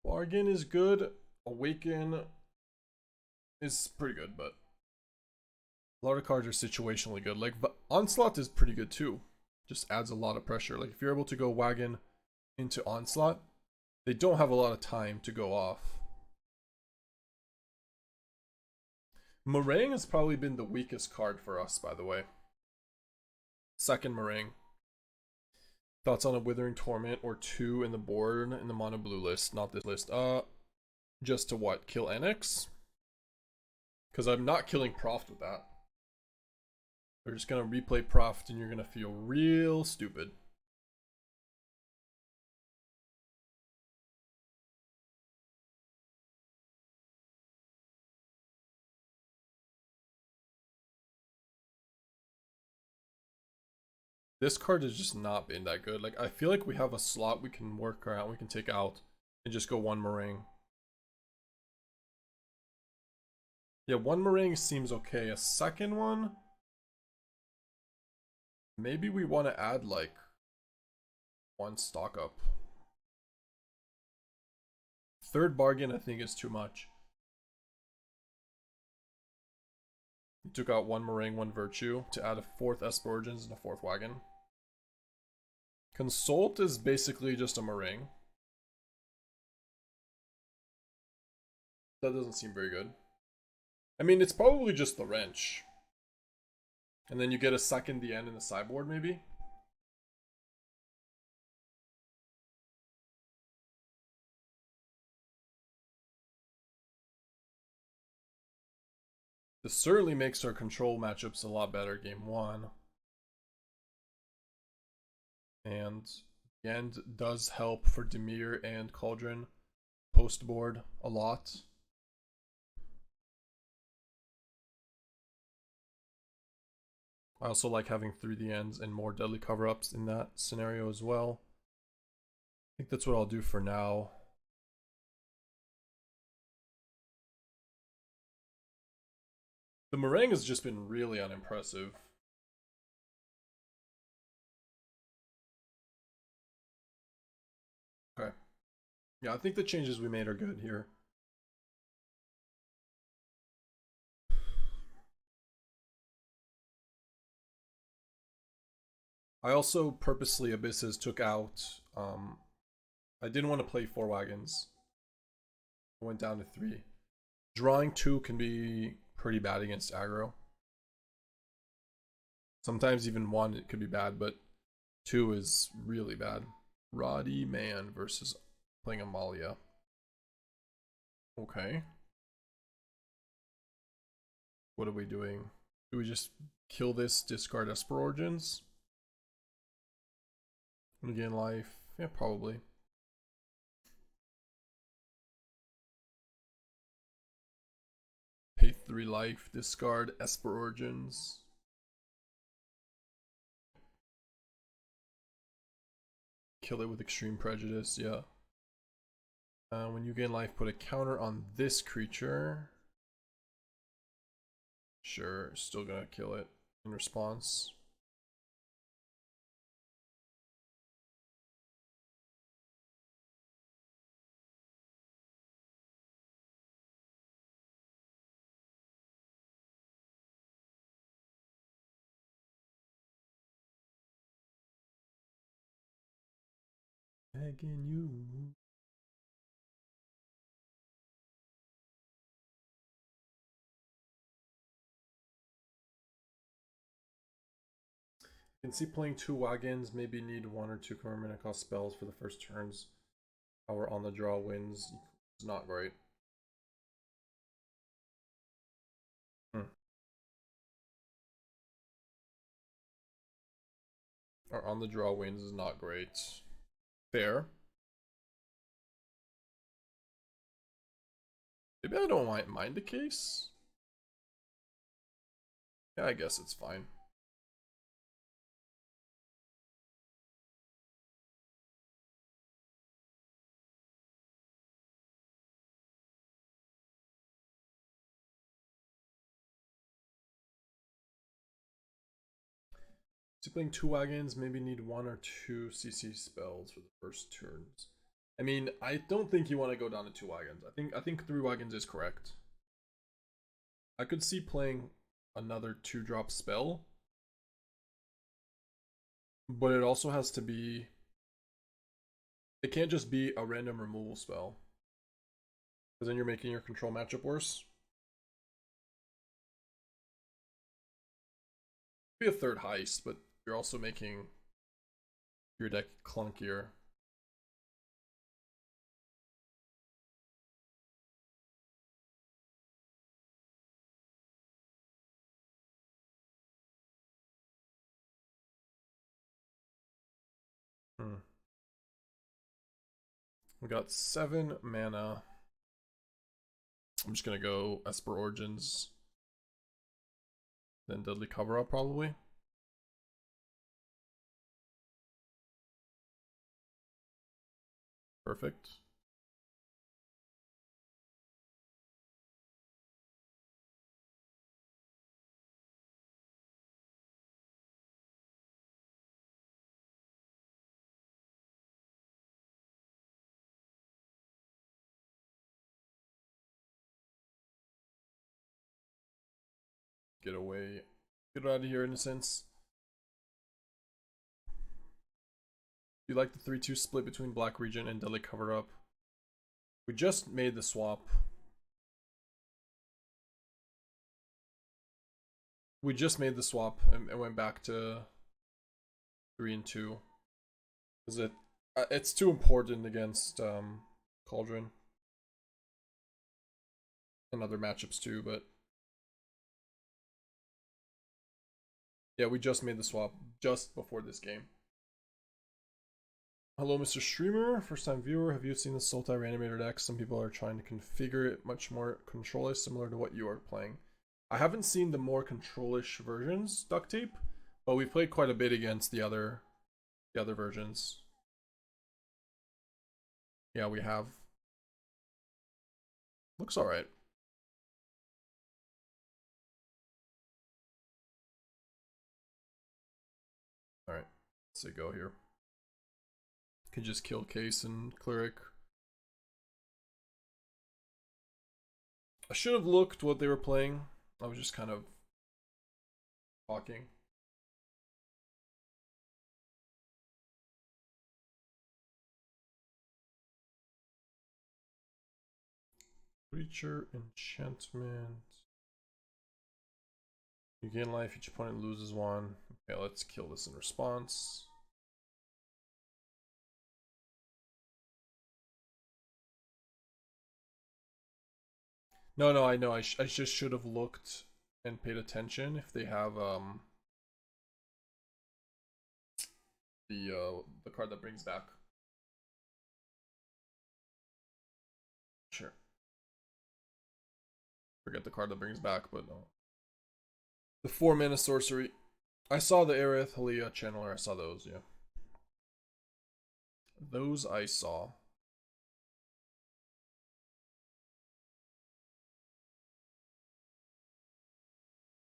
Bargain is good. Awaken is pretty good, but a lot of cards are situationally good. Like Onslaught is pretty good too. Just adds a lot of pressure. Like if you're able to go Wagon into Onslaught, they don't have a lot of time to go off. Marang has probably been the weakest card for us, by the way. Second Marang. Thoughts on a Withering Torment or 2 in the board in the mono blue list, not this list. Just to what? Kill Annex? Because I'm not killing Proft with that. They're just gonna replay Proft and you're gonna feel real stupid. This card has just not been that good. Like, I feel like we have a slot we can work around, we can take out, and just go one Marang. Yeah, one Marang seems okay. A second one? Maybe we want to add, like, one stock up. Third Bargain, I think, is too much. You took out one Marang, one Virtue to add a fourth Esper Origins and a fourth Wagon. Consult is basically just a Marang. That doesn't seem very good. I mean, it's probably just the wrench. And then you get a second the end in the sideboard, maybe? This certainly makes our control matchups a lot better game 1. And the end does help for Dimir and Cauldron post board a lot. I also like having 3D ends and more deadly cover-ups in that scenario as well. I think that's what I'll do for now. The Marang has just been really unimpressive. Okay. Yeah, I think the changes we made are good here. I also purposely Abysses took out, I didn't want to play 4 Wagons. I went down to 3. Drawing 2 can be pretty bad against aggro. Sometimes even 1 it could be bad, but 2 is really bad. Roddy Man versus playing Amalia. Okay. What are we doing? Do we just kill this, discard Esper Origins? And gain life? Yeah, probably. Pay 3 life, discard Esper Origins. Kill it with Extreme Prejudice, yeah. When you gain life, put a counter on this creature. Sure, still gonna kill it in response. Begging you. You can see playing 2 Wagons, maybe need 1 or 2 mana cost spells for the first turns. Our on the draw wins. It's not great. Our on the draw wins is not great. Fair. Maybe I don't mind the case. Yeah, I guess it's fine. So playing 2 Wagons, maybe need 1 or 2 CC spells for the first turns. I mean, I don't think you want to go down to 2 wagons. I think 3 wagons is correct. I could see playing another 2-drop spell, but it also has to be. It can't just be a random removal spell, because then you're making your control matchup worse. Be a 3rd heist, but you're also making your deck clunkier. We got 7 mana. I'm just gonna go Esper Origins, then Deadly Cover Up probably. Perfect. Get away. Get out of here, innocence. You like the 3-2 split between Black Regent and Deadly Cover Up? We just made the swap. We just made the swap and went back to 3 and 2. Is it? It's too important against Cauldron and other matchups too, but yeah, we just made the swap just before this game. Hello, Mr. Streamer, first time viewer. Have you seen the Sultai Reanimator deck? Some people are trying to configure it much more control-ish, similar to what you are playing. I haven't seen the more control-ish versions, Duct Tape, but we've played quite a bit against the other versions. Yeah, we have. Looks alright. Alright, let's say go here. Can just kill Case and Cleric. I should have looked what they were playing. I was just kind of talking. Creature enchantment. You gain life, each opponent loses 1. Okay, let's kill this in response. No, I know. I just should have looked and paid attention if they have the card that brings back. Sure. Forget the card that brings back, but no. The 4 mana sorcery. I saw the Aerith Halia Channeler. I saw those, yeah. Those I saw.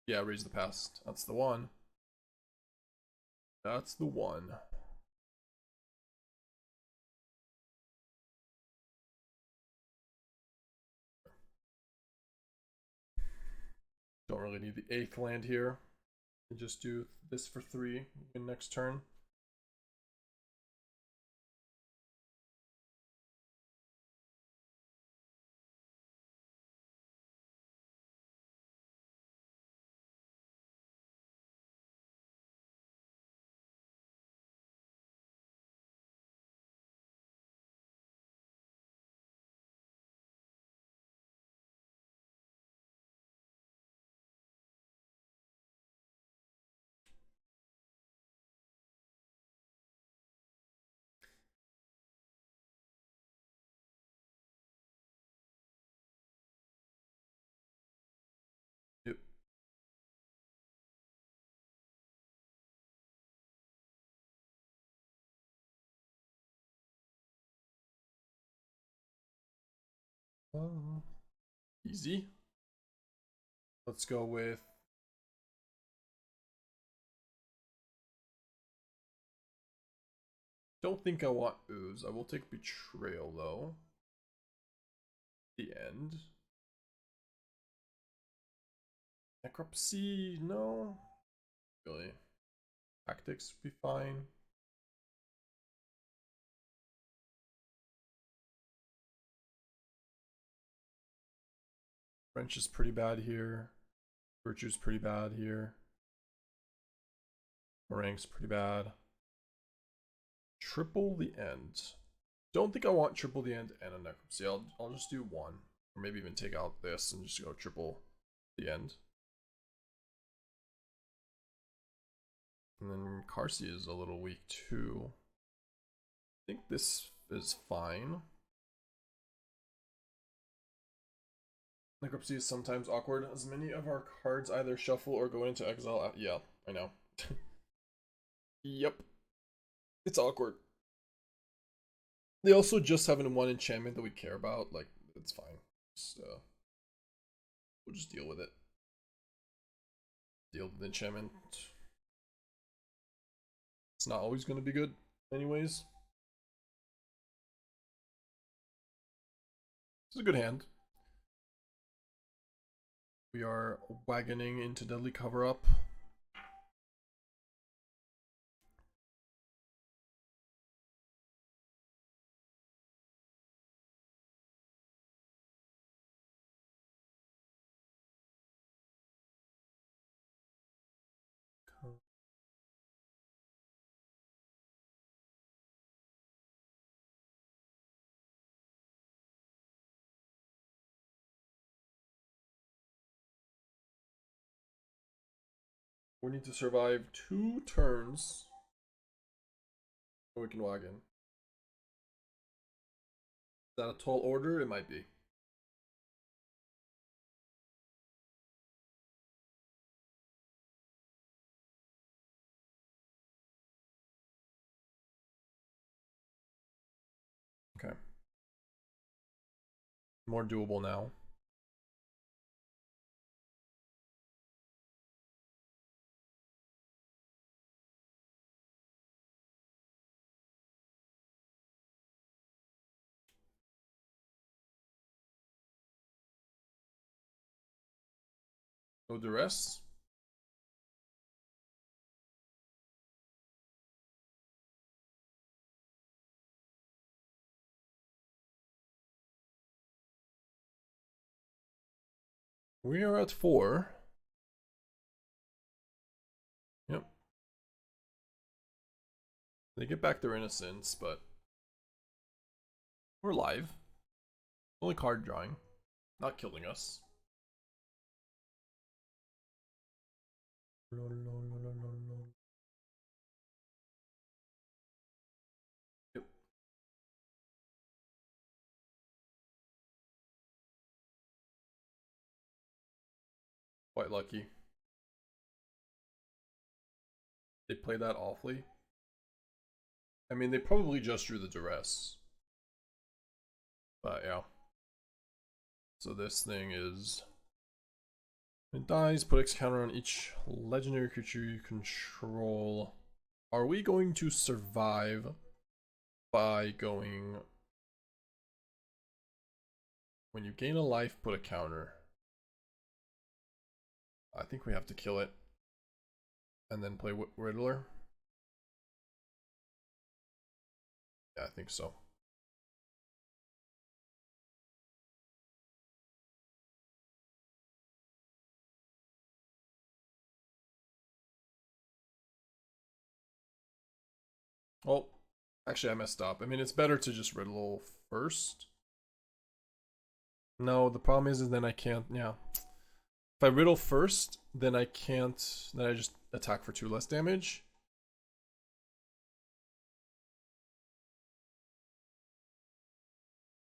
Yeah, Raise the Past. That's the one. That's the one. Don't really need the 8th land here. And just do this for 3 in next turn. Yep. Easy. Let's go with Don't think I want Ooze. I will take Betrayal though. The end. Necropsy, no. Really. Tactics would be fine. Wrench is pretty bad here. Virtue's pretty bad here. Marang's pretty bad. Triple the end. Don't think I want triple the end and a necropsy. I'll just do one. Or maybe even take out this and just go triple the end. And then Qarsi is a little weak too. I think this is fine. Necropsy is sometimes awkward, as many of our cards either shuffle or go into exile. Yeah, I know. Yep. It's awkward. They also just have one enchantment that we care about. Like, it's fine. We'll just deal with it. Deal with the enchantment. It's not always going to be good, anyways. This is a good hand. We are wagoning into Deadly Cover-Up. We need to survive 2 turns so we can wagon. Is that a tall order? It might be. Okay. More doable now. No duress. We are at 4. Yep. They get back their innocence, but we're alive. Only card drawing. Not killing us. Yep. Quite lucky. They play that awfully. I mean, they probably just drew the duress. But yeah. So this thing is... It dies, put X counter on each legendary creature you control. Are we going to survive by going... When you gain a life, put a counter. I think we have to kill it. And then play Riddler. Yeah, I think so. Well, actually I messed up. I mean, it's better to just Riddle first. No, the problem is then I can't, yeah. If I Riddle first, then I can't, then I just attack for 2 less damage.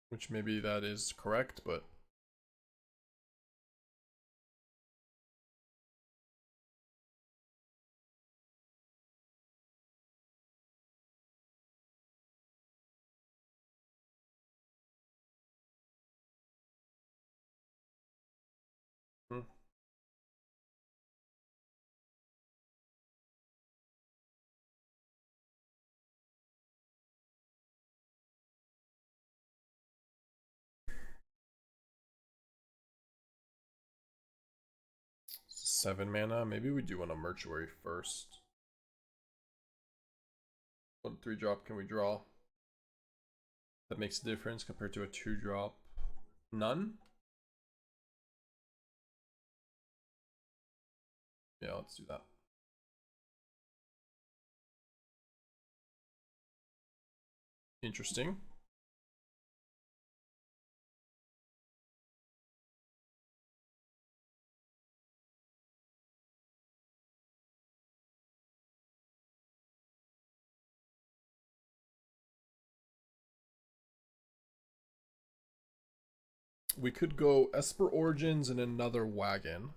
Which maybe that is correct, but... Hmm. 7 mana. Maybe we do want a Mortuary first. What 3-drop can we draw? That makes a difference compared to a 2-drop. None? Yeah, let's do that. Interesting. We could go Esper Origins and another Wagon.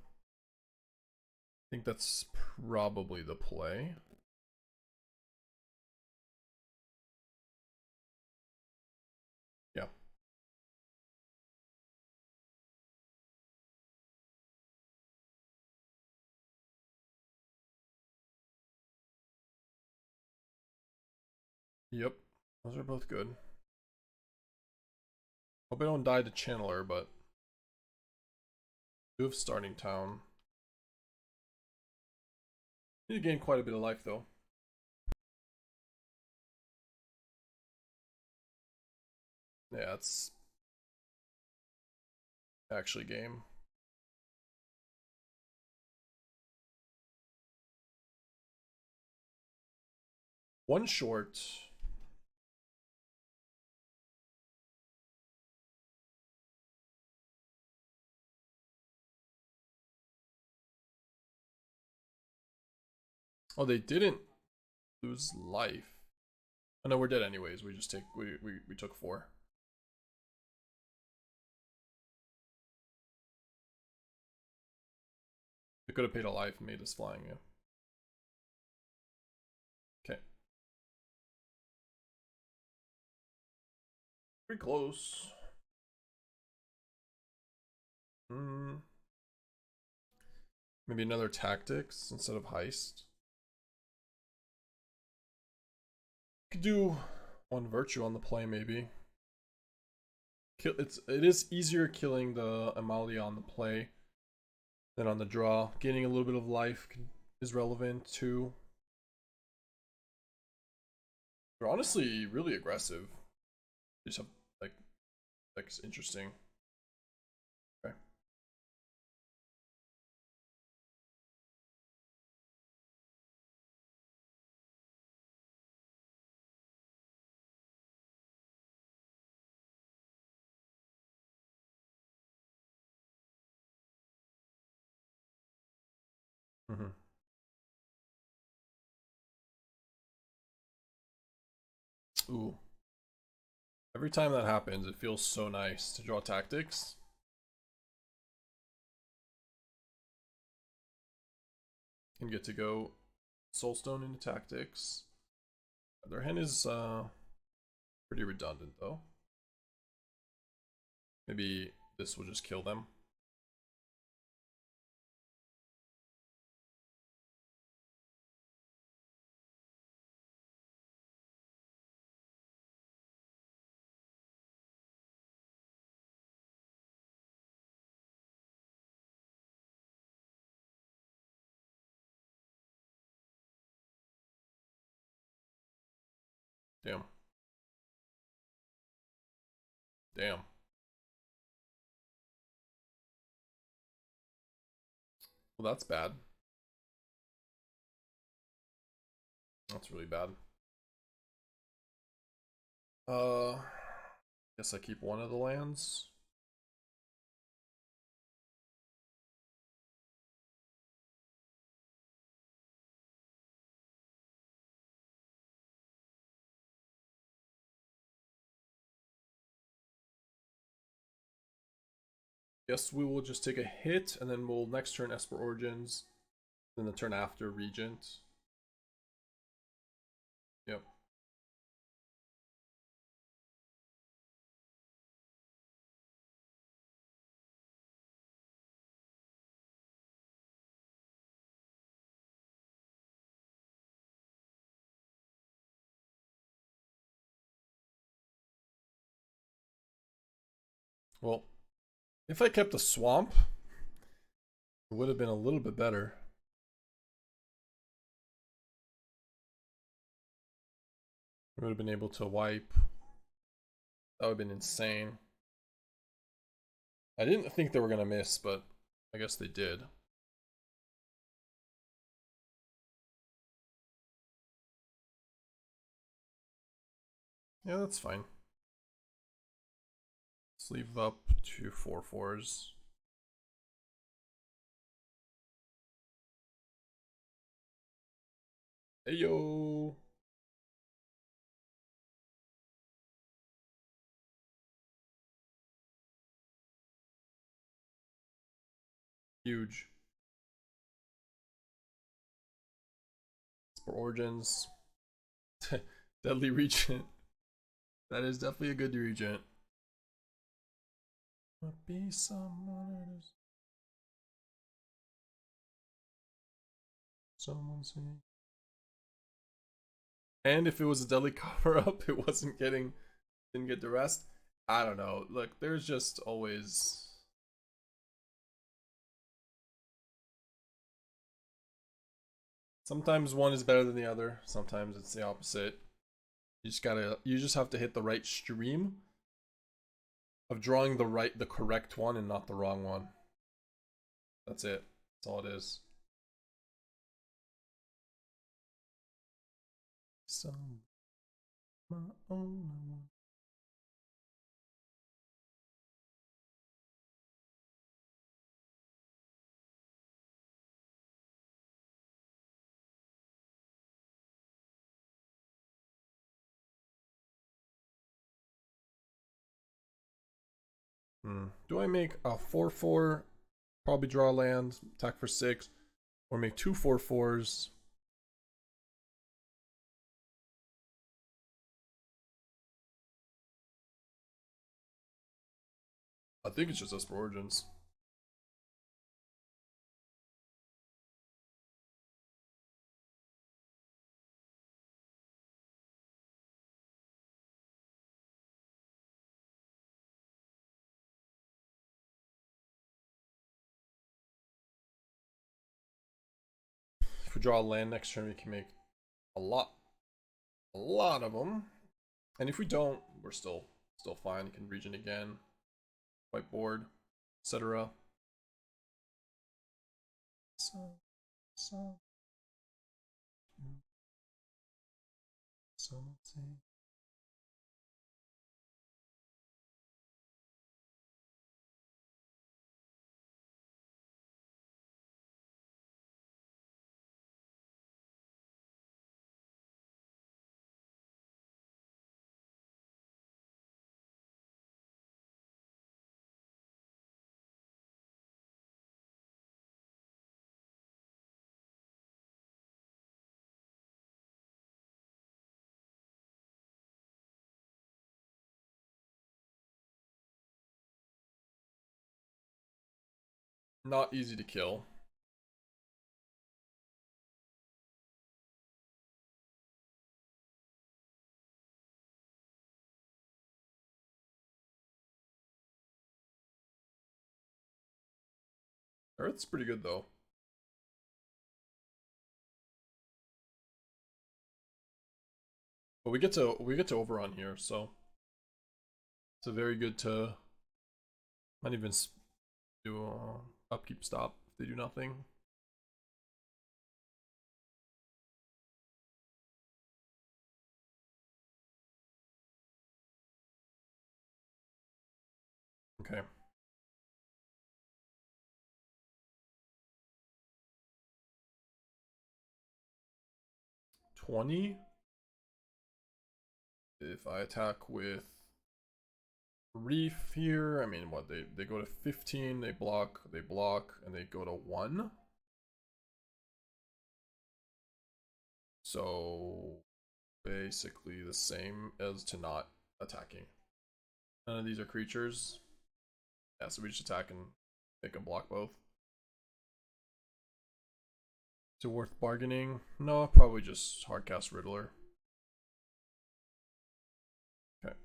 I think that's probably the play. Yeah. Yep. Those are both good. Hope I don't die to Channeler, but do have Starting Town. Need to gain quite a bit of life though. Yeah, it's actually game. One short. Oh, they didn't lose life. Oh no, we're dead anyways. We just take we took 4. We could have paid a life and made us flying, yeah. Okay. Pretty close. Maybe another Tactics instead of Heist. Could do one Virtue on the play, maybe. It is easier killing the Amalia on the play than on the draw. Gaining a little bit of life is relevant too. They're honestly really aggressive. They just have like that's interesting. Okay. Mm-hmm. Ooh. Every time that happens, it feels so nice to draw Tactics. And get to go Soulstone into Tactics. Their hand is pretty redundant though. Maybe this will just kill them. Damn. Damn. Well, that's bad. That's really bad. Guess I keep one of the lands. Guess we will just take a hit, and then we'll next turn Esper Origins, then the turn after Regent. Yep. Well, if I kept the swamp, It would have been a little bit better. We would have been able to wipe. That would have been insane. I didn't think they were going to miss, but I guess they did. Yeah, that's fine. Sleeve up 2 4/4s. Hey yo! Huge. Esper Origins. Deadly Regent. That is definitely a good Regent. Be someone. Someone saying. And if it was a deadly cover up, it didn't get the rest. I don't know. Look, there's just always. Sometimes one is better than the other. Sometimes it's the opposite. You just have to hit the right stream of drawing the correct one and not the wrong one. That's it. That's all it is. My own one. Do I make a 4/4, probably draw land, attack for 6, or make 2 4/4s? I think it's just Esper Origins. If we draw a land next turn, we can make a lot of them. And if we don't, we're still fine. You can Regent again, whiteboard, etc. Not easy to kill. Earth's pretty good though. But we get to overrun here, so it's a very good to might even do upkeep stop if they do nothing. Okay. $20. If I attack with Reef here, I mean, what, they go to 15, they block, and they go to 1. So basically the same as to not attacking. None of these are creatures. Yeah, so we just attack and make them block both. Is it worth bargaining? No, probably just hardcast Riddler. Okay.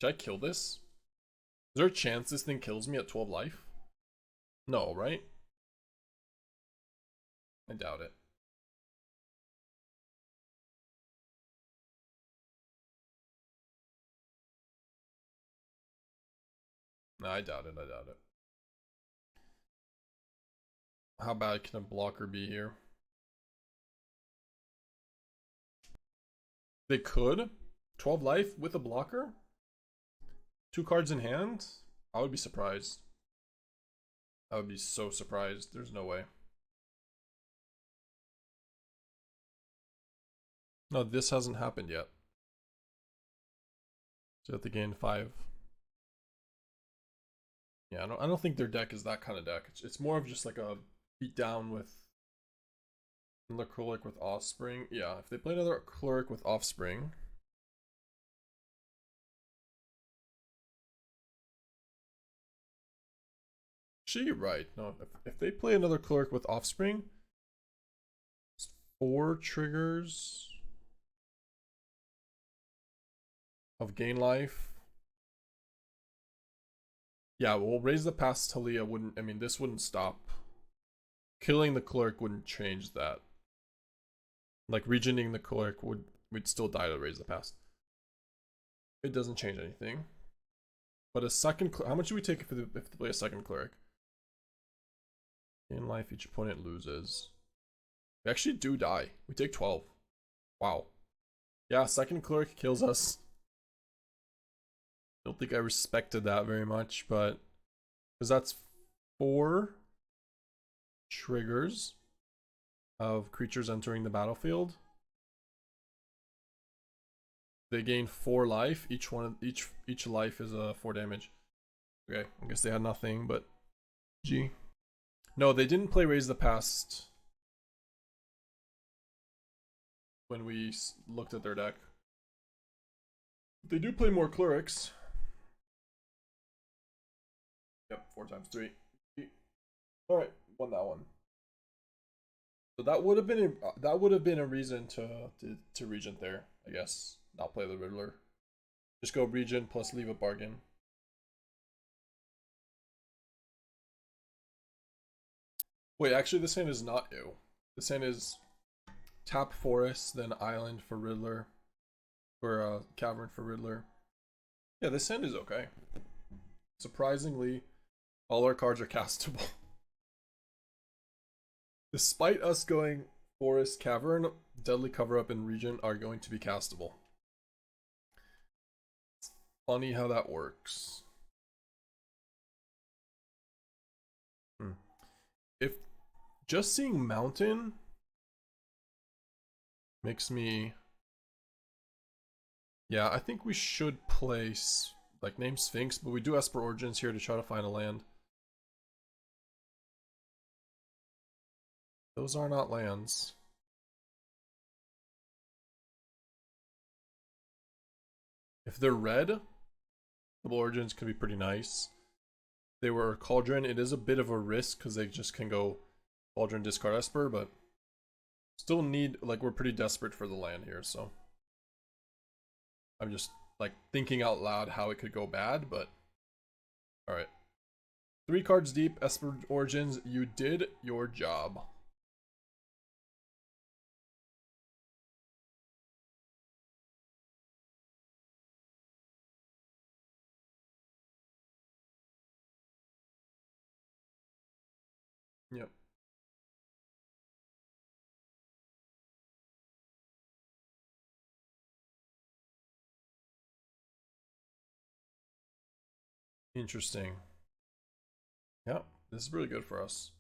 Should I kill this? Is there a chance this thing kills me at 12 life? No, right? I doubt it. No, I doubt it. I doubt it. How bad can a blocker be here? They could. 12 life with a blocker? 2 cards in hand? I would be surprised. I would be so surprised. There's no way. No, this hasn't happened yet. So you have to gain 5. Yeah, I don't think their deck is that kind of deck. It's more of just like a beat down with another Cruelclaw with Offspring. Yeah, if they play another Cruelclaw with Offspring. Actually, you're right. No, if they play another Cruelclaw with Offspring, it's 4 triggers of gain life. Yeah, well, raise the past Talia wouldn't. I mean, this wouldn't stop. Killing the clerk wouldn't change that. Like regening the clerk we'd still die to raise the past. It doesn't change anything. But a second, how much do we take if they play a second cleric? In life, each opponent loses. We actually do die. We take 12. Wow. Yeah, second cleric kills us. Don't think I respected that very much, but because that's 4 triggers of creatures entering the battlefield. They gain 4 life. Each life is 4 damage. Okay, I guess they had nothing, but G. No, they didn't play Raise the Past when we looked at their deck. They do play more clerics. Yep, 4 times 3. Alright, won that one. So that would have been a reason to Regent there, I guess. Not play the Riddler. Just go Regent plus leave a bargain. Wait, actually this hand is not ew. This hand is tap Forest, then Island for Riddler. Or Cavern for Riddler. Yeah, this hand is okay. Surprisingly, all our cards are castable. Despite us going Forest, Cavern, Deadly Cover-Up, and Regent are going to be castable. It's funny how that works. If just seeing Mountain makes me... Yeah, I think we should play, like, name Sphinx, but we do Esper Origins here to try to find a land. Those are not lands. If they're red, Double Origins could be pretty nice. If they were Cauldron, it is a bit of a risk because they just can go Cauldron, discard Esper, but still need, like, we're pretty desperate for the land here, so I'm just like thinking out loud how it could go bad, but alright. 3 cards deep, Esper Origins, you did your job. Yep. Interesting. Yep, this is really good for us.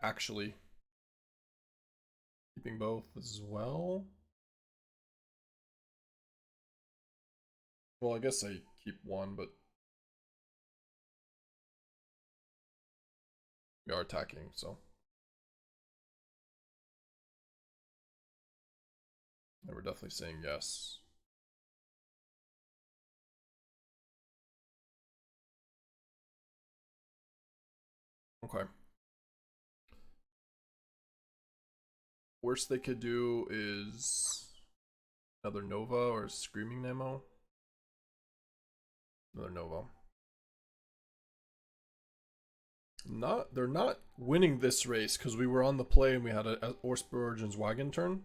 Actually. Keeping both as well. Well, I guess I keep one, but we are attacking, so. And we're definitely saying yes. Okay. Worst they could do is another Nova or Screaming Nemo. Another Nova. They're not winning this race because we were on the play and we had a Esper Origins Wagon turn.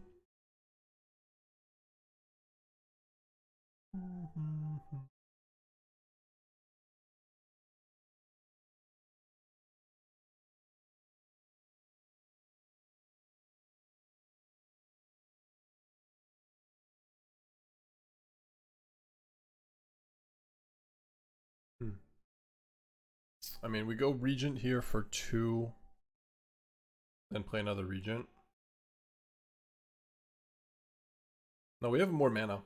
I mean, we go Regent here for 2, then play another Regent. No, we have more mana.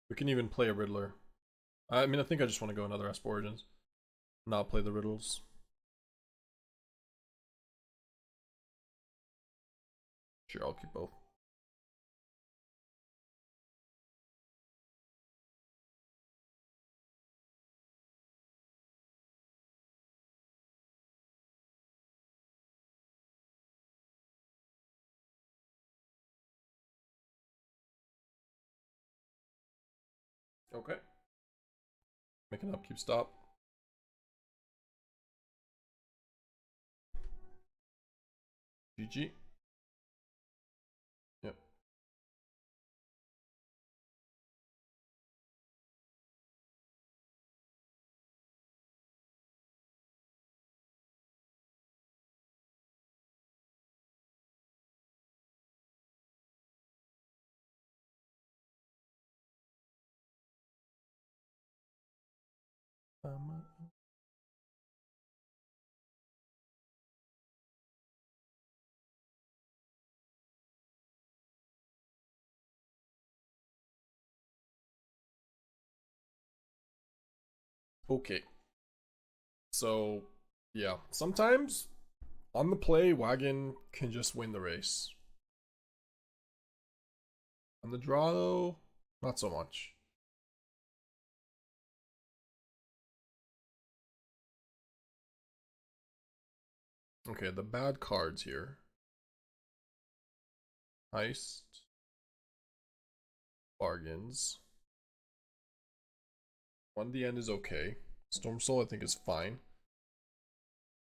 We can even play a Riddler. I mean, I think I just want to go another Esper Origins. Not play the Riddles. Sure, I'll keep both. Okay. Make an upkeep stop. GG. Yep. Okay. So, yeah. Sometimes on the play, Wagon can just win the race. On the draw, though, not so much. Okay, the bad cards here. Heist. Bargains. 1 end is okay. Stormsoul, I think, is fine.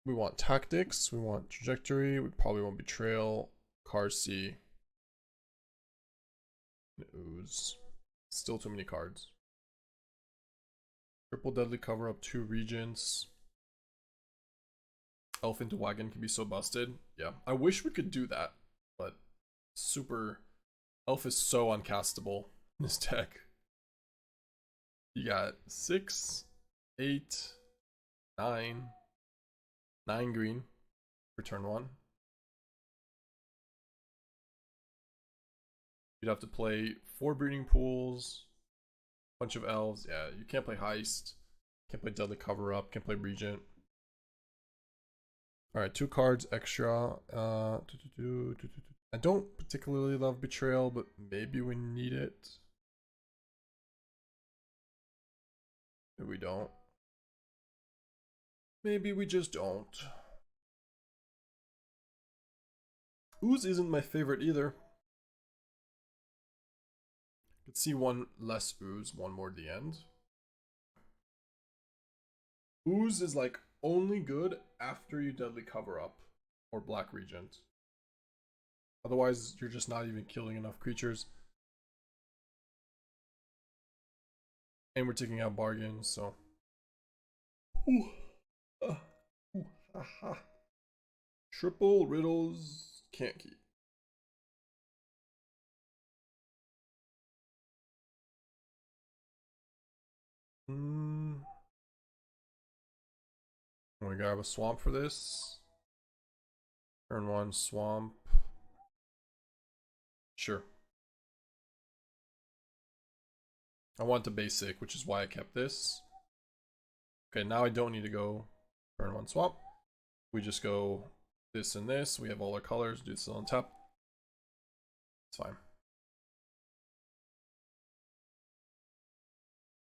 We want Tactics. We want Trajectory. We probably want Betrayal. Qarsi. Ooze. Still too many cards. Triple Deadly Cover Up, 2 Regents. Elf into Wagon can be so busted. Yeah, I wish we could do that, but super... Elf is so uncastable in this deck. You got 6, 8, 9, 9 green for turn 1. You'd have to play 4 breeding pools, bunch of elves. Yeah, you can't play Heist, can't play Deadly Cover Up, can't play Regent. Alright, 2 cards extra. I don't particularly love Betrayal, but maybe we need it. Maybe we don't. Maybe we just don't. Ooze isn't my favorite either. Could see one less Ooze, one more at the end. Ooze is like only good after you Deadly Cover Up or Black Regent. Otherwise, you're just not even killing enough creatures. And we're taking out bargains, so. Triple Riddles can't keep. We grab a swamp for this. Turn 1 swamp. Sure. I want the basic, which is why I kept this. Okay, now I don't need to go turn 1 swamp. We just go this and this. We have all our colors. Do this on top. It's fine.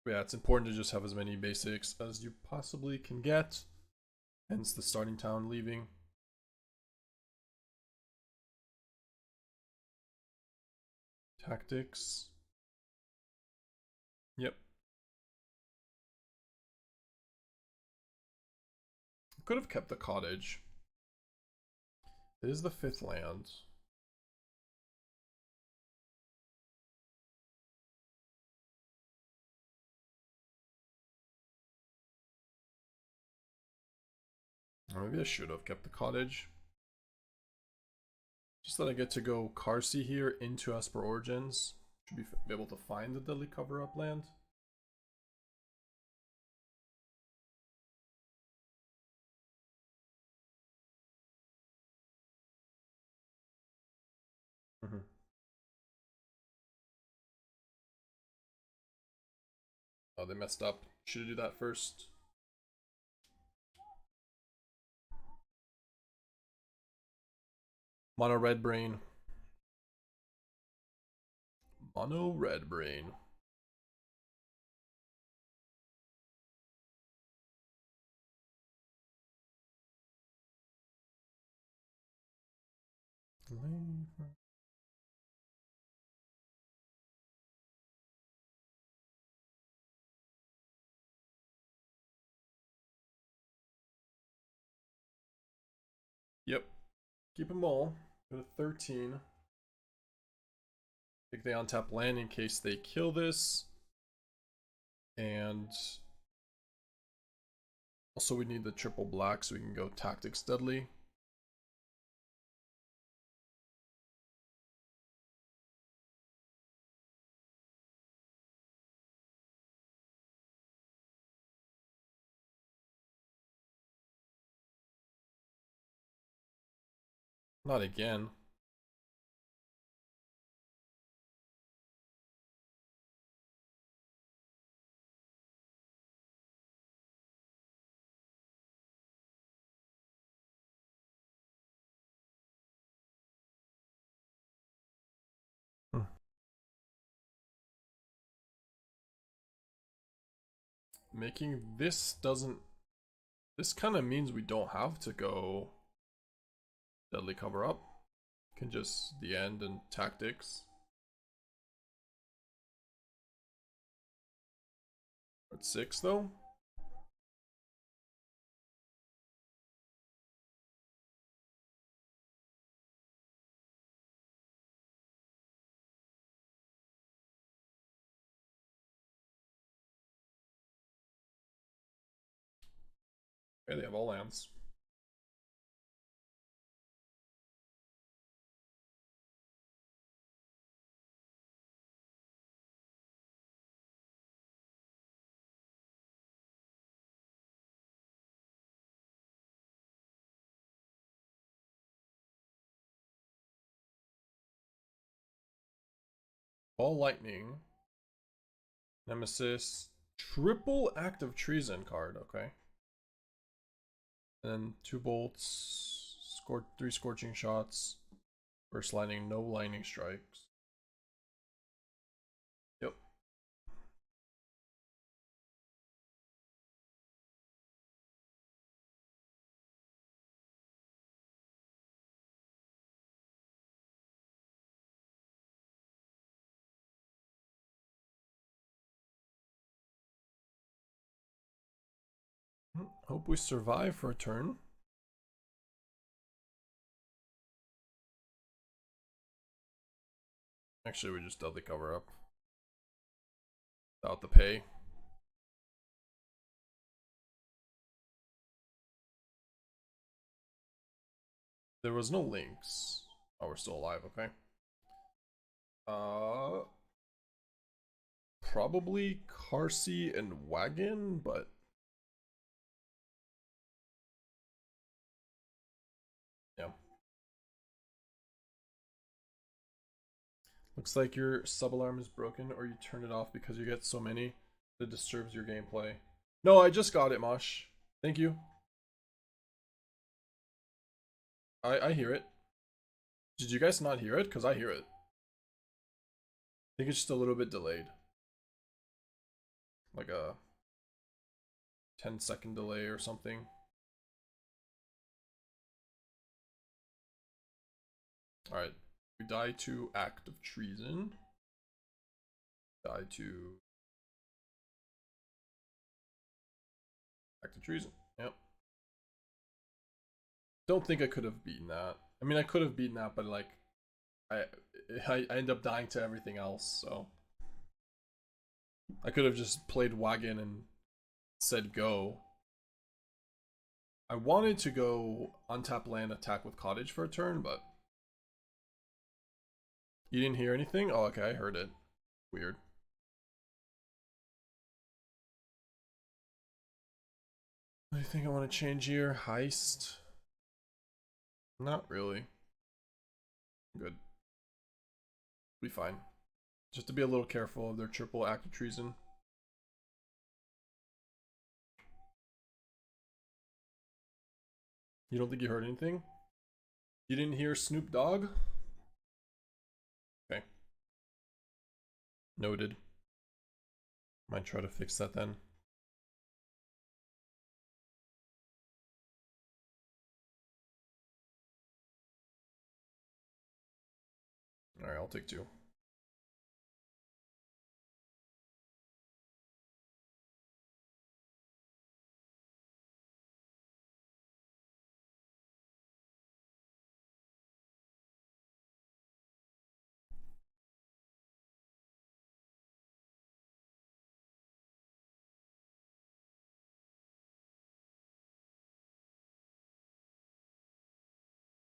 But yeah, it's important to just have as many basics as you possibly can get. Hence the starting town leaving. Tactics. could have kept the cottage. It is the 5th land. Maybe I should have kept the cottage. Just that I get to go Qarsi here into Esper Origins. Should be able to find the Deadly Cover-Up land. Oh, they messed up. Should have do that first. Mono red brain. Mono red brain. Yep. Keep them all. Go to 13. Think they untap land in case they kill this. And also we need the triple black so we can go Tactics Deadly. Not again. Making this doesn't... This kind of means we don't have to go Deadly Cover-Up. Can just the end and Tactics. At 6 though. Okay, they have all lands. Ball Lightning. Nemesis. Triple Act of Treason card, okay. And then 2 bolts. 3 Scorching Shots. Burst Lightning, no Lightning Strikes. Yep. Hope we survive for a turn. Actually, we just Deadly Cover-Up. Without the pay. There was no links. Oh, we're still alive, okay. Probably Qarsi and Wagon, but yeah. Looks like your sub-alarm is broken, or you turn it off because you get so many that disturbs your gameplay. No, I just got it, Mosh. Thank you. I hear it. Did you guys not hear it? Because I hear it. I think it's just a little bit delayed. Like a 10-second delay or something. Alright. We die to Act of Treason. Die to Act of Treason. Yep. don't think I could have beaten that. I mean, I could have beaten that, but like, I end up dying to everything else, so I could have just played Wagon and said go. I wanted to go untap land, attack with Cottage for a turn, but you didn't hear anything? Oh, okay, I heard it. Weird. Anything I want to change here? Heist? Not really. Good. Be fine. Just to be a little careful of their triple act of treason. You don't think you heard anything? You didn't hear Snoop Dogg? Okay. Noted. Might try to fix that then. Alright, I'll take 2.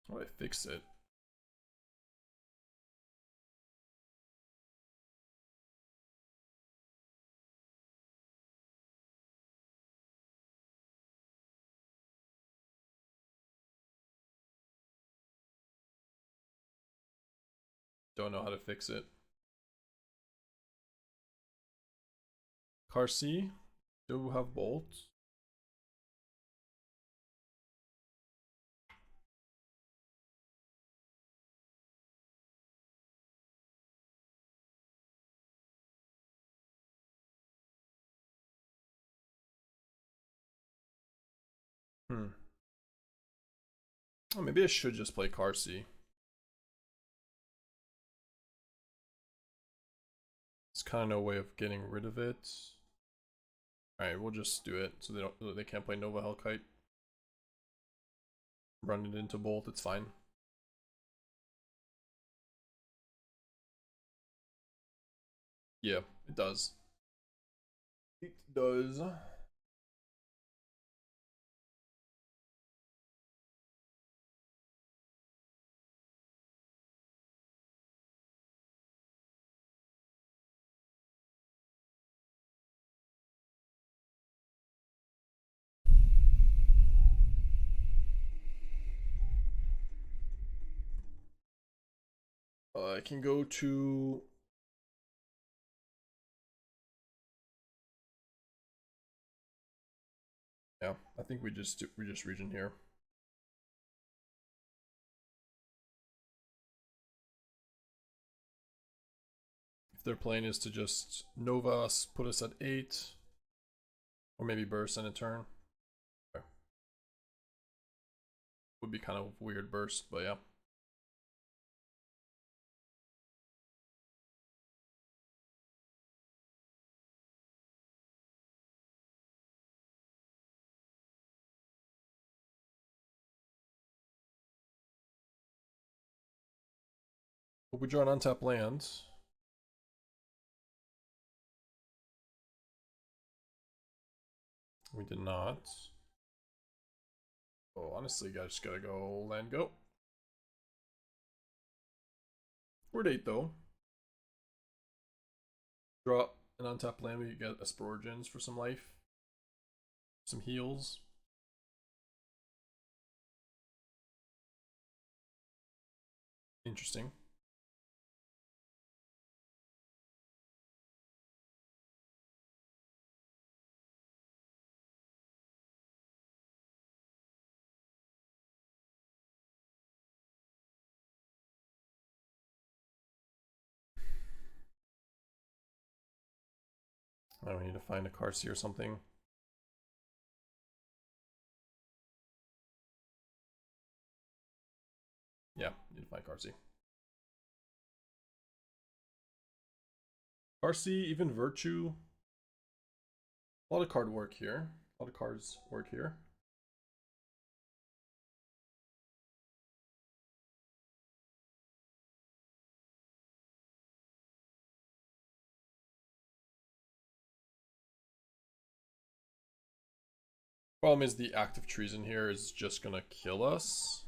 How do I fix it? Don't know how to fix it. Qarsi, do have bolts. Oh, maybe I should just play Qarsi. It's kind of no way of getting rid of it. Alright, we'll just do it so they can't play Nova Hellkite. Run it into Bolt, it's fine. Yeah, it does. It does. I can go to... Yeah, I think we just region here. If their plan is to just Nova us, put us at 8, or maybe burst in a turn. Okay. Would be kind of weird burst, but yeah. But we draw an untapped land. We did not. Oh, honestly, guys, just gotta go land go. We're at 8 though. Draw an untapped land, we get Esper Origins for some life. Some heals. Interesting. Now we need to find a Qarsi or something. Yeah, need to find Qarsi. Qarsi, even Virtue. A lot of card work here. A lot of cards work here. Problem is the active treason here is just gonna kill us.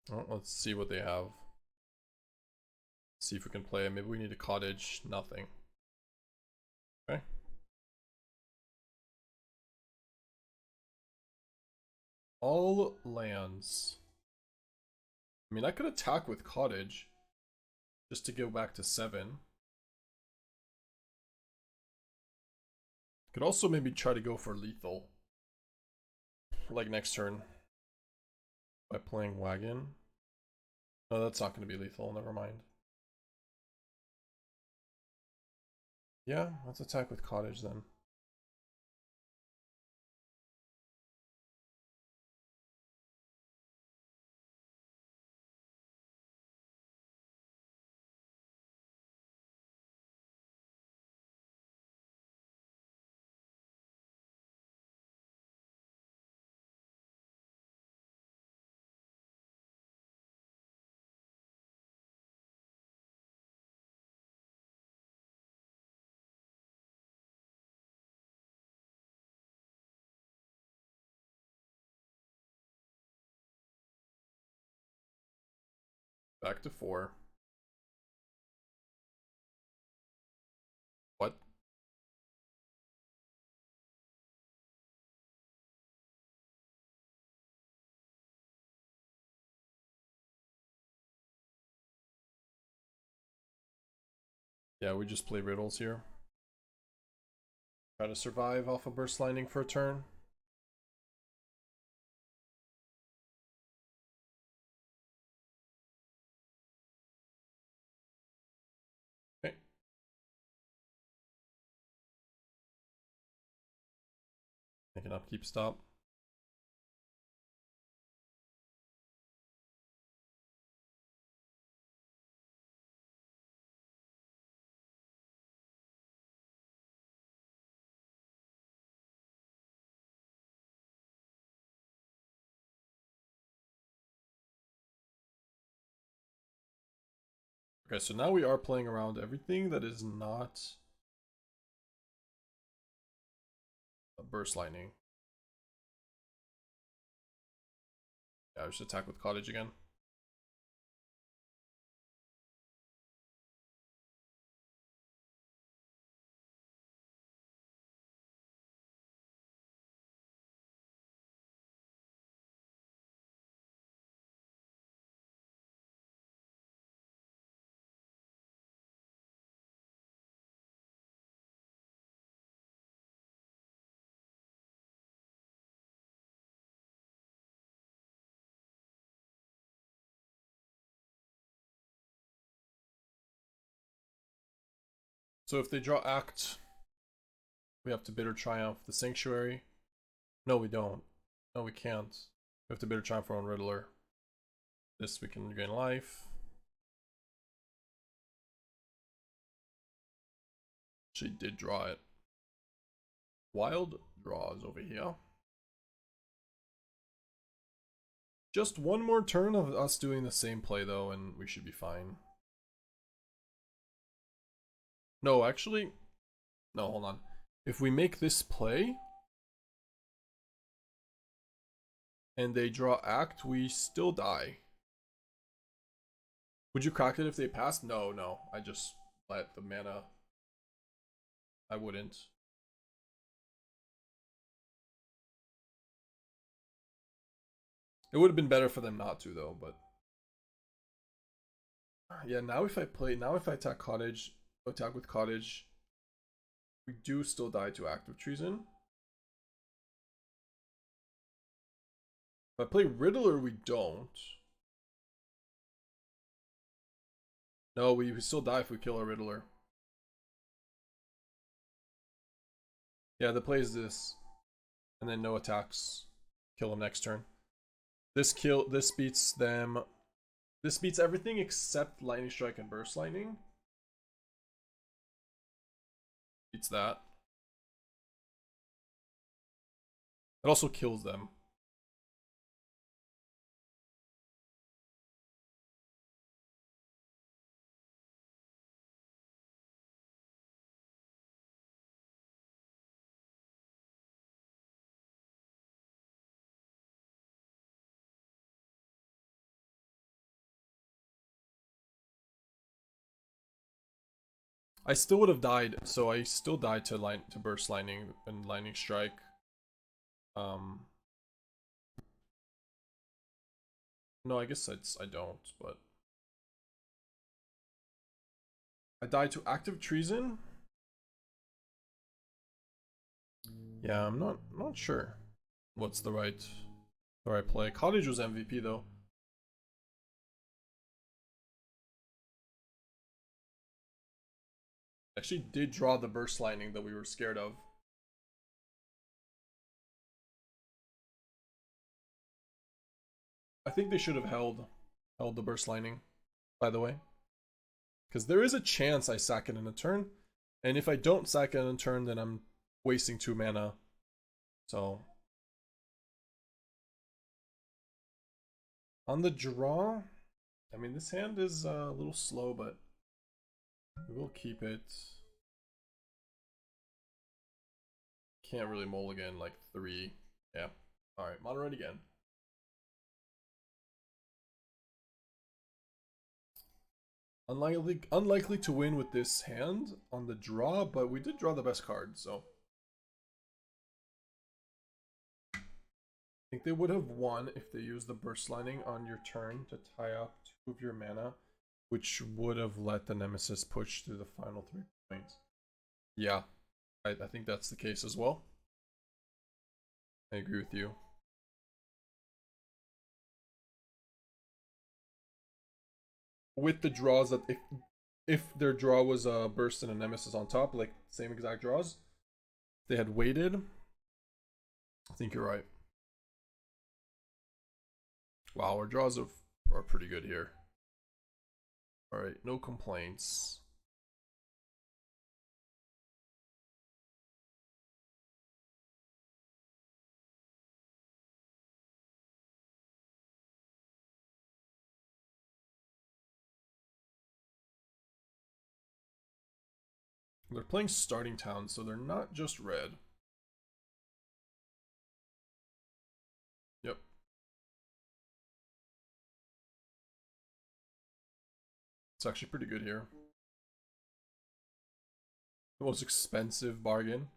Oh, let's see what they have. See if we can play. Maybe we need a cottage. Nothing. Okay. All lands. I mean, I could attack with cottage just to go back to 7. Could also maybe try to go for lethal, like next turn, by playing Wagon. No, that's not going to be lethal. Never mind. Yeah, let's attack with cottage then. Back to 4. What? Yeah, we just play riddles here. Try to survive off a burst lightning for a turn. Okay. Make an upkeep stop. Okay, so now we are playing around everything that is not a burst lightning. Yeah, I should attack with cottage again. So if they draw Act, we have to Bitter Triumph the Sanctuary. No, we don't. No, we can't. We have to Bitter Triumph on Riddler. This we can gain life. She did draw it. Wild draws over here. Just one more turn of us doing the same play though, and we should be fine. No, actually, no, hold on. If we make this play and they draw Act, we still die. Would you crack it if they passed? No, no. I just let the mana. I wouldn't. It would have been better for them not to though, but yeah, now if I attack cottage, attack with cottage, we do still die to active treason. If I play Riddler, we don't. No, we still die if we kill a Riddler. Yeah, the play is this. And then no attacks. Kill him next turn. This beats them. This beats everything except Lightning Strike and Burst Lightning. Beats that. It also kills them. I still would have died, so I still died to Burst Lightning and Lightning Strike. No, I guess I don't, but I died to Active Treason. Yeah, I'm not sure what's the right play. Cottage was MVP though. Actually did draw the Burst Lightning that we were scared of. I think they should have held the Burst Lightning, by the way. Because there is a chance I sack it in a turn. And if I don't sack it in a turn, then I'm wasting 2 mana. So on the draw, I mean, this hand is a little slow, but we will keep it. Can't really mulligan like 3. Yeah. Alright, mono red again. Unlikely to win with this hand on the draw, but we did draw the best card, so. I think they would have won if they used the Burst Lightning on your turn to tie up 2 of your mana, which would have let the Nemesis push through the final 3 points. Yeah, I think that's the case as well. I agree with you. With the draws that if their draw was a Burst and a Nemesis on top, like same exact draws, they had waited. I think you're right. Wow, our draws are pretty good here. Alright, no complaints. They're playing Starting Town, so they're not just red. Yep. It's actually pretty good here. The most expensive bargain.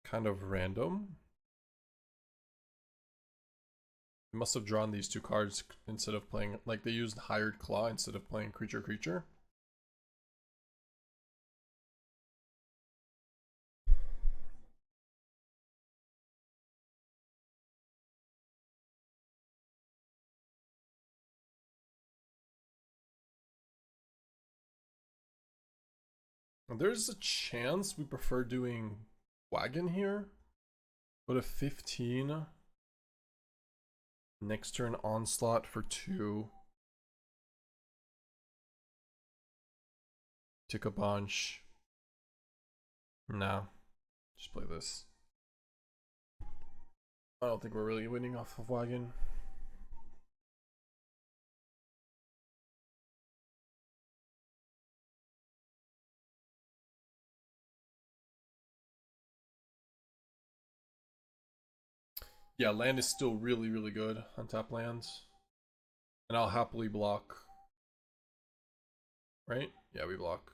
Kind of random. They must have drawn these 2 cards instead of playing, like they used Hired Claw instead of playing Creature. There's a chance we prefer doing Wagon here. Go to 15. Next turn Onslaught for 2. Tick a bunch. No. Just play this. I don't think we're really winning off of Wagon. Yeah, land is still really, really good on top lands. And I'll happily block. Right? Yeah, we block.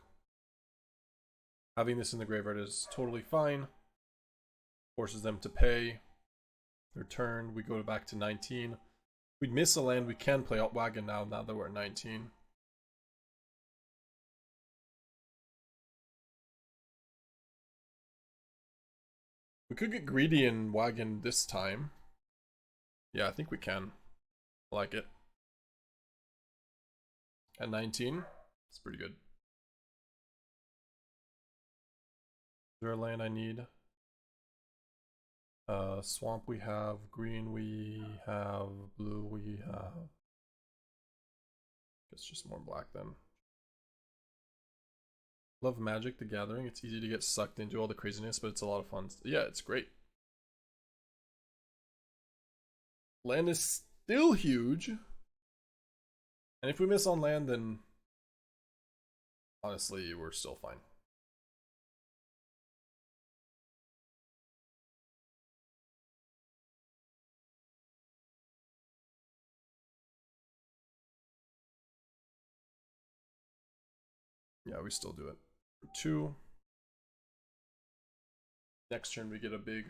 Having this in the graveyard is totally fine. Forces them to pay their turn. We go back to 19. If we'd miss a land, we can play out Wagon now that we're at 19. We could get greedy in Wagon this time. Yeah, I think we can. I like it. At 19, it's pretty good. Is there a land I need? Swamp we have, green we have, blue we have. Guess just more black then. Love Magic the Gathering. It's easy to get sucked into all the craziness, but it's a lot of fun. Yeah, it's great. Land is still huge. And if we miss on land, then honestly, we're still fine. Yeah, we still do it. For 2. Next turn we get a big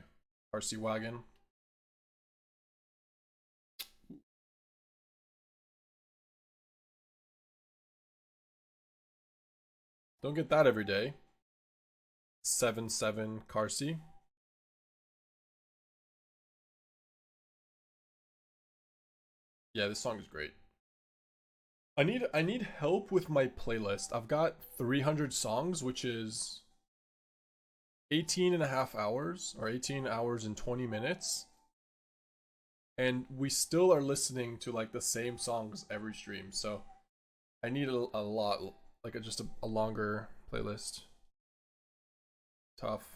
Qarsi Wagon. Don't get that every day. 7/7 Qarsi. Yeah, this song is great. I need help with my playlist. I've got 300 songs, which is 18 and a half hours, or 18 hours and 20 minutes. And we still are listening to like the same songs every stream. So I need a lot, like just a longer playlist. Tough.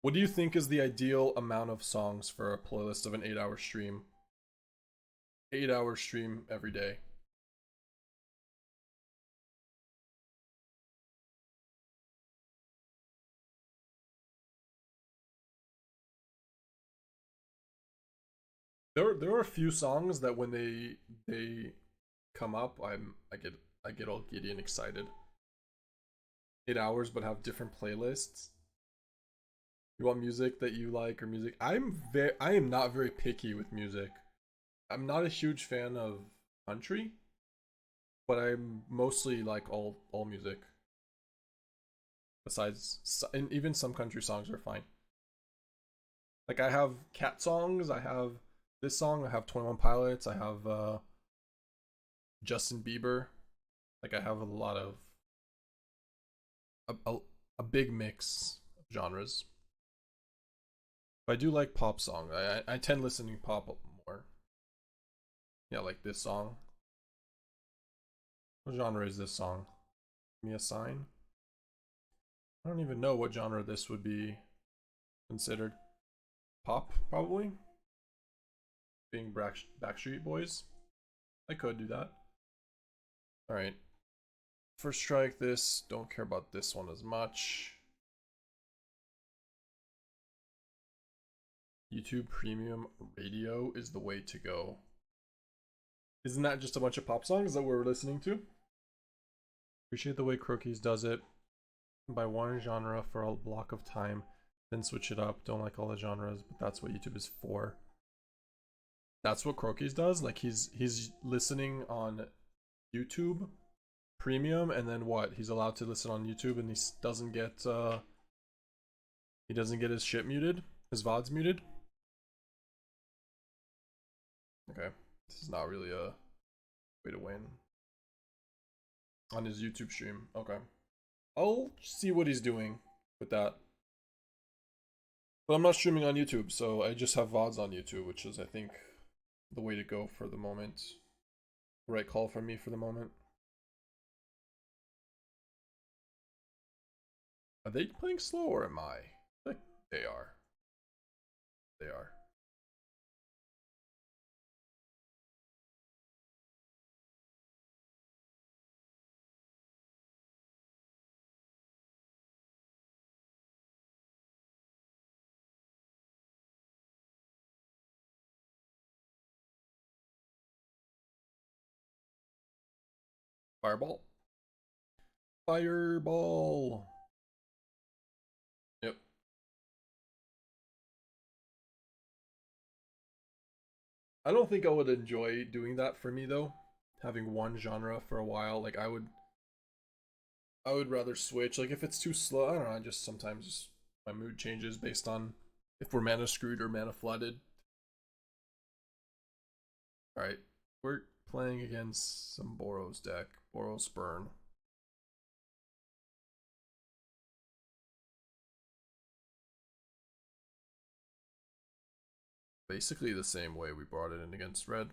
What do you think is the ideal amount of songs for a playlist of an 8-hour stream? 8-hour stream every day. There are a few songs that when they come up, I get all giddy and excited. 8 hours, but have different playlists. You want music that you like or music? I am not very picky with music. I'm not a huge fan of country, but I'm mostly like all music. Besides, and even some country songs are fine. Like I have cat songs, I have this song, I have 21 Pilots, I have Justin Bieber. Like I have a lot of a big mix of genres. But I do like pop songs. I tend listening pop more. Yeah, like this song. What genre is this song? Give me a sign. I don't even know what genre this would be considered. Pop, probably. Being Backstreet Boys. I could do that. Alright. First strike this. Don't care about this one as much. YouTube Premium Radio is the way to go. Isn't that just a bunch of pop songs that we're listening to? Appreciate the way Croquis does it. By one genre for a block of time, then switch it up. Don't like all the genres, but that's what YouTube is for. That's what Croquis does? Like he's listening on YouTube Premium, and then what? He's allowed to listen on YouTube, and he doesn't get his shit muted, his VODs muted. Okay, this is not really a way to win on his YouTube stream. Okay, I'll see what he's doing with that. But I'm not streaming on YouTube, so I just have VODs on YouTube, which is, I think, the way to go for the moment. Right call from me for the moment. Are they playing slow or am I? Like, they are. They are. Fireball. Fireball. Yep. I don't think I would enjoy doing that for me though. Having one genre for a while. Like I would rather switch. Like if it's too slow, I don't know, I just sometimes my mood changes based on if we're mana screwed or mana flooded. Alright. We're playing against some Boros deck. Boros Burn. Basically the same way we brought it in against red.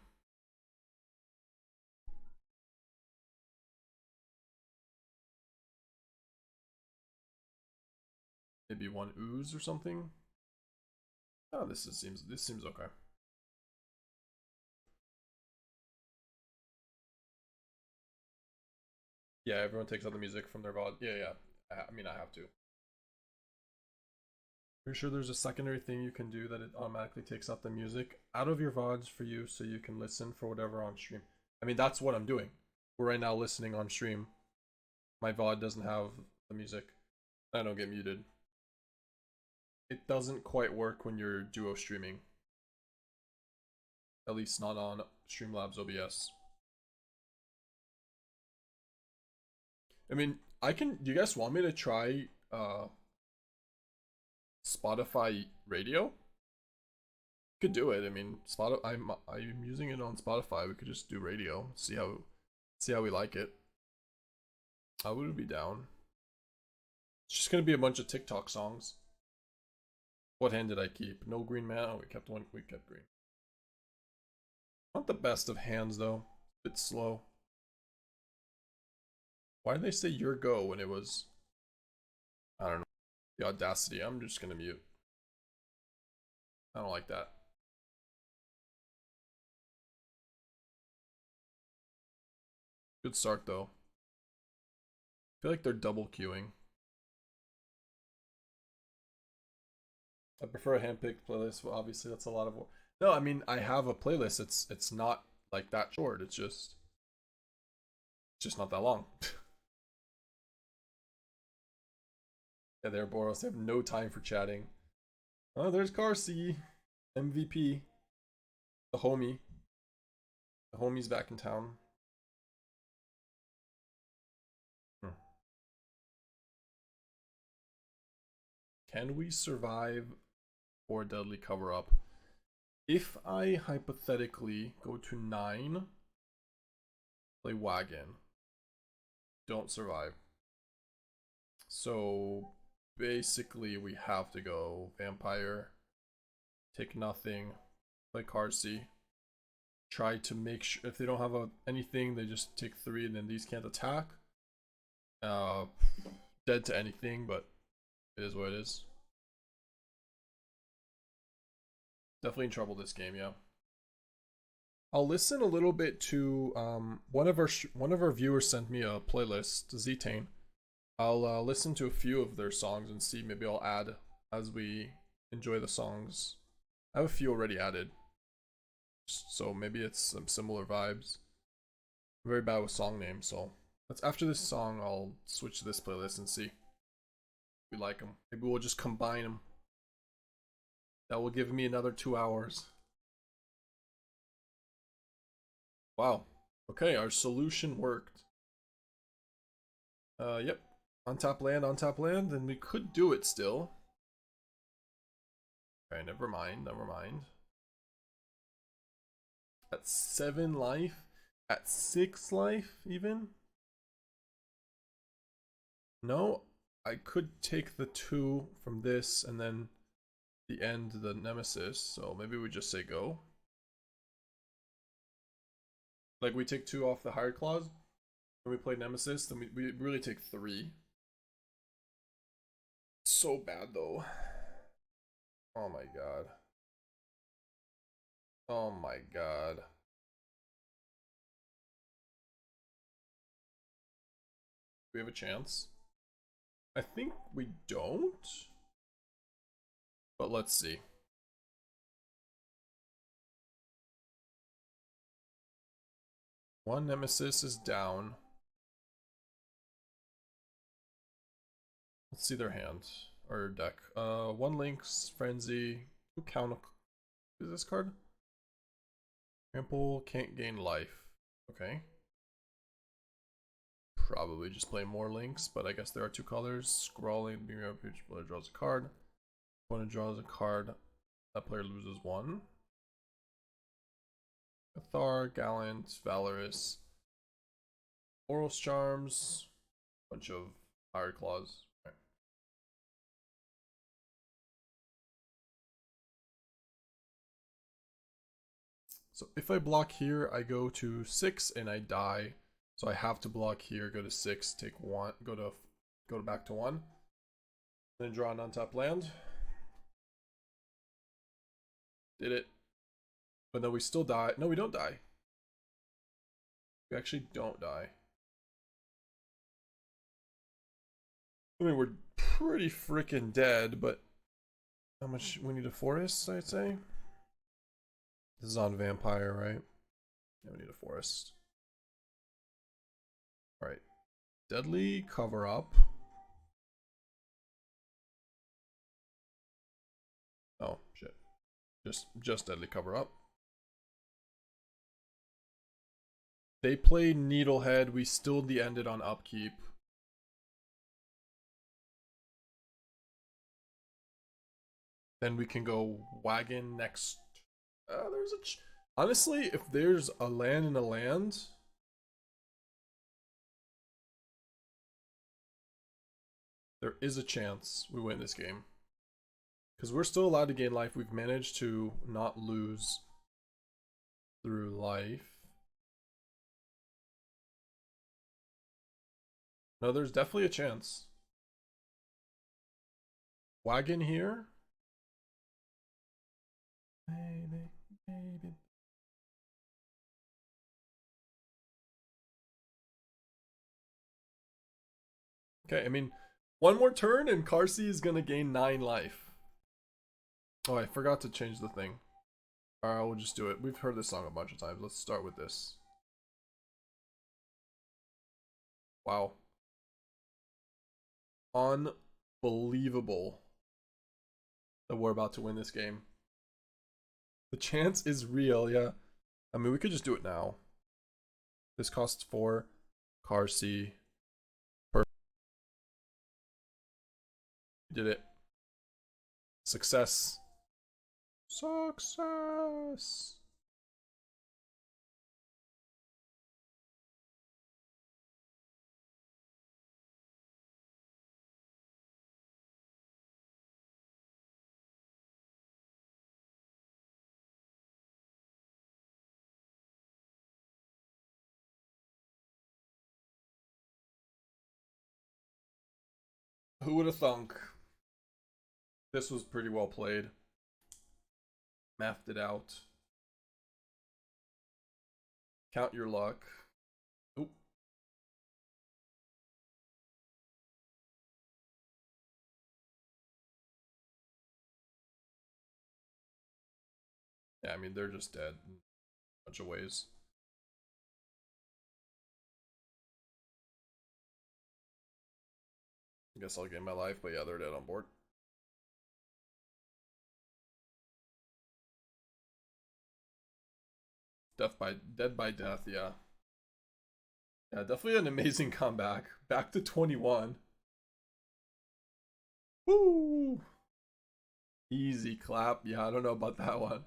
Maybe one ooze or something. Oh, this seems okay. Yeah, everyone takes out the music from their VOD. Yeah. I mean, I have to. Pretty sure there's a secondary thing you can do that it automatically takes out the music out of your VODs for you so you can listen for whatever on stream. I mean, that's what I'm doing. We're right now listening on stream. My VOD doesn't have the music. I don't get muted. It doesn't quite work when you're duo streaming. At least not on Streamlabs OBS. I mean, do you guys want me to try Spotify radio? Could do it. I mean, I'm using it on Spotify. We could just do radio. See how we like it. I would be down. It's just gonna be a bunch of TikTok songs. What hand did I keep? No green mana. Oh, we kept one. We kept green. Not the best of hands though. A bit slow. Why did they say your go when it was? I don't know. The audacity. I'm just gonna mute. I don't like that. Good start though. I feel like they're double queuing. I prefer a handpicked playlist. Well, obviously that's a lot of work. No, I mean I have a playlist. It's not like that short. It's just not that long. Yeah, they're Boros. They have no time for chatting. Oh, there's Qarsi, MVP, the homie. The homie's back in town. Can we survive for deadly cover up? If I hypothetically go to 9, play Wagon, don't survive. So basically we have to go Vampire, take nothing, play Qarsi, try to make sure if they don't have anything, they just take 3 and then these can't attack. Dead to anything, but it is what it is. Definitely in trouble this game, yeah. I'll listen a little bit to one of our viewers sent me a playlist, Zetane. I'll listen to a few of their songs and see, maybe I'll add as we enjoy the songs. I have a few already added, so maybe it's some similar vibes. I'm very bad with song names, so that's after this song I'll switch to this playlist and see if we like them. Maybe we'll just combine them. That will give me another 2 hours. Wow. Okay, our solution worked. Yep. On top land, and we could do it still. Okay, never mind. At 7 life? At 6 life, even? No, I could take the 2 from this and then the end the Nemesis, so maybe we just say go. Like we take 2 off the higher clause when we play Nemesis, then we really take 3. So bad though. Oh my god. Oh my god. We have a chance? I think we don't. But let's see. One Nemesis is down. Let's see their hand or deck. 1 Lynx, Frenzy. Who count is this card? Trample, can't gain life. Okay. Probably just play more Lynx, but I guess there are 2 colors. Scrawling, being up, each player draws a card. Opponent draws a card. That player loses 1. Cathar, Gallant, Valorous, Oral's Charms, bunch of Fire Claws. Right. So if I block here, I go to 6 and I die. So I have to block here, go to 6, take 1, go back to 1. Then draw an untapped land. Did it. But no, we still die. No, we don't die. We actually don't die. I mean, we're pretty freaking dead, but how much we need a forest, I'd say? This is on Vampire, right? Yeah, we need a forest. Alright. Deadly cover up. Oh shit. Just deadly cover up. They played Needlehead. We still ended on upkeep. Then we can go Wagon next. There's a honestly, if there's a land in a land, there is a chance we win this game. Because we're still allowed to gain life. We've managed to not lose through life. No, there's definitely a chance. Wagon here. Baby, baby. Okay, I mean, one more turn and Qarsi is gonna gain 9 life. Oh, I forgot to change the thing. Alright, we'll just do it. We've heard this song a bunch of times. Let's start with this. Wow. Unbelievable that we're about to win this game. The chance is real, yeah. I mean, we could just do it now. This costs 4. Qarsi. Perfect. Did it. Success. Success. Who would have thunk? This was pretty well played. Mathed it out. Count your luck. Oop. Yeah, I mean, they're just dead in a bunch of ways. I guess I'll gain my life, but yeah, they're dead on board. Dead by death, yeah. Yeah, definitely an amazing comeback. Back to 21. Woo! Easy clap. Yeah, I don't know about that one.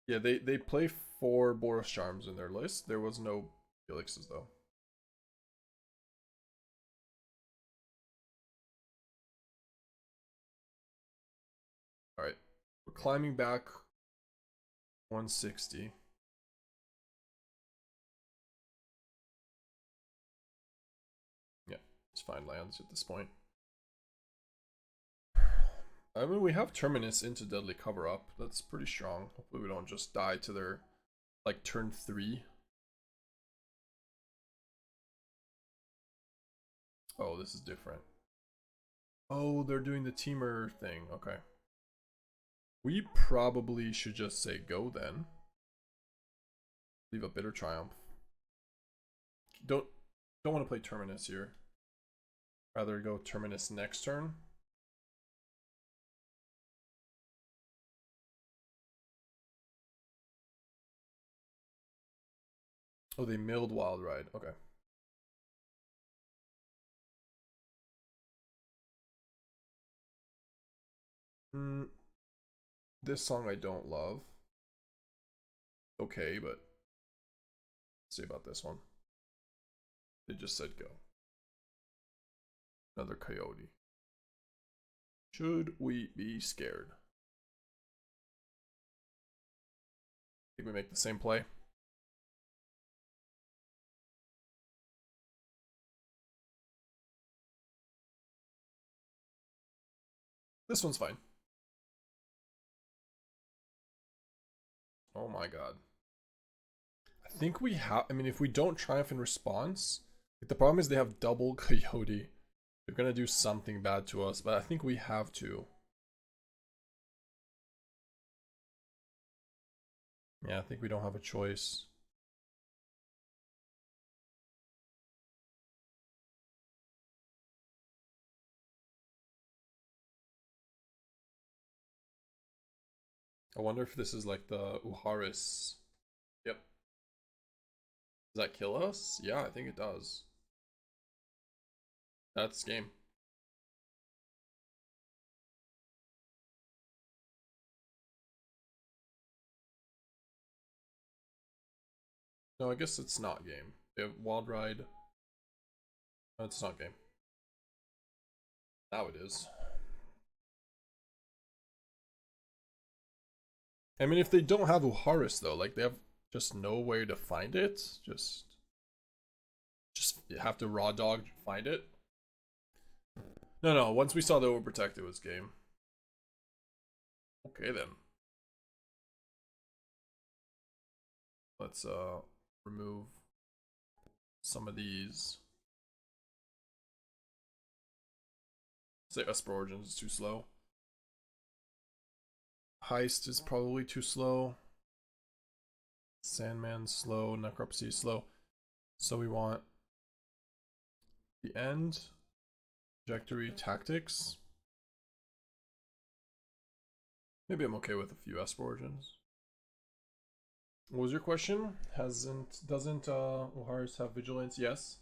Yeah, they play 4 Boros Charms in their list. There was no Felixes though. Alright. We're climbing back 160. Yeah, it's fine lands at this point. I mean, we have Terminus into Deadly Cover Up. That's pretty strong. Hopefully we don't just die to their, like, turn 3. Oh, this is different. Oh, they're doing the teamer thing. Okay. We probably should just say go then. Leave a Bitter Triumph. Don't want to play Terminus here. Rather go Terminus next turn. Oh, they milled Wild Ride. Okay. This song I don't love. Okay, but let's see about this one. They just said go. Another Coyote. Should we be scared? Think we make the same play? This one's fine. Oh my god. I think we have, I mean, if we don't triumph in response, like, the problem is they have double Coyote. They're gonna do something bad to us, but I think we have to. Yeah, I think we don't have a choice. I wonder if this is like the Uharis. Yep. Does that kill us? Yeah, I think it does. That's game. No, I guess it's not game. They have Wild Ride. No, it's not game. Now it is. I mean, if they don't have Uharis though, like they have just no way to find it, just you have to raw dog find it. No. Once we saw the Overprotect, it was game. Okay then. Let's remove some of these. Say Esper Origins is too slow. Heist is probably too slow. Sandman slow. Necropsy slow. So we want the end. Trajectory Tactics. Maybe I'm okay with a few Esper Origins. What was your question? Doesn't Uharis have Vigilance? Yes.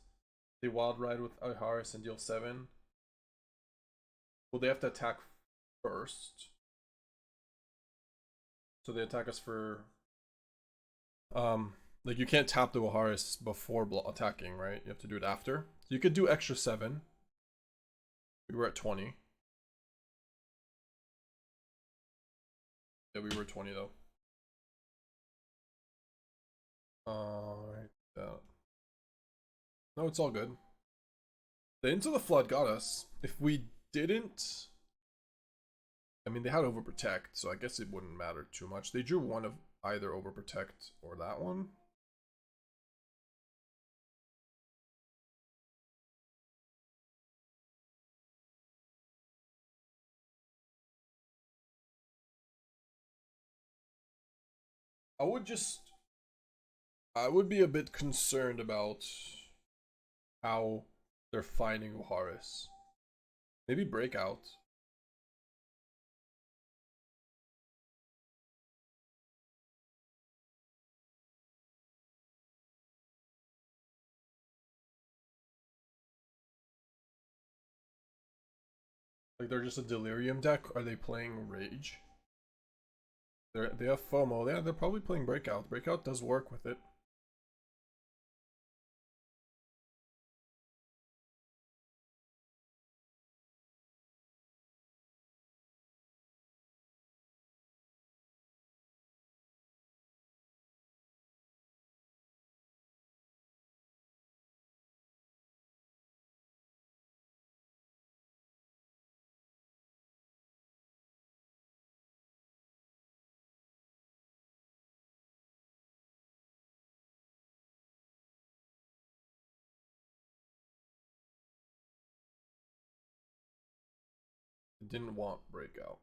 They Wild Ride with Uharis and deal 7. Well, they have to attack first. So they attack us for like you can't tap the Uharis before attacking, right? You have to do it after. So you could do extra 7. We were at 20. Yeah, we were 20 though. Right. No, it's all good. The Into the Flood got us. If we didn't, I mean, they had Overprotect, so I guess it wouldn't matter too much. They drew one of either Overprotect or that one. I would be a bit concerned about how they're finding Uharis. Maybe Breakout. Like they're just a Delirium deck. Are they playing Rage? They have FOMO. Yeah, they're probably playing Breakout. Breakout does work with it. Didn't want Breakout.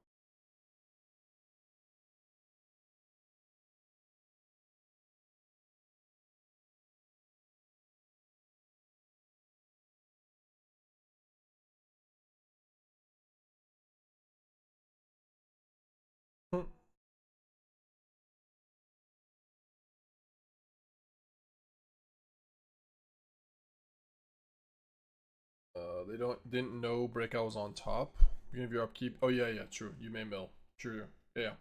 They didn't know Breakout was on top. Beginning of your upkeep. Oh yeah, true. You may mill. True. Yeah.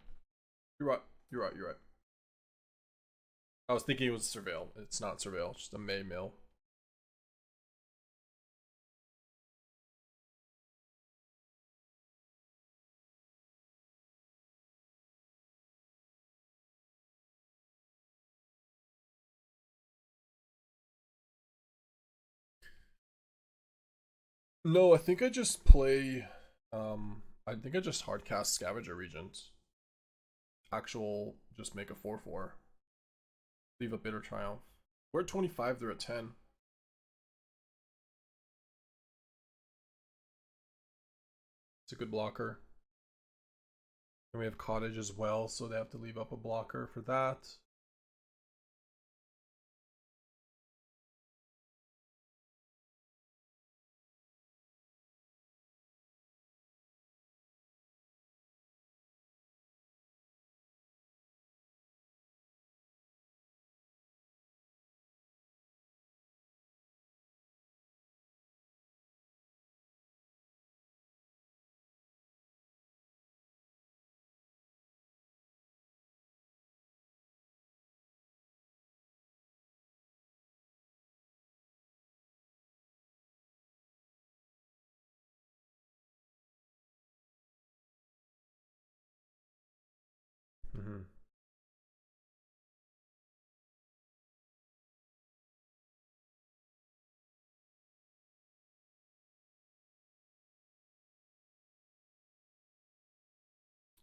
You're right. You're right. You're right. I was thinking it was Surveil. It's not Surveil, just a May mill. No, I think I just play I think I just hardcast Scavenger Regent. Actual just make a 4/4. Leave a Bitter Triumph. We're at 25, they're at 10. It's a good blocker. And we have Cottage as well, so they have to leave up a blocker for that.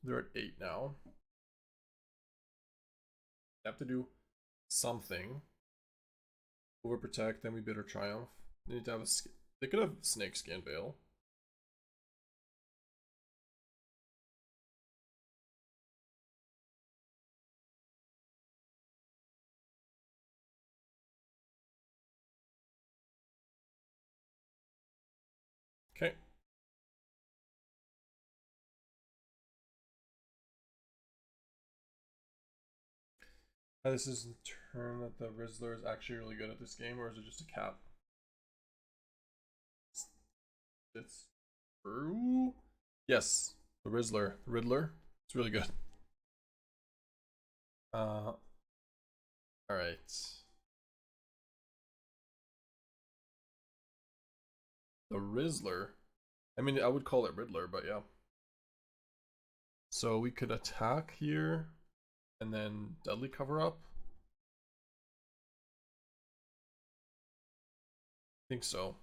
They're at 8 now. They have to do something. Overprotect, then we Bitter Triumph. They need to have a. They could have Snake Skin Veil. Okay. This is the turn that the Rizzler is actually really good at this game, or is it just a cap? It's true. Yes, the Riddler. It's really good. All right. The Rizzler. I mean, I would call it Riddler, but yeah. So we could attack here, and then Deadly Cover Up. I think so.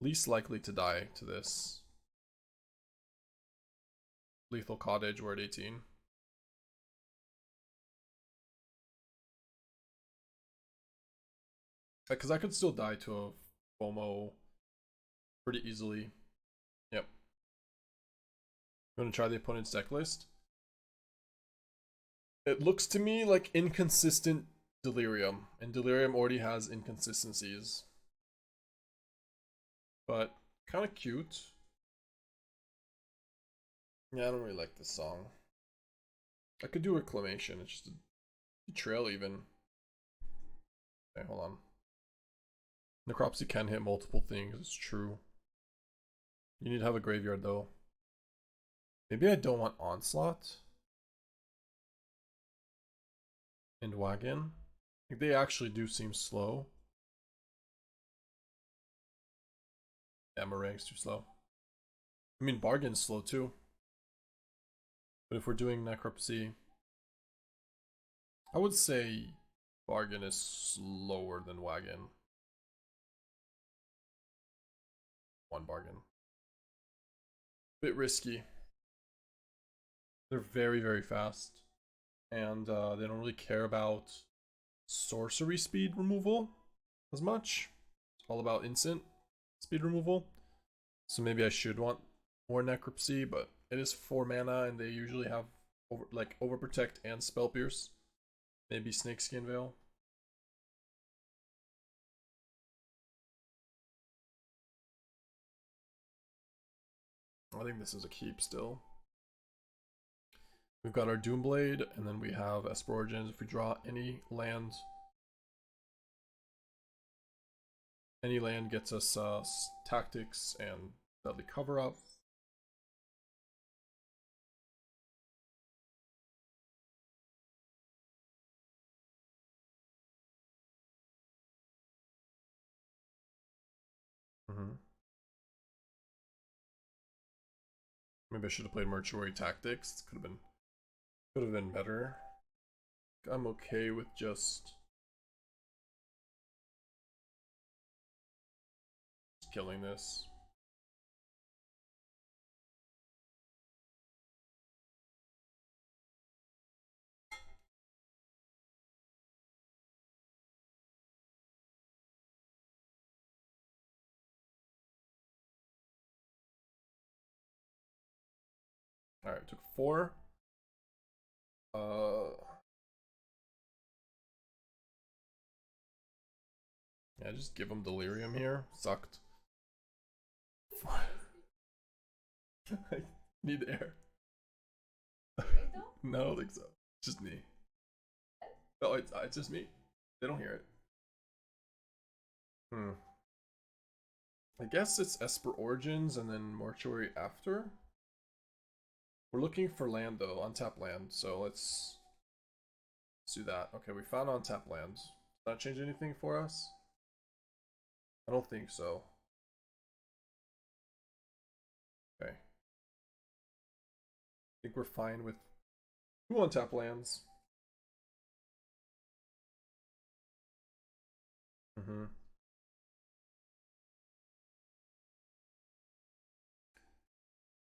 Least likely to die to this. Lethal Cottage, we're at 18. Because I could still die to a FOMO pretty easily. Yep. You want to try the opponent's deck list? It looks to me like inconsistent Delirium, and Delirium already has inconsistencies. But kind of cute. Yeah, I don't really like this song. I could do Reclamation, it's just a betrayal even. Okay, hold on. Necropsy can hit multiple things, it's true. You need to have a graveyard though. Maybe I don't want Onslaught. And Wagon. Like, they actually do seem slow. Yeah, Marang's too slow. I mean, Bargain's slow too. But if we're doing Necropsy, I would say Bargain is slower than Wagon. One Bargain. Bit risky. They're very, very fast. And they don't really care about sorcery speed removal as much. It's all about instant speed removal. So maybe I should want more Necropsy, but it is 4 mana and they usually have Overprotect and Spell Pierce. Maybe Snakeskin Veil. I think this is a keep still. We've got our Doomblade, and then we have Esper Origins. If we draw any land gets us Tactics and Deadly Cover Up. Maybe I should have played Mortuary Tactics. Could have been better. I'm okay with just killing this. Alright, took 4. Yeah, just give him Delirium here. Sucked. I need air. No, I don't think so. It's just me. Oh, it's just me. They don't hear it. I guess it's Esper Origins and then Mortuary after. We're looking for land though, untap land. So let's do that. Okay, we found untap land. Does that change anything for us? I don't think so. Okay. I think we're fine with 2 untap lands.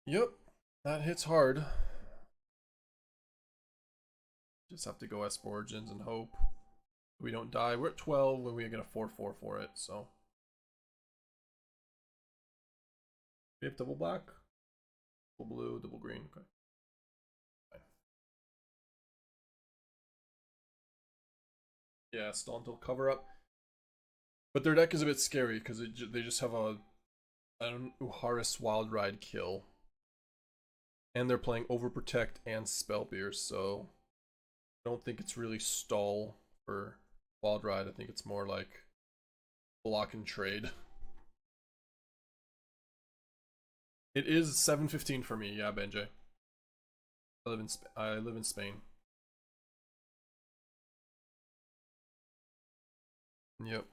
Yep, that hits hard. Just have to go Esper Origins and hope we don't die. We're at 12 when we get a 4/4 for it, so. We have double black? Double blue, double green, okay. Fine. Yeah, Stontal cover up. But their deck is a bit scary because they just have a an Uharis Wild Ride kill. And they're playing Overprotect and Spellpierce, so I don't think it's really stall for Wild Ride. I think it's more like block and trade. It is 7:15 for me, yeah, Benjay. I live in Spain. Yep.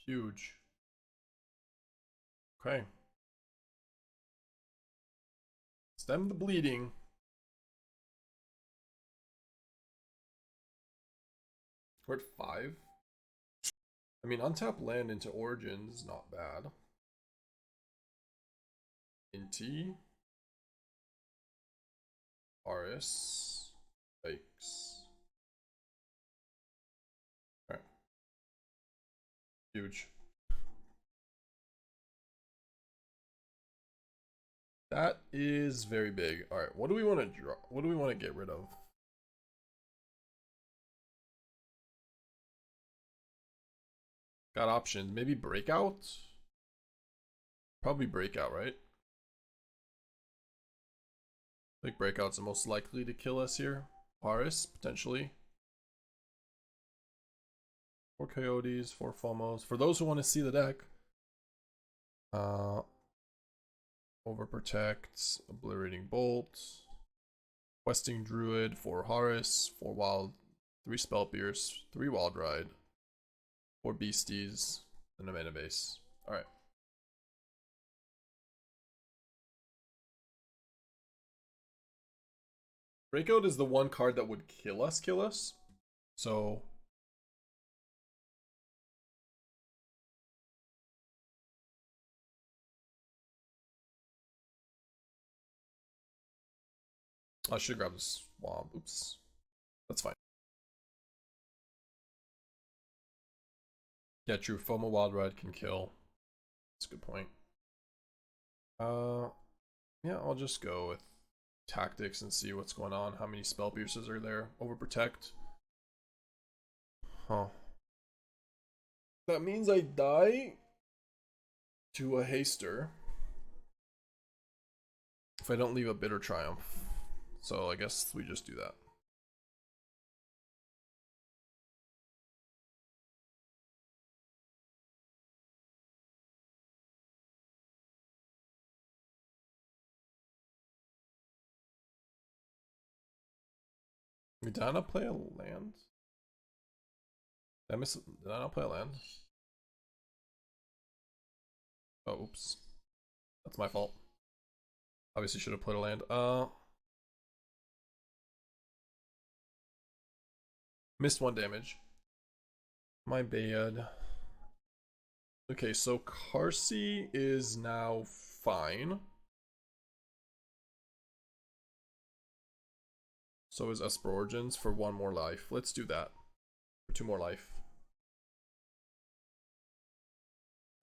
Huge. Okay. Stem the bleeding. We're at 5. I mean, untap land into Origins, not bad. Inti. Aris. Fakes. Alright. Huge. That is very big. Alright, what do we want to draw? What do we want to get rid of? Got options. Maybe Breakout? Probably Breakout, right? I think Breakout's the most likely to kill us here. Paris, potentially. 4 Coyotes, 4 Fomos. For those who want to see the deck. Overprotect, Obliterating Bolt. Questing Druid, 4 Horus, 4 Wild, 3 Spellpierce, 3 Wild Ride. 4 Beasties, and a mana base. Alright. Breakout is the one card that would kill us. So I should grab this swamp. Oops. That's fine. Yeah, true. FOMO Wild Ride can kill. That's a good point. Yeah, I'll just go with tactics and see what's going on. How many spell pierces are there? Overprotect. Huh. That means I die to a haster if I don't leave a bitter triumph. So I guess we just do that. Did I not play a land? Did I not play a land? Oh, oops. That's my fault. Obviously should have played a land. Missed 1 damage. My bad. Okay, so Qarsi is now fine. So is Esper Origins for 1 more life. Let's do that. For 2 more life.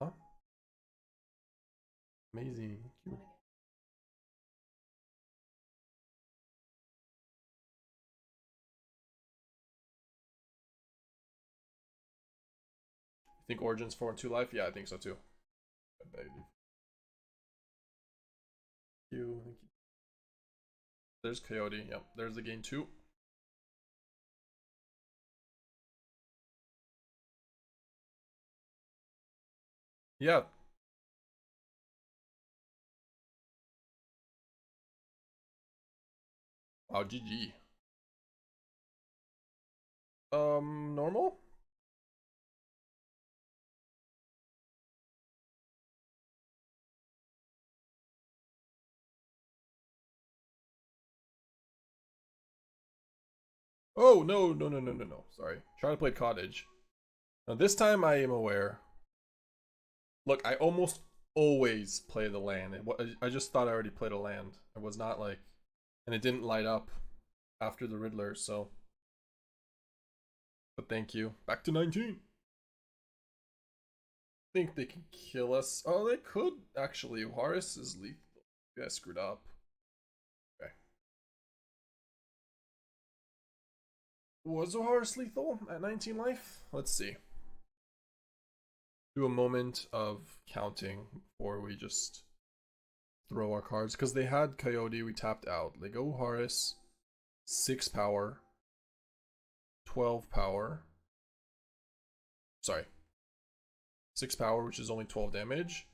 Huh? Amazing. Cute. You think Origins 4 and 2 life? Yeah, I think so too. Thank you. There's Coyote. Yep, there's the gain 2. Yeah. Wow, GG. Normal? Oh, no, no, no, no, no, no. Sorry. Try to play Cottage. Now, this time I am aware. Look, I almost always play the land. I just thought I already played a land. It was not like... And it didn't light up after the Riddler, so... But thank you. Back to 19. Think they can kill us. Oh, they could, actually. Horus is lethal. Yeah, I screwed up. Okay. Was Horus lethal at 19 life? Let's see. Do a moment of counting before we just throw our cards. Because they had Coyote, we tapped out. They go Horus, 6 power, 12 power. Sorry. 6 power, which is only 12 damage.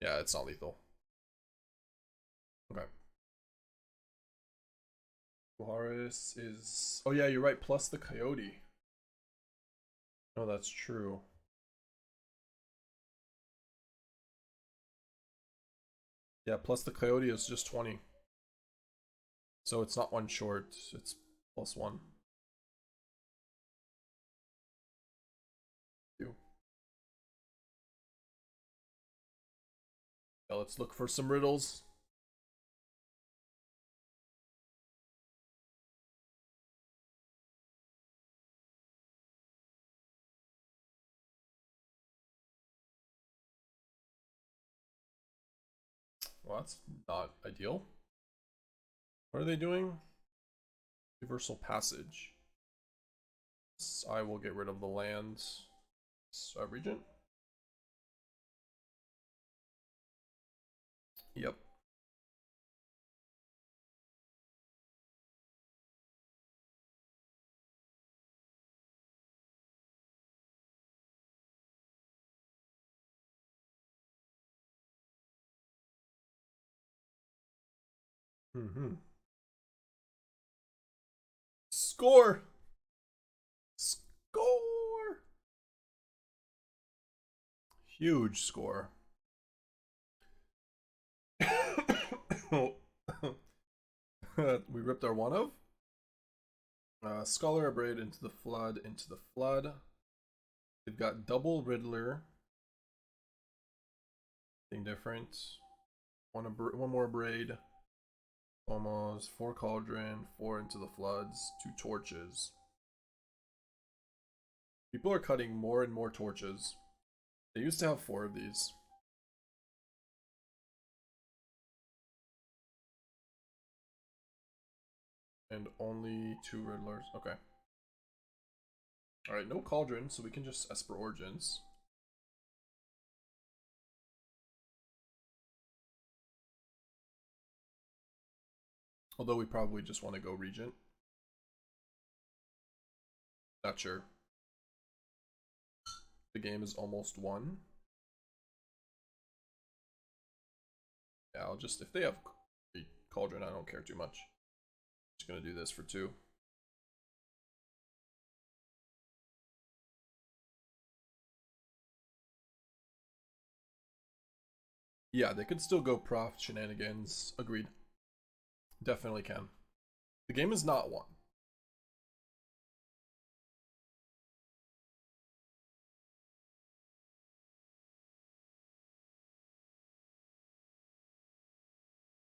Yeah, it's not lethal. Okay. Horus is... Oh yeah, you're right, plus the Coyote. No, that's true. Yeah, plus the Coyote is just 20. So it's not one short, it's plus 1. Two. Yeah, let's look for some riddles. Well, that's not ideal. What are they doing? Universal Passage. So I will get rid of the land. Regent. Yep. Score! Score! Huge score. We ripped our one of. Scholar Abrade into the flood, into the flood. We've got double Riddler. Thing different. One more Braid. Almost 4 Cauldron, 4 into the floods, 2 torches. People are cutting more and more torches. They used to have 4 of these. And only 2 Riddlers. Okay. Alright, no Cauldron, so we can just Esper Origins. Although we probably just want to go Regent. Not sure. The game is almost won. Yeah, I'll just, if they have Cauldron, I don't care too much. Just gonna do this for 2. Yeah, they could still go Prof shenanigans. Agreed. Definitely can. The game is not won.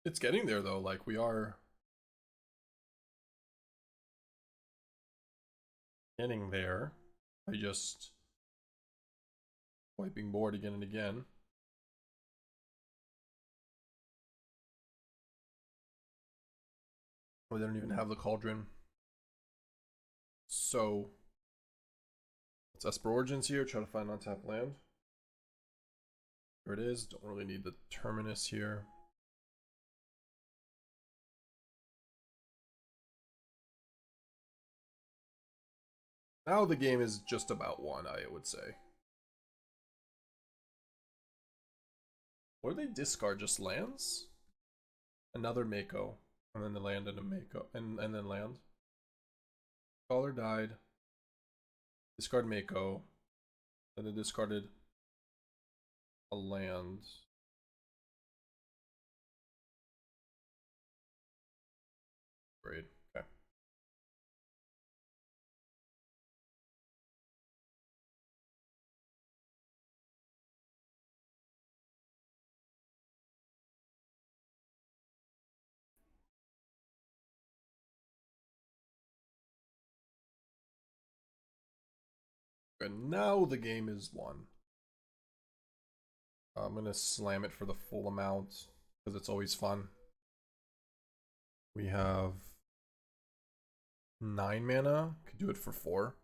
It's getting there though, like we are getting there by just wiping board again and again. Oh, they don't even have the Cauldron. So let's Esper Origins here, try to find untapped land. There it is. Don't really need the Terminus here. Now the game is just about won, I would say. Or they discard just lands? Another Mako. And then the land and a Mako. And then land. Caller died. Discard Mako. Then they discarded a land. Great. Okay. Okay, now the game is won. I'm gonna slam it for the full amount because it's always fun. We have 9 mana. Could do it for 4.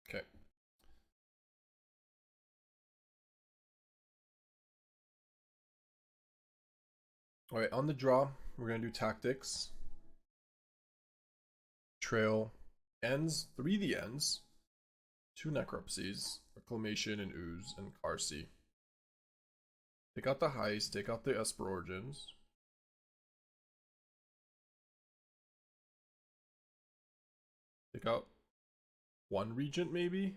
Okay. Alright, on the draw, we're gonna do tactics. Trail. Ends. 3 the ends. 2 necropsies. Reclamation and Ooze and Qarsi. Take out the Heist, take out the Esper Origins. Take out 1 Regent maybe?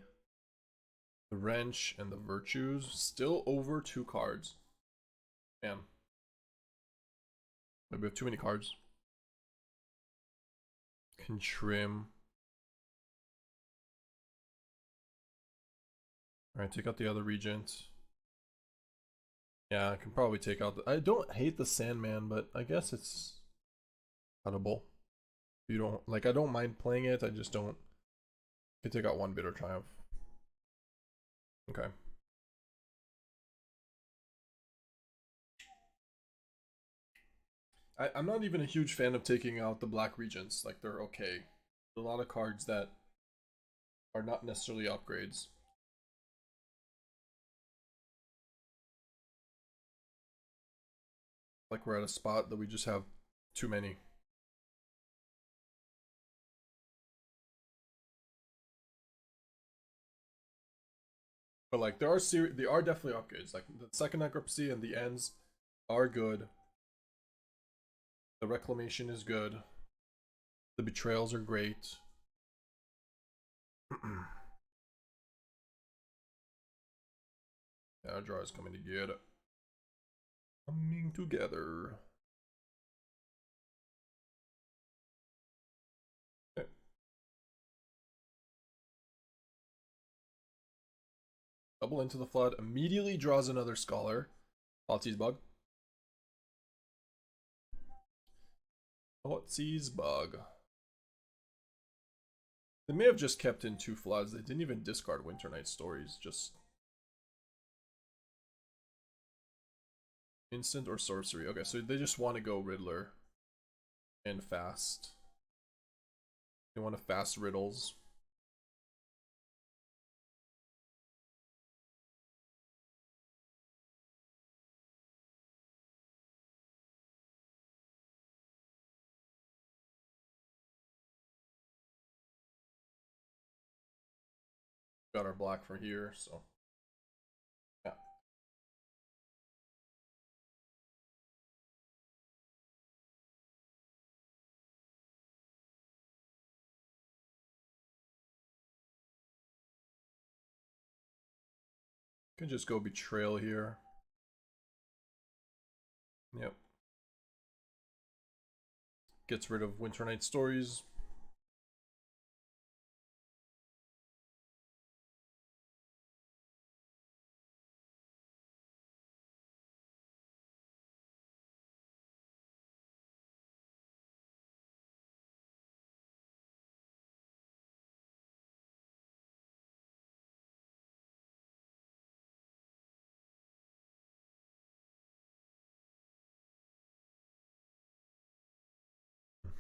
The Wrench and the Virtues. Still over 2 cards. Man. Maybe we have too many cards. Can trim. Alright, take out the other Regent. Yeah, I can probably take out the... I don't hate the Sandman, but I guess it's cuttable. You don't... Like, I don't mind playing it, I just don't... I can take out 1 Bitter Triumph. Okay. I'm not even a huge fan of taking out the Black Regents. Like, they're okay. There's a lot of cards that are not necessarily upgrades. Like, we're at a spot that we just have too many. But like, there are definitely upgrades. Like, the second Necropsy and the ends are good. The Reclamation is good. The Betrayals are great. Yeah, our draw is coming together. Coming together. Okay. Double into the Flood. Immediately draws another Scholar. Thoughtseize Bug. Thoughtseize Bug. They may have just kept in 2 Floods. They didn't even discard Winter Night Stories. Just instant or sorcery. Okay, so they just want to go Riddler and fast. They want to fast riddles. Got our black for here, so yeah. Can just go Betrayal here. Yep. Gets rid of Winter Night Stories.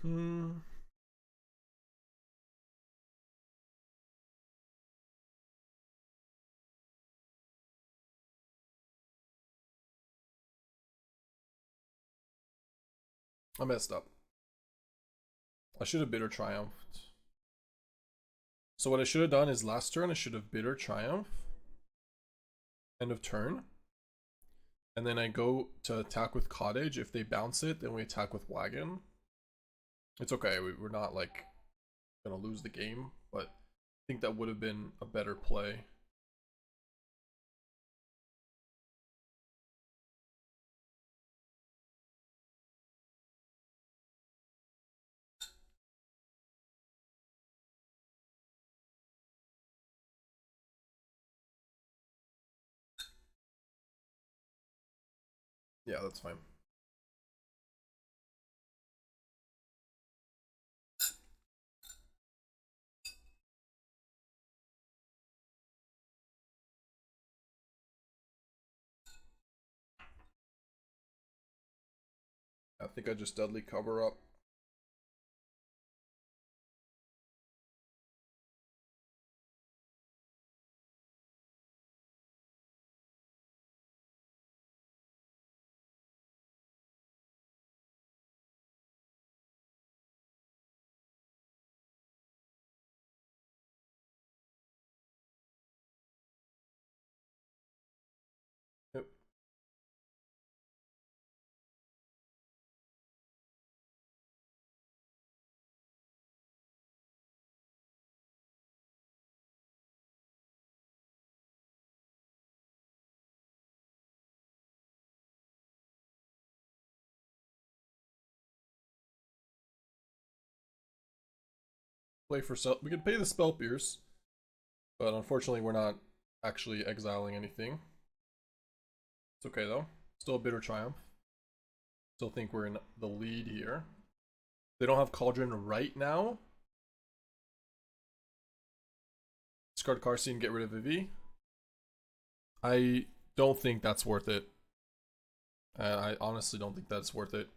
Hmm. I messed up. I should have Bitter Triumphed. So what I should have done is last turn I should have Bitter Triumph. End of turn. And then I go to attack with Cottage. If they bounce it, then we attack with Wagon. It's okay, we're not like gonna lose the game, but I think that would have been a better play. Yeah, that's fine. I think I just deadly cover up. Yep. Play for we could pay the spell pierce, but unfortunately we're not actually exiling anything. It's okay though. Still a bitter triumph. Still think we're in the lead here. They don't have Cauldron right now. Discard Qarsi and get rid of Vivi. I don't think that's worth it. I honestly don't think that's worth it.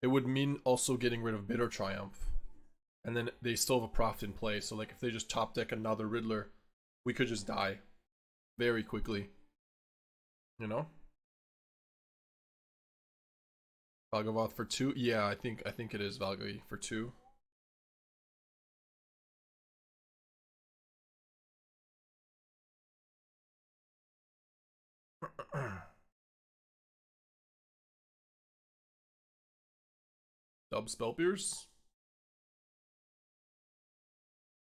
It would mean also getting rid of Bitter Triumph. And then they still have a Proft in play. So like if they just top deck another Riddler, we could just die very quickly. You know? Valgavoth for 2? Yeah, I think it is Valgavoth for 2. Dub Spellpierce?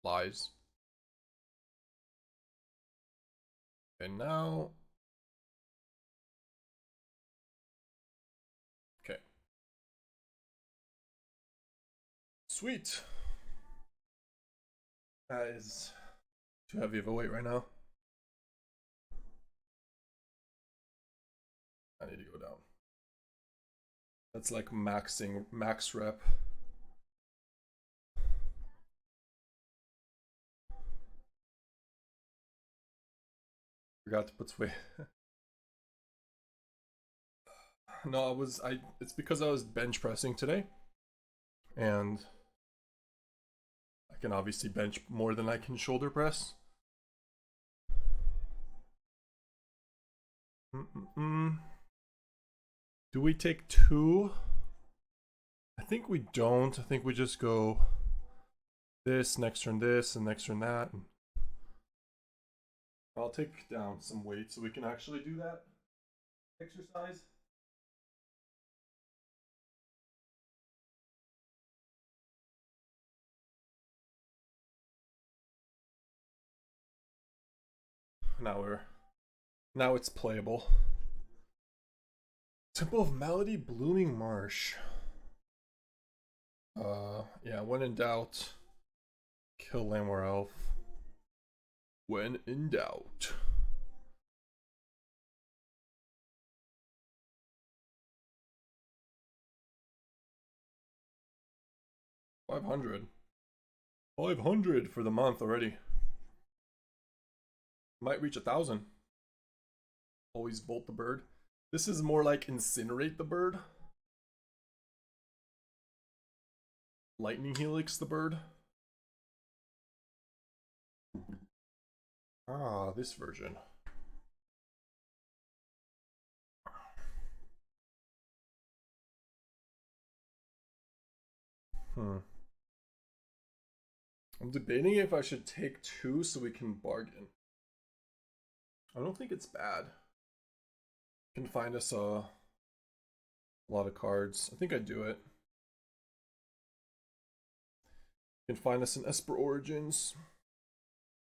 Lies. And now... Okay. Sweet. That is too heavy of a weight right now. I need to go down. That's like max rep. Forgot to put sway. No, it's because I was bench pressing today. And I can obviously bench more than I can shoulder press. Do we take 2? I think we don't. I think we just go this, next turn this, and next turn that. I'll take down some weight so we can actually do that exercise. Now it's playable. Temple of Malady, Blooming Marsh. Yeah, when in doubt, kill Landwar Elf. When in doubt. $500 for the month already. Might reach 1,000. Always bolt the bird. This is more like incinerate the bird. Lightning helix the bird. Ah, this version. I'm debating if I should take 2 so we can bargain. I don't think it's bad. Can find us a lot of cards. I think I'd do it. Can find us an Esper Origins.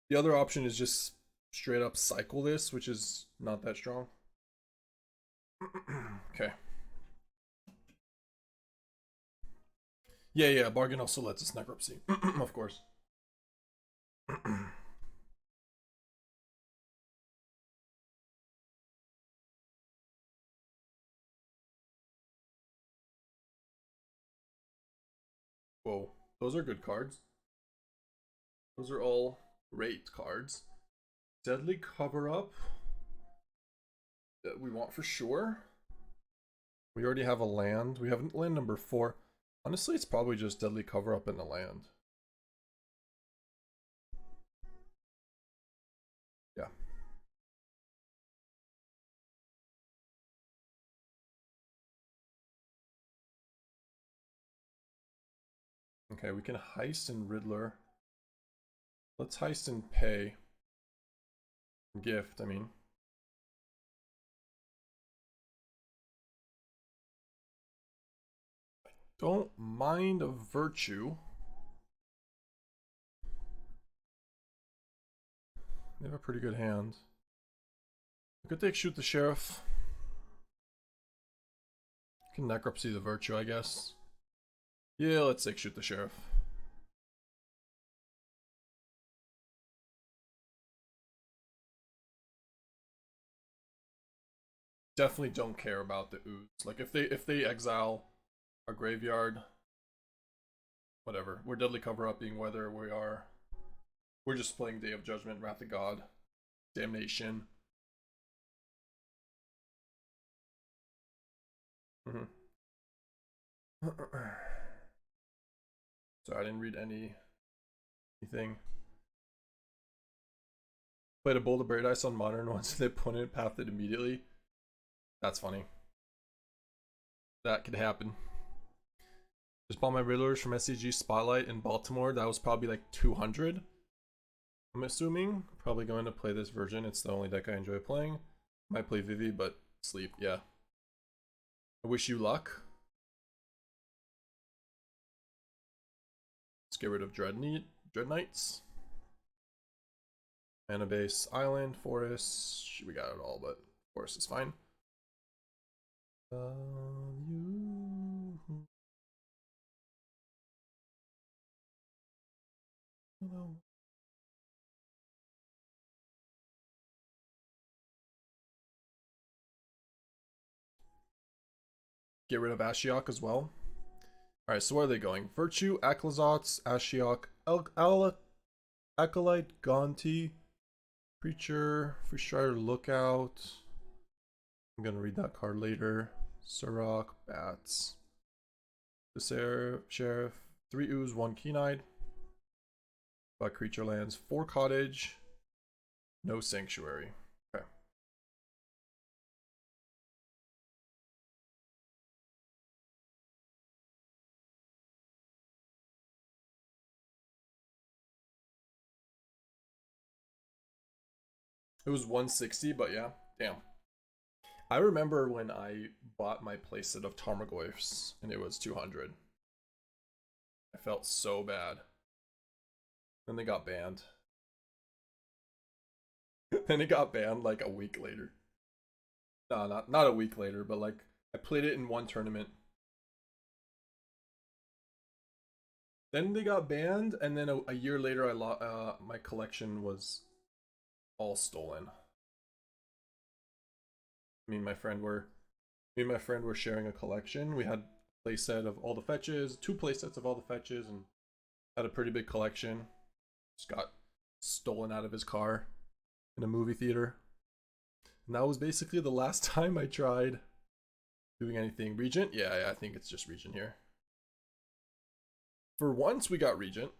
The other option is just straight up cycle this, which is not that strong. Okay. Yeah, bargain also lets us necropsy. Of course. Whoa, those are good cards. Those are all great cards. Deadly Cover Up that we want for sure. We already have a land. We have land number 4. Honestly, it's probably just Deadly Cover Up in the land. Yeah. Okay, we can Heist and Riddler. Let's Heist and pay. Gift, I mean. I don't mind a Virtue. They have a pretty good hand. We could take Shoot the Sheriff. Can Necropsy the Virtue, I guess. Yeah, let's take Shoot the Sheriff. Definitely don't care about the Ooze. Like if they exile our graveyard, whatever. We're Deadly Cover Up being whether we are. We're just playing Day of Judgment, Wrath of God, Damnation. Sorry, I didn't read anything. Played a Bowl of Paradise on Modern once the opponent pathed it immediately. That's funny. That could happen. Just bought my Riddlers from SCG Spotlight in Baltimore. That was probably like 200. I'm assuming. Probably going to play this version. It's the only deck I enjoy playing. Might play Vivi, but sleep, yeah. I wish you luck. Let's get rid of Dread Knights. Mana base, Island, Forest. We got it all, but Forest is fine. Get rid of Ashiok as well. Alright, so where are they going? Virtue, Aclazots, Ashiok, Acolyte, Gonti, Preacher, Freestrider, Lookout. I'm gonna read that card later. Surrock, Bats. The Sheriff, 3 Ooze, 1 Keen-Eyed. 5 creature lands, 4 Cottage, no Sanctuary. Okay. It was 160, but yeah, damn. I remember when I bought my playset of Tarmogoyfs and it was 200. I felt so bad. Then they got banned. Then it got banned like a week later. No, not a week later, but like I played it in one tournament. Then they got banned, and then a year later, my collection was all stolen. Me and my friend were sharing a collection. We had a playset of all the fetches, 2 playsets of all the fetches, and had a pretty big collection. Just got stolen out of his car in a movie theater. And that was basically the last time I tried doing anything. Regent? Yeah, I think it's just Regent here. For once, we got Regent.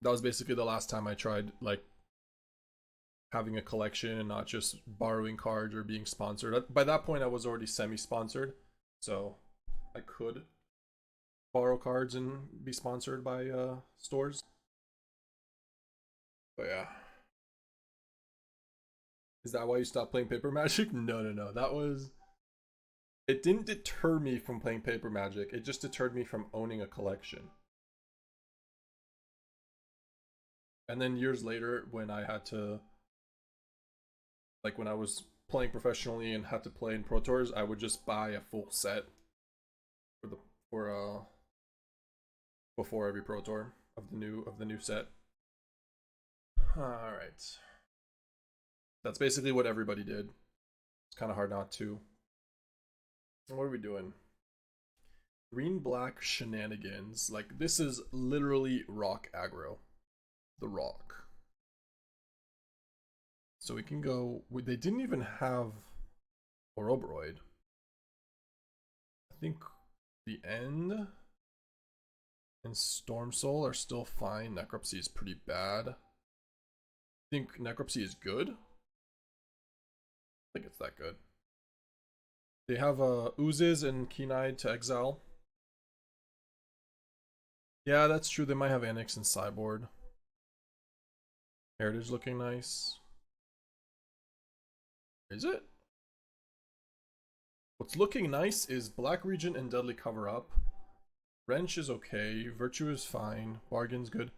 That was basically the last time I tried, like, having a collection and not just borrowing cards or being sponsored. By that point, I was already semi-sponsored, so I could borrow cards and be sponsored by stores. But yeah. Is that why you stopped playing Paper Magic? No. That was... It didn't deter me from playing Paper Magic. It just deterred me from owning a collection. And then years later, when I had to... Like, when I was playing professionally and had to play in Pro Tours, I would just buy a full set before every Pro Tour of the new set. Alright. That's basically what everybody did. It's kind of hard not to. What are we doing? Green black shenanigans. Like, this is literally rock aggro. The rock. So we can go. They didn't even have Oroboroid. I think the end and Stormsoul are still fine. Necropsy is pretty bad. I think Necropsy is good. I think it's that good. They have Oozes and Keen-Eyed to exile. Yeah, that's true. They might have Annex and Sideboard. Heritage looking nice. Is it? What's looking nice is Black Regent and Deadly Cover Up. Wrench is okay. Virtue is fine. Bargain's good.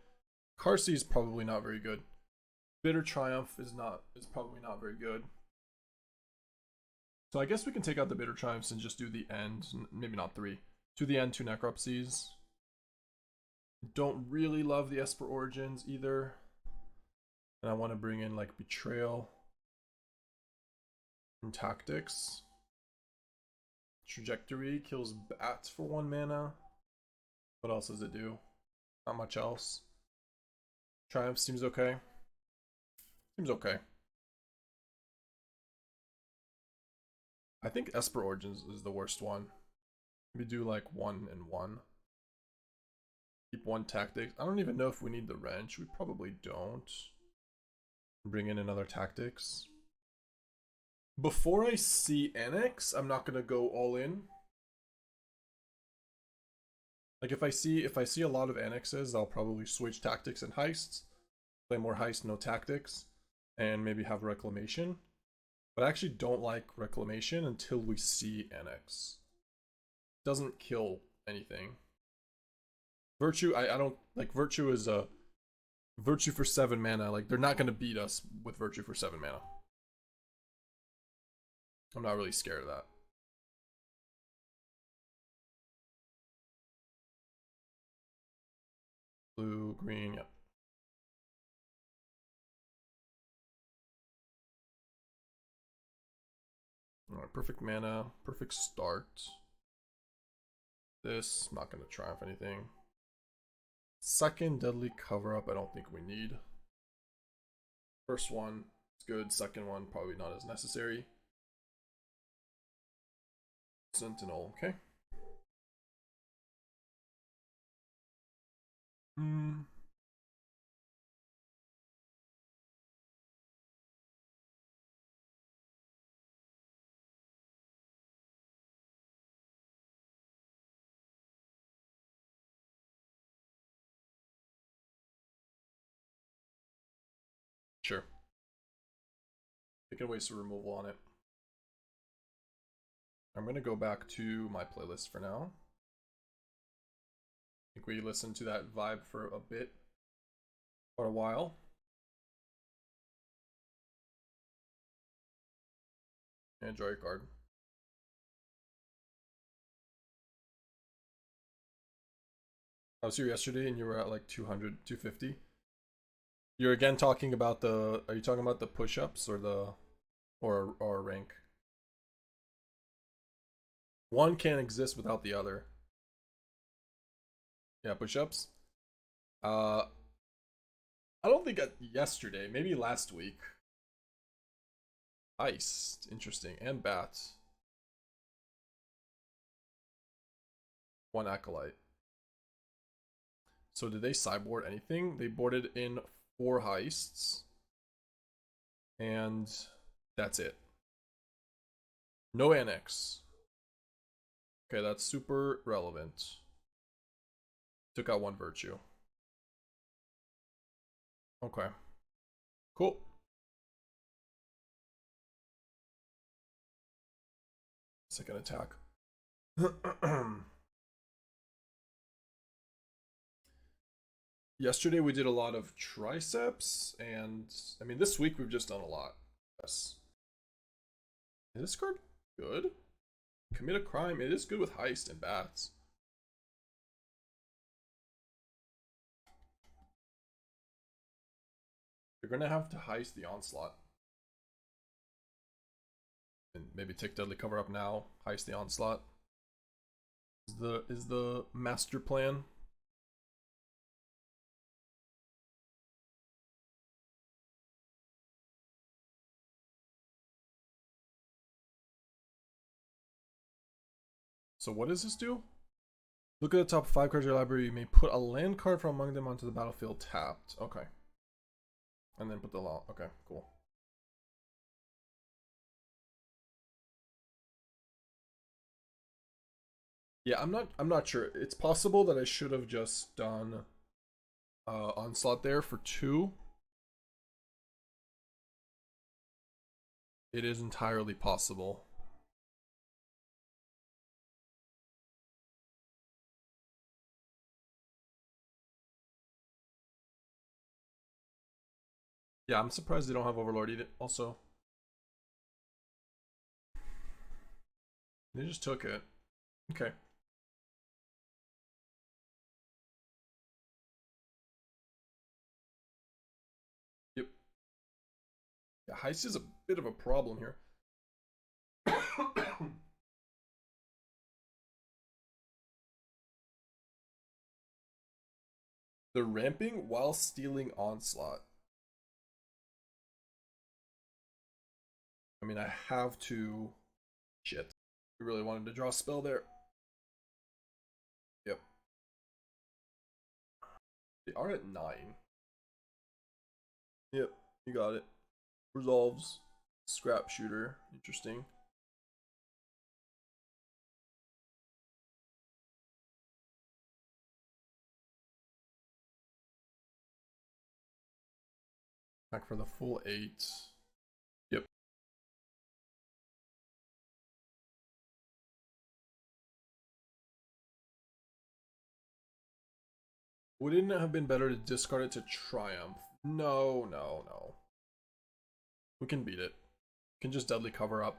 Qarsi is probably not very good. Bitter Triumph is probably not very good. So I guess we can take out the Bitter Triumphs and just do the end. Maybe not 3. To the end, 2 Necropsies. Don't really love the Esper Origins either. And I want to bring in like Betrayal and Tactics. Trajectory kills bats for 1 mana. What else does it do? Not much else. Triumph seems okay. Seems okay. I think Esper Origins is the worst one. Maybe do like 1 and 1. Keep 1 Tactics. I don't even know if we need the Wrench. We probably don't. Bring in another Tactics. Before I see Annex, I'm not gonna go all in. Like if I see a lot of Annexes, I'll probably switch Tactics and Heists. Play more Heist, no Tactics. And maybe have Reclamation. But I actually don't like Reclamation until we see Annex. It doesn't kill anything. Virtue, I don't like. Virtue is a Virtue for 7 mana. Like, they're not gonna beat us with Virtue for 7 mana. I'm not really scared of that. Blue, green, yep. Alright, perfect mana, perfect start. This, not gonna triumph anything. Second, Deadly Cover Up, I don't think we need. First one, it's good. Second one, probably not as necessary. Sentinel, okay. Sure. We can waste a removal on it. I'm gonna go back to my playlist for now. I think we listened to that vibe for a bit, for a while. And draw your card. I was here yesterday and you were at like 200, 250. You're again talking about the, are you talking about the push-ups or the, or rank? One can't exist without the other. Yeah, push-ups. I don't think yesterday, maybe last week. Heist, interesting, and bat. 1 Acolyte. So did they sideboard anything? They boarded in 4 heists. And that's it. No Annex. Okay, that's super relevant. Took out 1 Virtue. Okay. Cool. Second attack. Yesterday we did a lot of triceps, and I mean this week we've just done a lot. Yes. Is this card good? Commit a crime. It is good with Heist and bats. You're gonna have to Heist the Onslaught. And maybe take Deadly Cover Up now, Heist the Onslaught. Is the master plan. So what does this do? Look at the top 5 cards of your library. You may put a land card from among them onto the battlefield tapped. Okay. And then put the law. Okay, cool. Yeah, I'm not sure. It's possible that I should have just done Onslaught there for 2. It is entirely possible. Yeah, I'm surprised they don't have Overlord either. Also, they just took it. Okay. Yep. Yeah, Heist is a bit of a problem here. They're ramping while stealing Onslaught. I mean, I have to... Shit. I really wanted to draw a spell there. Yep. They are at 9. Yep, you got it. Resolves. Scrap shooter. Interesting. Back for the full 8. Yep. Wouldn't it have been better to discard it to Triumph? No, no, no. We can beat it. We can just deadly cover up.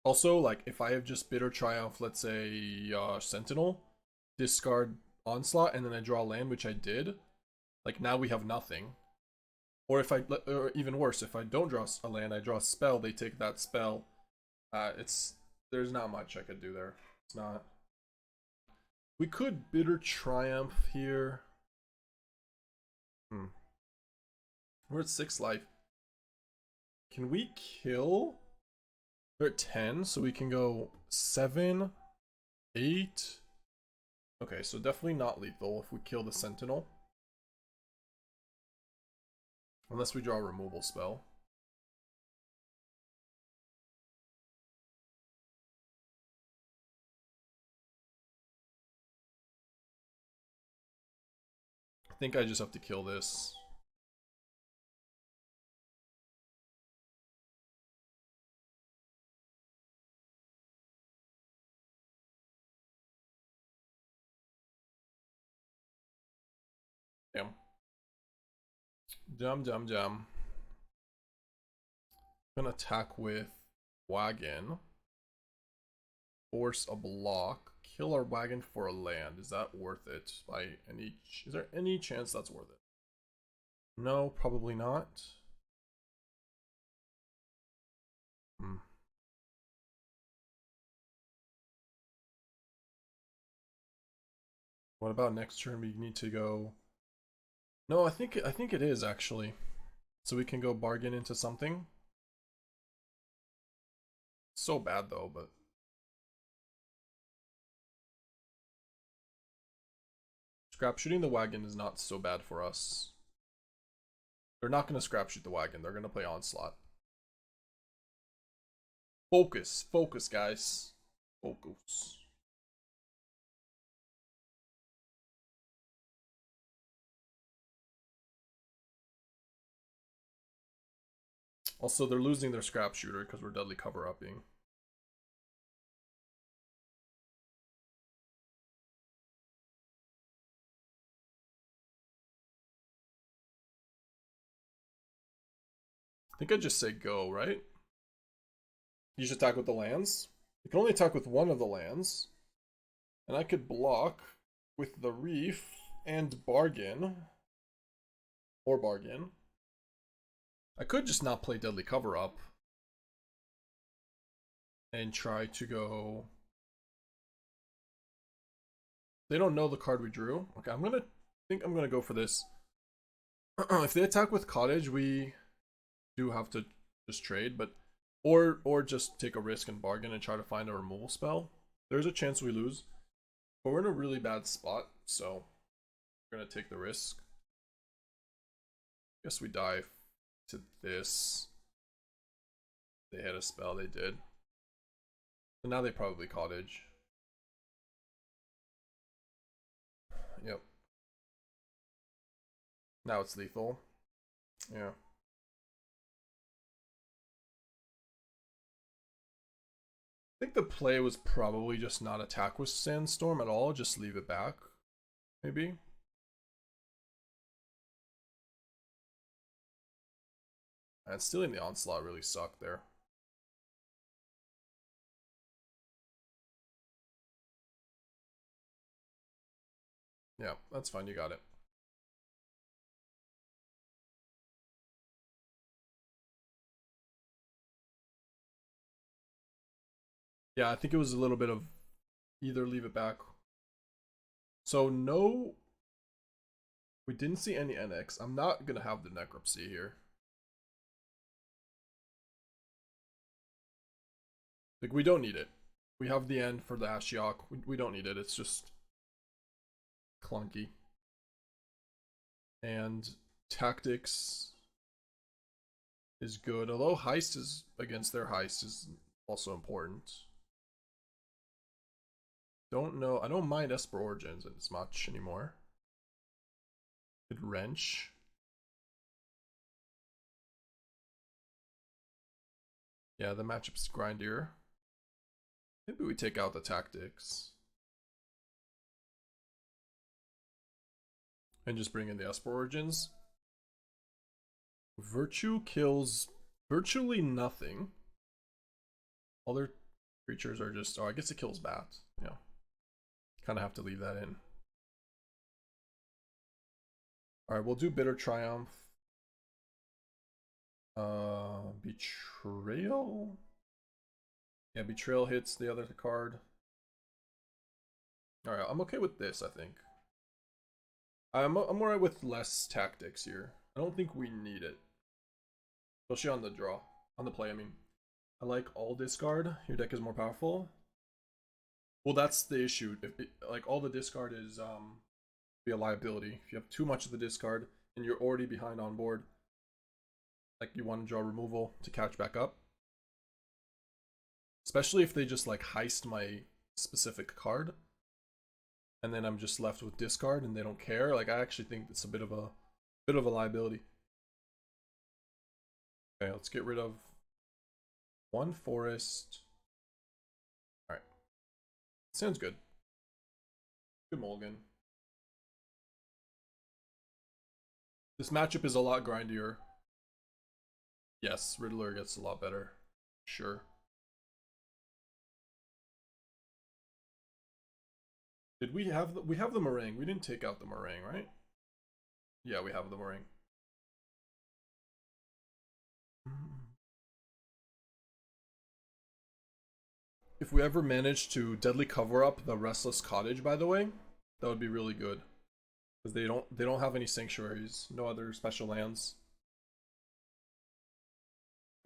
Also, like, if I have just Bitter Triumph, let's say, Sentinel, discard Onslaught, and then I draw land, which I did, like, now we have nothing. Or if I, or even worse, if I don't draw a land, I draw a spell, they take that spell. There's not much I could do there. It's not. We could Bitter Triumph here. We're at 6 life. Can we kill? We're at 10, so we can go 7, 8. Okay, so definitely not lethal if we kill the Sentinel. Unless we draw a removal spell. I think I just have to kill this. Damn. Jam. I'm gonna attack with Wagon. Force a block. Kill our Wagon for a land. Is that worth it? Is there any chance that's worth it? No, probably not. What about next turn? We need to go. No, I think it is actually. So we can go bargain into something. So bad though, but scrap shooting the Wagon is not so bad for us. They're not going to scrap shoot the Wagon. They're going to play Onslaught. Focus, guys. Focus. Also, they're losing their scrap shooter because we're deadly cover upping. I think I just say go, right? You should attack with the lands. You can only attack with one of the lands. And I could block with the Reef and bargain. Or bargain. I could just not play deadly cover up. and try to go. They don't know the card we drew. Okay, I'm gonna go for this. If they attack with Cottage, we do have to just trade, but or just take a risk and bargain and try to find a removal spell. There's a chance we lose, but we're in a really bad spot, so we're gonna take the risk. Guess we die to this. They had a spell, they did. So now they probably Cottage. Yep. Now it's lethal. Yeah. I think the play was probably just not attack with Sandstorm at all, just leave it back. Maybe. And stealing the Onslaught really sucked there. Yeah, that's fine, you got it. Yeah, I think it was a little bit of either leave it back. So no, we didn't see any NX. I'm not gonna have the Necropsy here. Like, we don't need it. We have the end for the Ashiok. We don't need it. It's just clunky. And Tactics is good, although Heist is against their Heist is also important. Don't know. I don't mind Esper Origins as much anymore. Good Wrench. Yeah, the matchup's grindier. Maybe we take out the Tactics. And just bring in the Esper Origins. Virtue kills virtually nothing. All their creatures are just... Oh, I guess it kills bats. Yeah. Kind of have to leave that in. Alright, we'll do Bitter Triumph. Betrayal? Yeah, Betrayal hits the other card. Alright, I'm okay with this, I think. I'm alright with less Tactics here. I don't think we need it. Especially on the draw. On the play, I mean. I like all discard. Your deck is more powerful. Well, that's the issue. Like, all the discard is be a liability. If you have too much of the discard and you're already behind on board, like, you want to draw removal to catch back up. Especially if they just like heist my specific card, and then I'm just left with discard and they don't care. Like, I actually think it's a bit of a liability. Okay, let's get rid of one forest. Alright. Sounds good. Good mulligan. This matchup is a lot grindier. Yes, Riddler gets a lot better. Sure. Did we have the Marang? We didn't take out the Marang, right? Yeah, we have the Marang. If we ever manage to deadly cover up the Restless Cottage, by the way, that would be really good. Because they don't have any sanctuaries, no other special lands.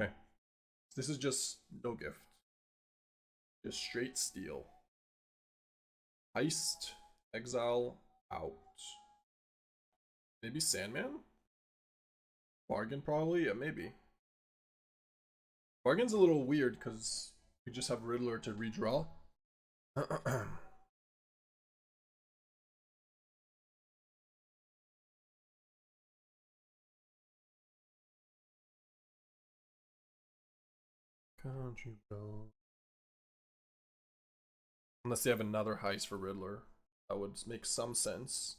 Okay. This is just no gift. Just straight steal. Heist, exile, out. Maybe Sandman? Bargain probably? Yeah, maybe. Bargain's a little weird because we just have Riddler to redraw. Can't you go? Unless they have another heist for Riddler. That would make some sense.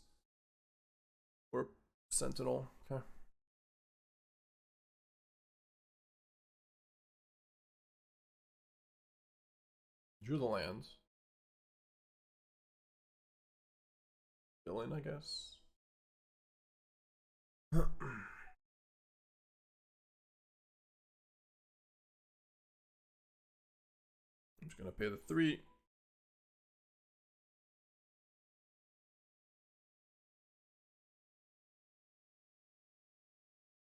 Or Sentinel. Okay. Drew the land. Villain, I guess. just gonna pay the 3.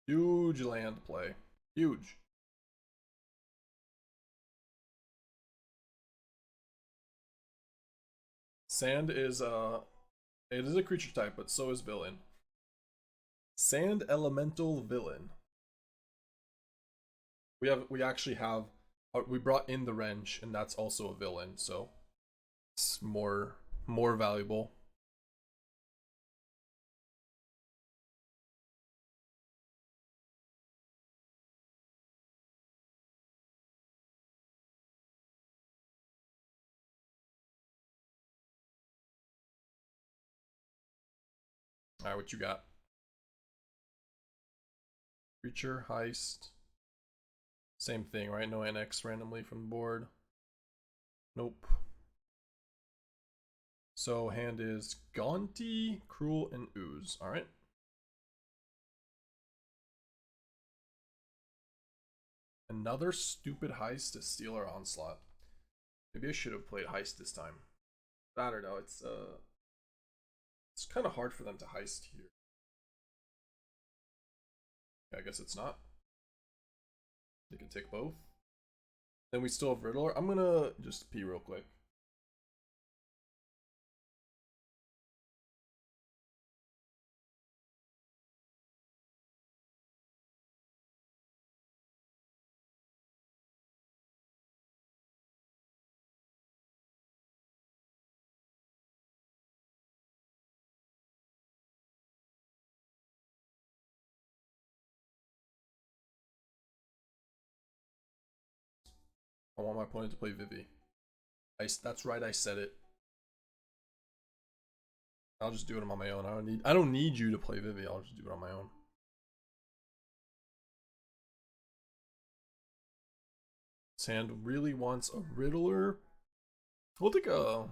Huge land play. Huge. Sand is it is a creature type, but so is villain. Sand elemental villain. We actually have we brought in the wrench, and that's also a villain, so it's more valuable. All right, what you got? Creature, heist. Same thing, right? No NX randomly from the board. Nope. So hand is Gaunty, Cruel, and Ooze. All right. Another stupid heist to steal our Onslaught. Maybe I should have played heist this time. I don't know. It's kind of hard for them to heist here. I guess it's not. They can take both. Then we still have Riddler. I'm gonna just pee real quick. I want my opponent to play Vivi. That's right, I said it. I'll just do it on my own. I don't need you to play Vivi. I'll just do it on my own. Sand really wants a Riddler. We'll take a.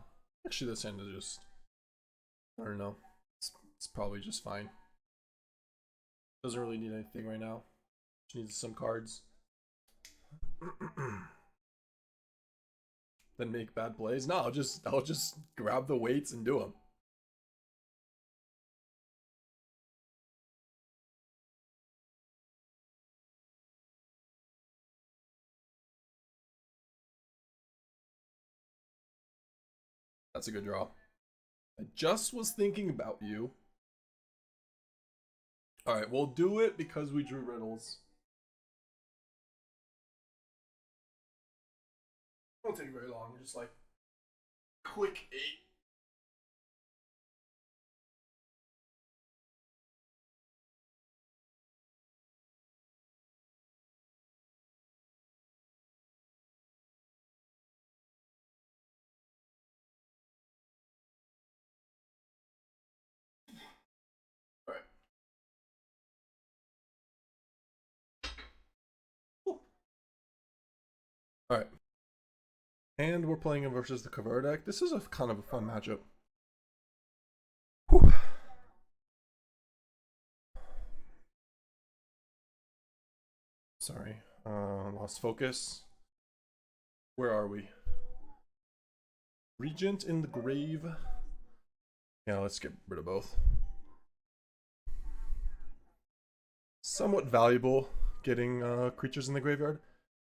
Actually, this hand is just. I don't know. It's probably just fine. Doesn't really need anything right now. Just needs some cards. Then make bad plays. No, I'll just grab the weights and do them. That's a good draw. I just was thinking about you. Alright, we'll do it because we drew riddles. It won't take very long. Just like quick 8. Alright. Alright. And we're playing him versus the Cover deck. This is a kind of a fun matchup. Whew. Sorry. Lost focus. Where are we? Regent in the grave. Yeah, let's get rid of both. Somewhat valuable getting creatures in the graveyard.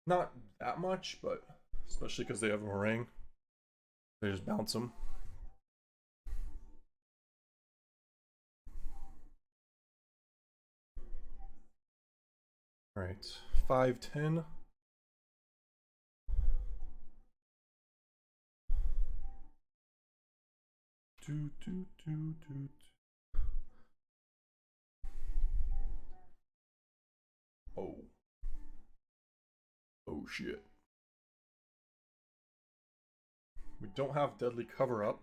Not that much, but especially because they have a Marang. They just bounce them. Alright, 5-10. Oh. Oh shit. We don't have Deadly Cover Up.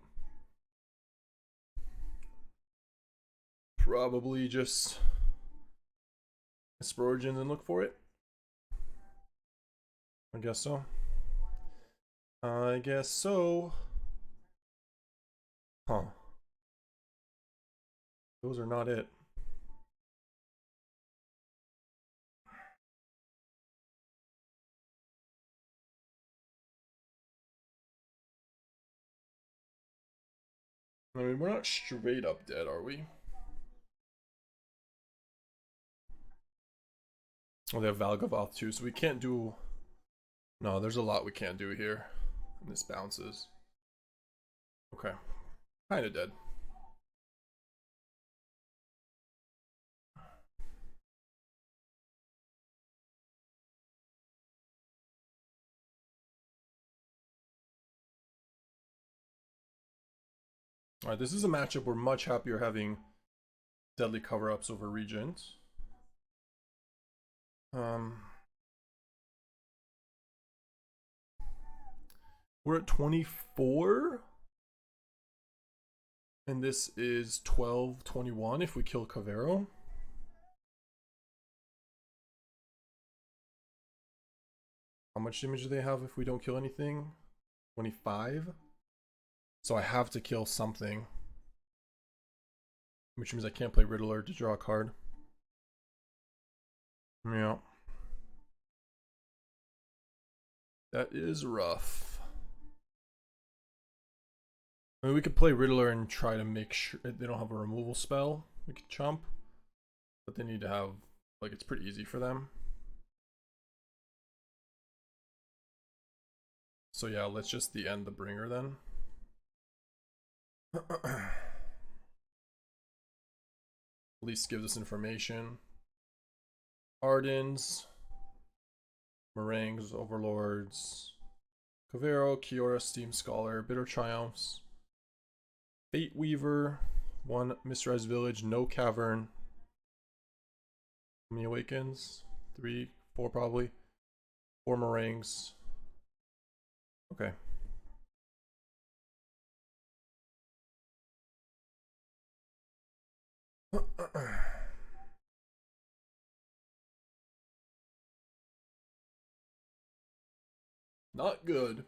Probably just Esper Origins and look for it. I guess so. I guess so. Huh. Those are not it. I mean, we're not straight up dead, are we? Oh, they have Valgavoth too, so we can't do... No, there's a lot we can't do here. And this bounces. Okay. Kinda dead. Alright, this is a matchup we're much happier having Deadly Cover-Ups over Regent. We're at 24. And this is 12-21 if we kill Cavero. How much damage do they have if we don't kill anything? 25? So I have to kill something. Which means I can't play Riddler to draw a card. Yeah. That is rough. I mean, we could play Riddler and try to make sure they don't have a removal spell. We could chump. But they need to have, like, it's pretty easy for them. So yeah, let's just end the bringer then. At least give this information. Ardens. Marangs, Overlords. Cavero, Kiora, Steam Scholar, Bitter Triumphs. Fate Weaver. 1 Mistrized Village, no Cavern. How many Awakens? 3, 4 probably. 4 Marangs. Okay. Not good.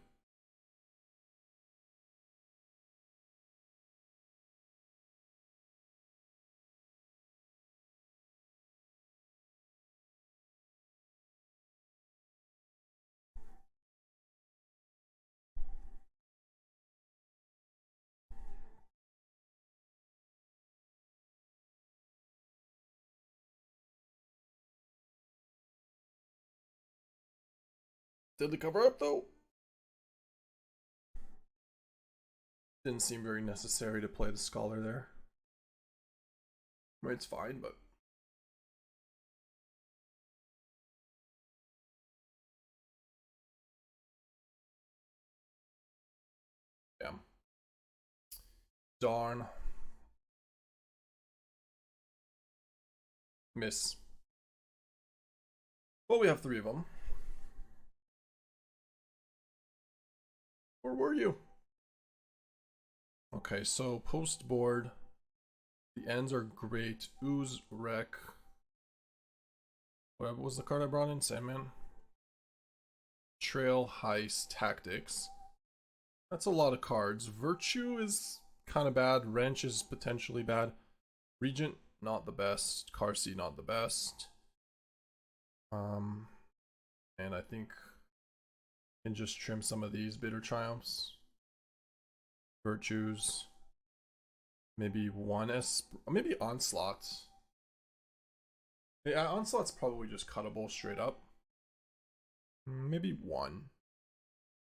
Did the cover up though? Didn't seem very necessary to play the Scholar there. I mean, it's fine, but... Yeah. Darn. Miss. Well, we have 3 of them. Where were you? Okay, so post board. The ends are great. Ooze, Wreck. What was the card I brought in? Sandman. Trail, Heist, Tactics. That's a lot of cards. Virtue is kind of bad. Wrench is potentially bad. Regent, not the best. Qarsi, not the best. And I think I can just trim some of these Bitter Triumphs. Virtues. Maybe 1 Esper, maybe Onslaught. Yeah, Onslaught's probably just cuttable straight up. Maybe 1.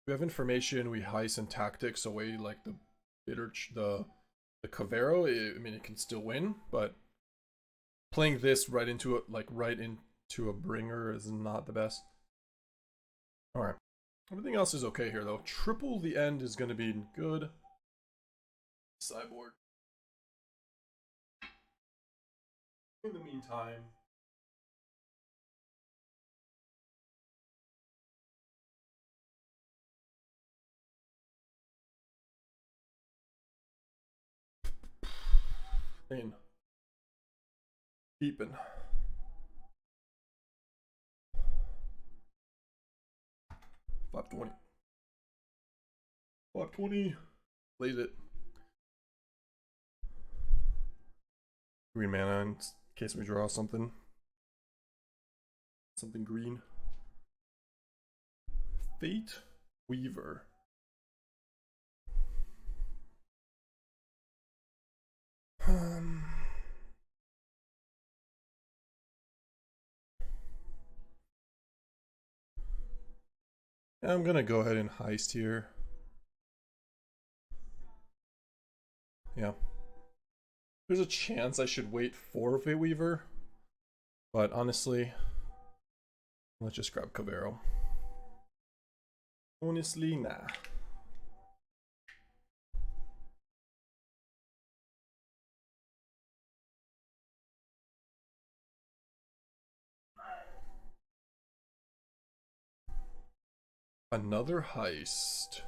We have information, we Heist and Tactics away like the the Cavero. I mean, it can still win, but playing this right into it, like right into a bringer, is not the best. All right, everything else is okay here though. Triple the end is going to be good. Sideboard. In the meantime, in keeping 520. 520. Plays it. Green mana in case we draw something. Something green. Fate Weaver. I'm gonna go ahead and heist here. Yeah. There's a chance I should wait for Feyweaver, but honestly, let's just grab Cavero. Honestly, nah. Another heist.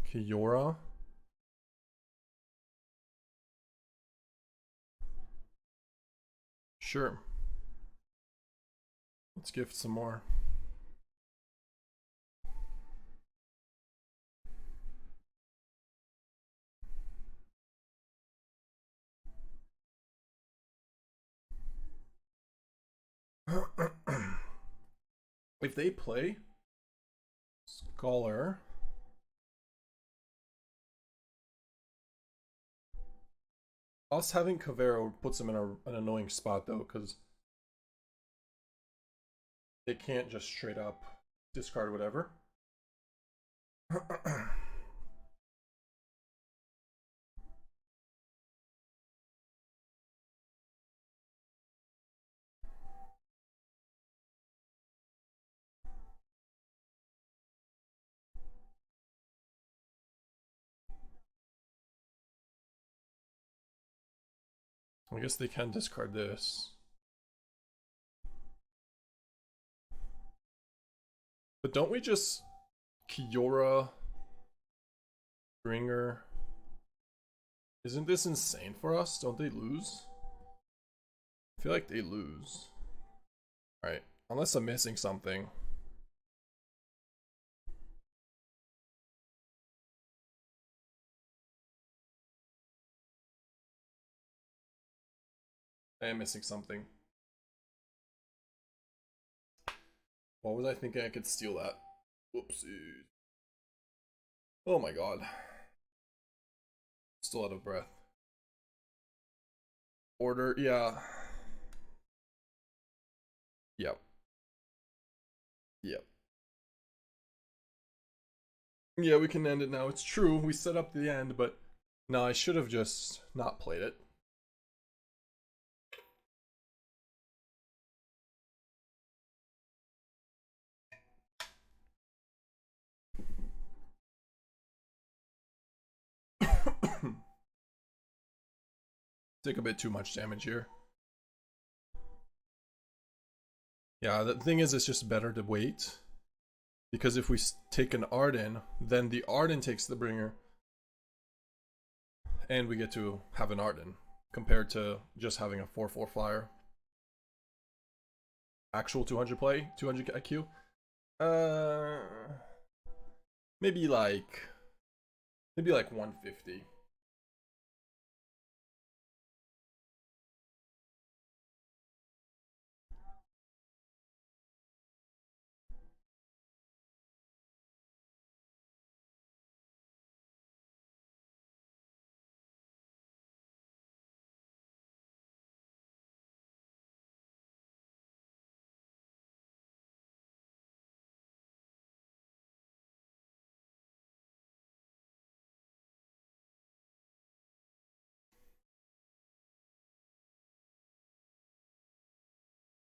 Kiora. Sure. Let's gift some more. If they play Scholar, us having Cavero puts them in an annoying spot though, because they can't just straight up discard whatever. I guess they can discard this. But don't we just Kiora Bringer? Isn't this insane for us? Don't they lose? I feel like they lose. Alright, unless I'm missing something. I am missing something. What was I thinking I could steal that? Whoopsie. Oh my god. Still out of breath. Order, yeah. Yep. Yep. Yeah, we can end it now. It's true, we set up the end, but no, I should have just not played it. Take a bit too much damage here. Yeah, the thing is, it's just better to wait. Because if we take an Arden, then the Arden takes the bringer. And we get to have an Arden. Compared to just having a 4/4 flyer. Actual 200 play? 200 IQ? Maybe like 150.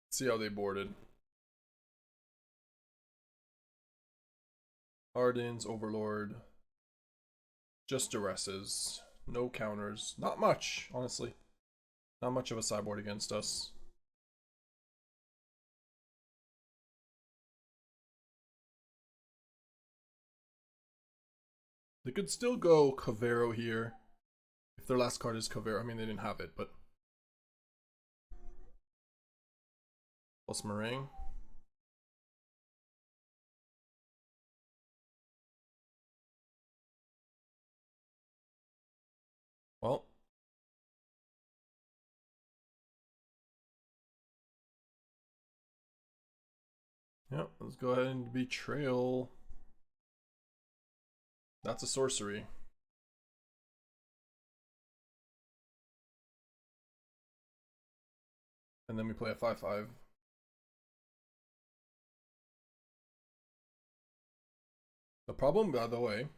See how they boarded. Ardens, Overlord. Just duresses. No counters. Not much, honestly. Not much of a sideboard against us. They could still go Cavero here. If their last card is Cavero. I mean, they didn't have it, but... Plus Marang. Well. Yep, let's go ahead and Betrayal. That's a sorcery. And And then we play a 5/5. The problem, by the way,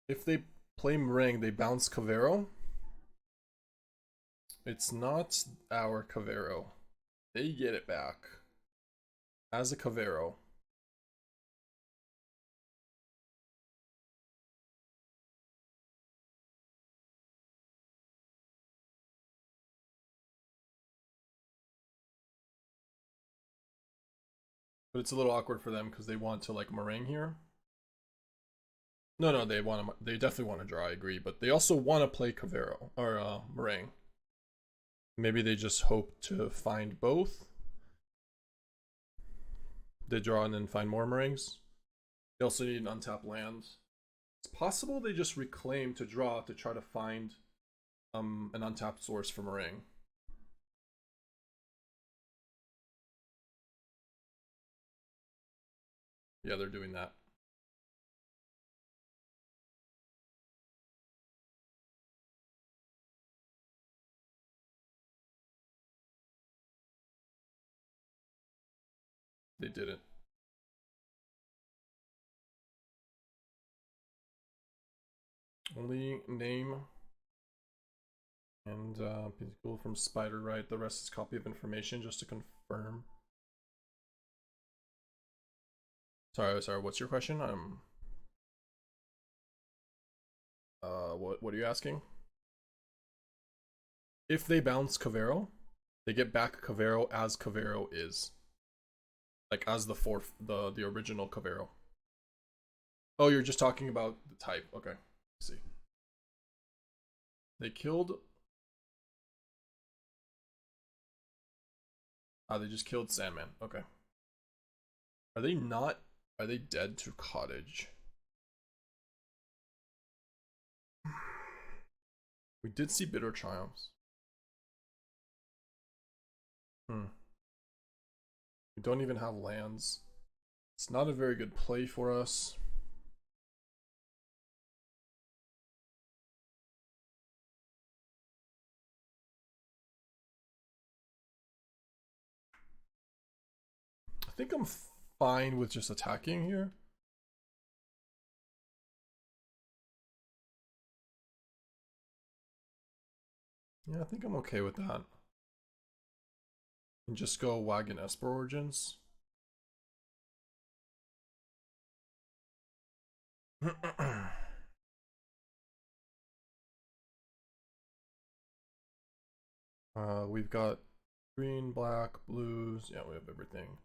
if they play Marang, they bounce Cavero. It's not our Cavero. They get it back as a Cavero. But it's a little awkward for them because they want to like Marang here. No, they want to. They definitely want to draw. I agree, but they also want to play Cavero or Marang. Maybe they just hope to find both. They draw and then find more Marangs. They also need an untapped land. It's possible they just reclaim to draw to try to find an untapped source for Marang. Yeah, they're doing that. They didn't. Only name and people from Spider, right? The rest is copy of information just to confirm. Sorry, what's your question? What are you asking? If they bounce Cavero, they get back Cavero as Cavero is. Like as the the original Cavero. Oh, you're just talking about the type. Okay. Let's see. They killed. They just killed Sandman. Okay. Are they not? Are they dead to Cottage? We did see Bitter Triumphs. We don't even have lands. It's not a very good play for us. I think I'm fine with just attacking here. Yeah, I think I'm okay with that. And just go Wagon Esper Origins. We've got green, black, blues. Yeah, we have everything.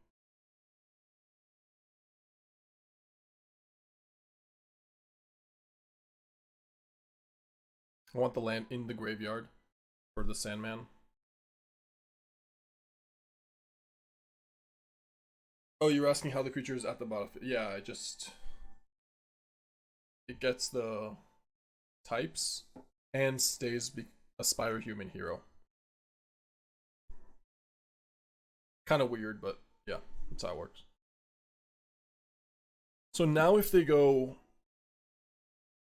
I want the land in the graveyard for the Sandman. Oh, you're asking how the creature is at the bottom. Yeah, it gets the types and stays a Spire Human hero. Kind of weird, but yeah, that's how it works. So now if they go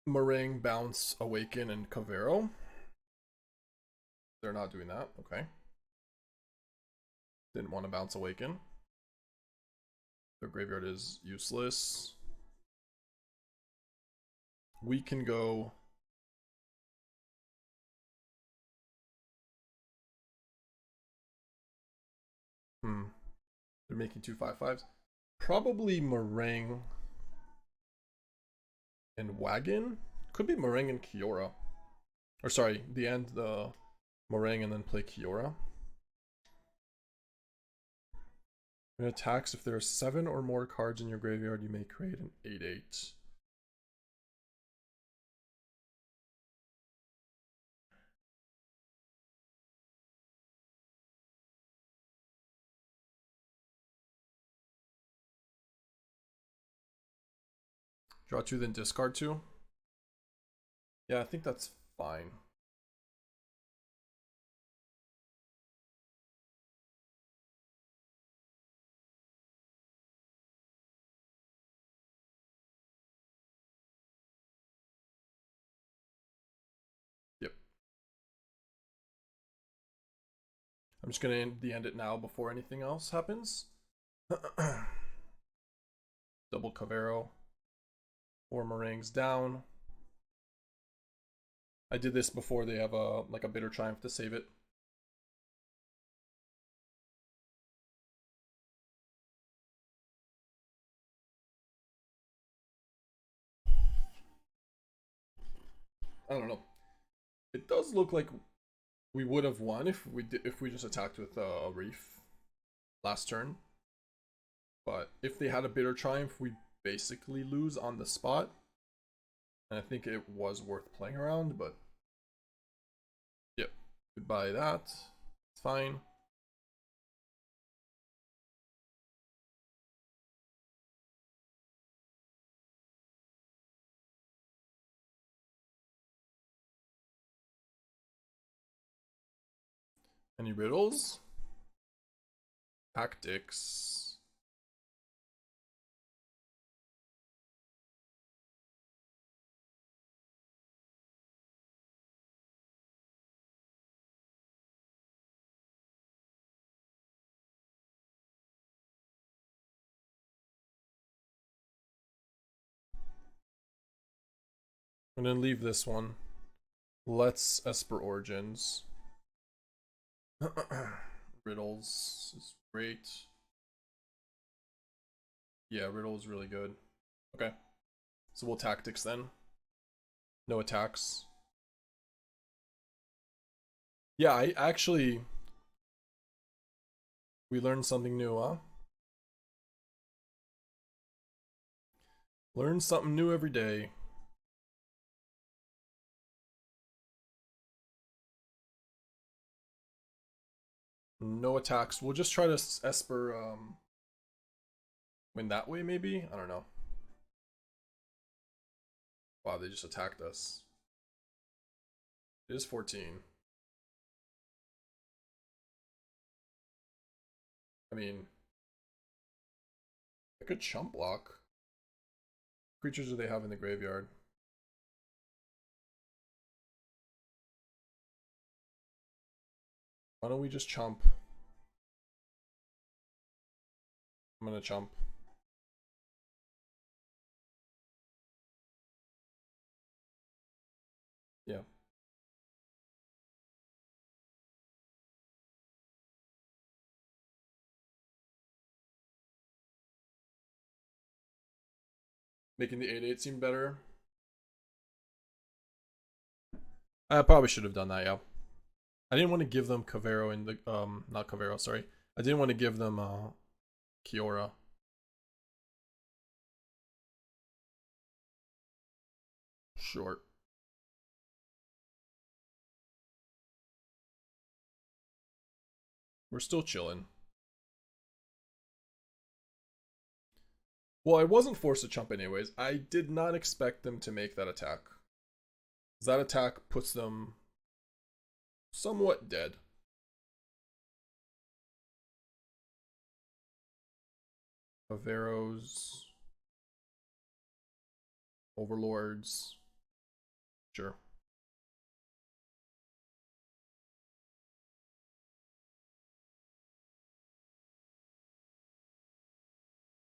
Marang, Bounce, Awaken, and Cavero, they're not doing that. Okay. Didn't want to bounce Awaken. Their graveyard is useless. We can go. They're making 2 5/5s. Probably Marang and Wagon. Could be Marang and Kiora. Or sorry, the end, the Marang and then play Kiora. It attacks if there are 7 or more cards in your graveyard, you may create an 8/8. Draw 2, then discard 2. Yeah, I think that's fine. Yep. I'm just gonna end it now before anything else happens. Double Cavero. 4 Marangs down. I did this before they have a Bitter Triumph to save it. I don't know. It does look like we would have won if we just attacked with a Reef last turn. But if they had a Bitter Triumph, we basically lose on the spot. And I think it was worth playing around, but yep. Goodbye that. It's fine. Any riddles? Tactics. I'm gonna leave this one. Let's Esper Origins. Riddles is great. Yeah, Riddle is really good. Okay. So we'll tactics then. No attacks. Yeah, I actually... We learned something new, huh? Learn something new every day. No attacks. We'll just try to Esper win that way, maybe? I don't know. Wow, they just attacked us. It is 14. I mean, I could chump block. Creatures do they have in the graveyard? Why don't we just chump? I'm gonna chump. Yeah. Making the 8/8 seem better. I probably should have done that, yeah. I didn't want to give them Cavero in the not Cavero, sorry. I didn't want to give them Kiora. Short. We're still chilling. Well, I wasn't forced to chump anyways. I did not expect them to make that attack. That attack puts them somewhat dead. Averos. Overlords. Sure.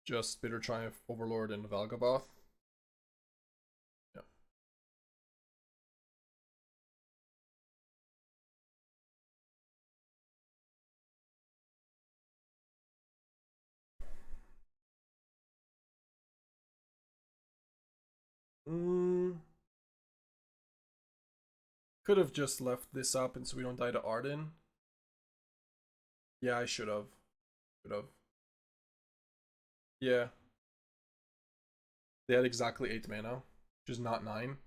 Just Bitter Triumph, Overlord, and Valgavoth. Yeah. Could have just left this up and so we don't die to Arden. Yeah, I should have. Should have. Yeah. They had exactly 8 mana, which is not 9.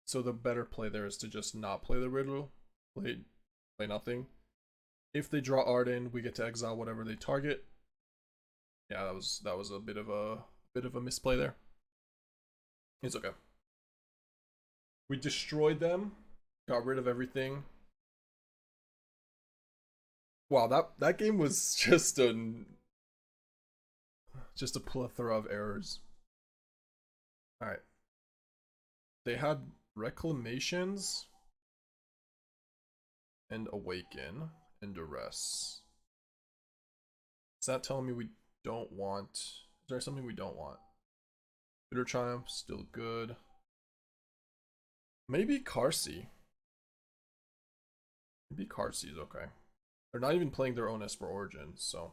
So the better play there is to just not play the Riddle. Play nothing. If they draw Arden, we get to exile whatever they target. Yeah, that was a bit of a misplay there. It's okay. We destroyed them, got rid of everything. Wow, that game was just a plethora of errors. All right. They had Reclamations and Awaken, and Duress. Is that telling me we don't want... Is there something we don't want? Bitter Triumph, still good. Maybe Qarsi. Maybe Qarsi is okay. They're not even playing their own Esper Origins, so...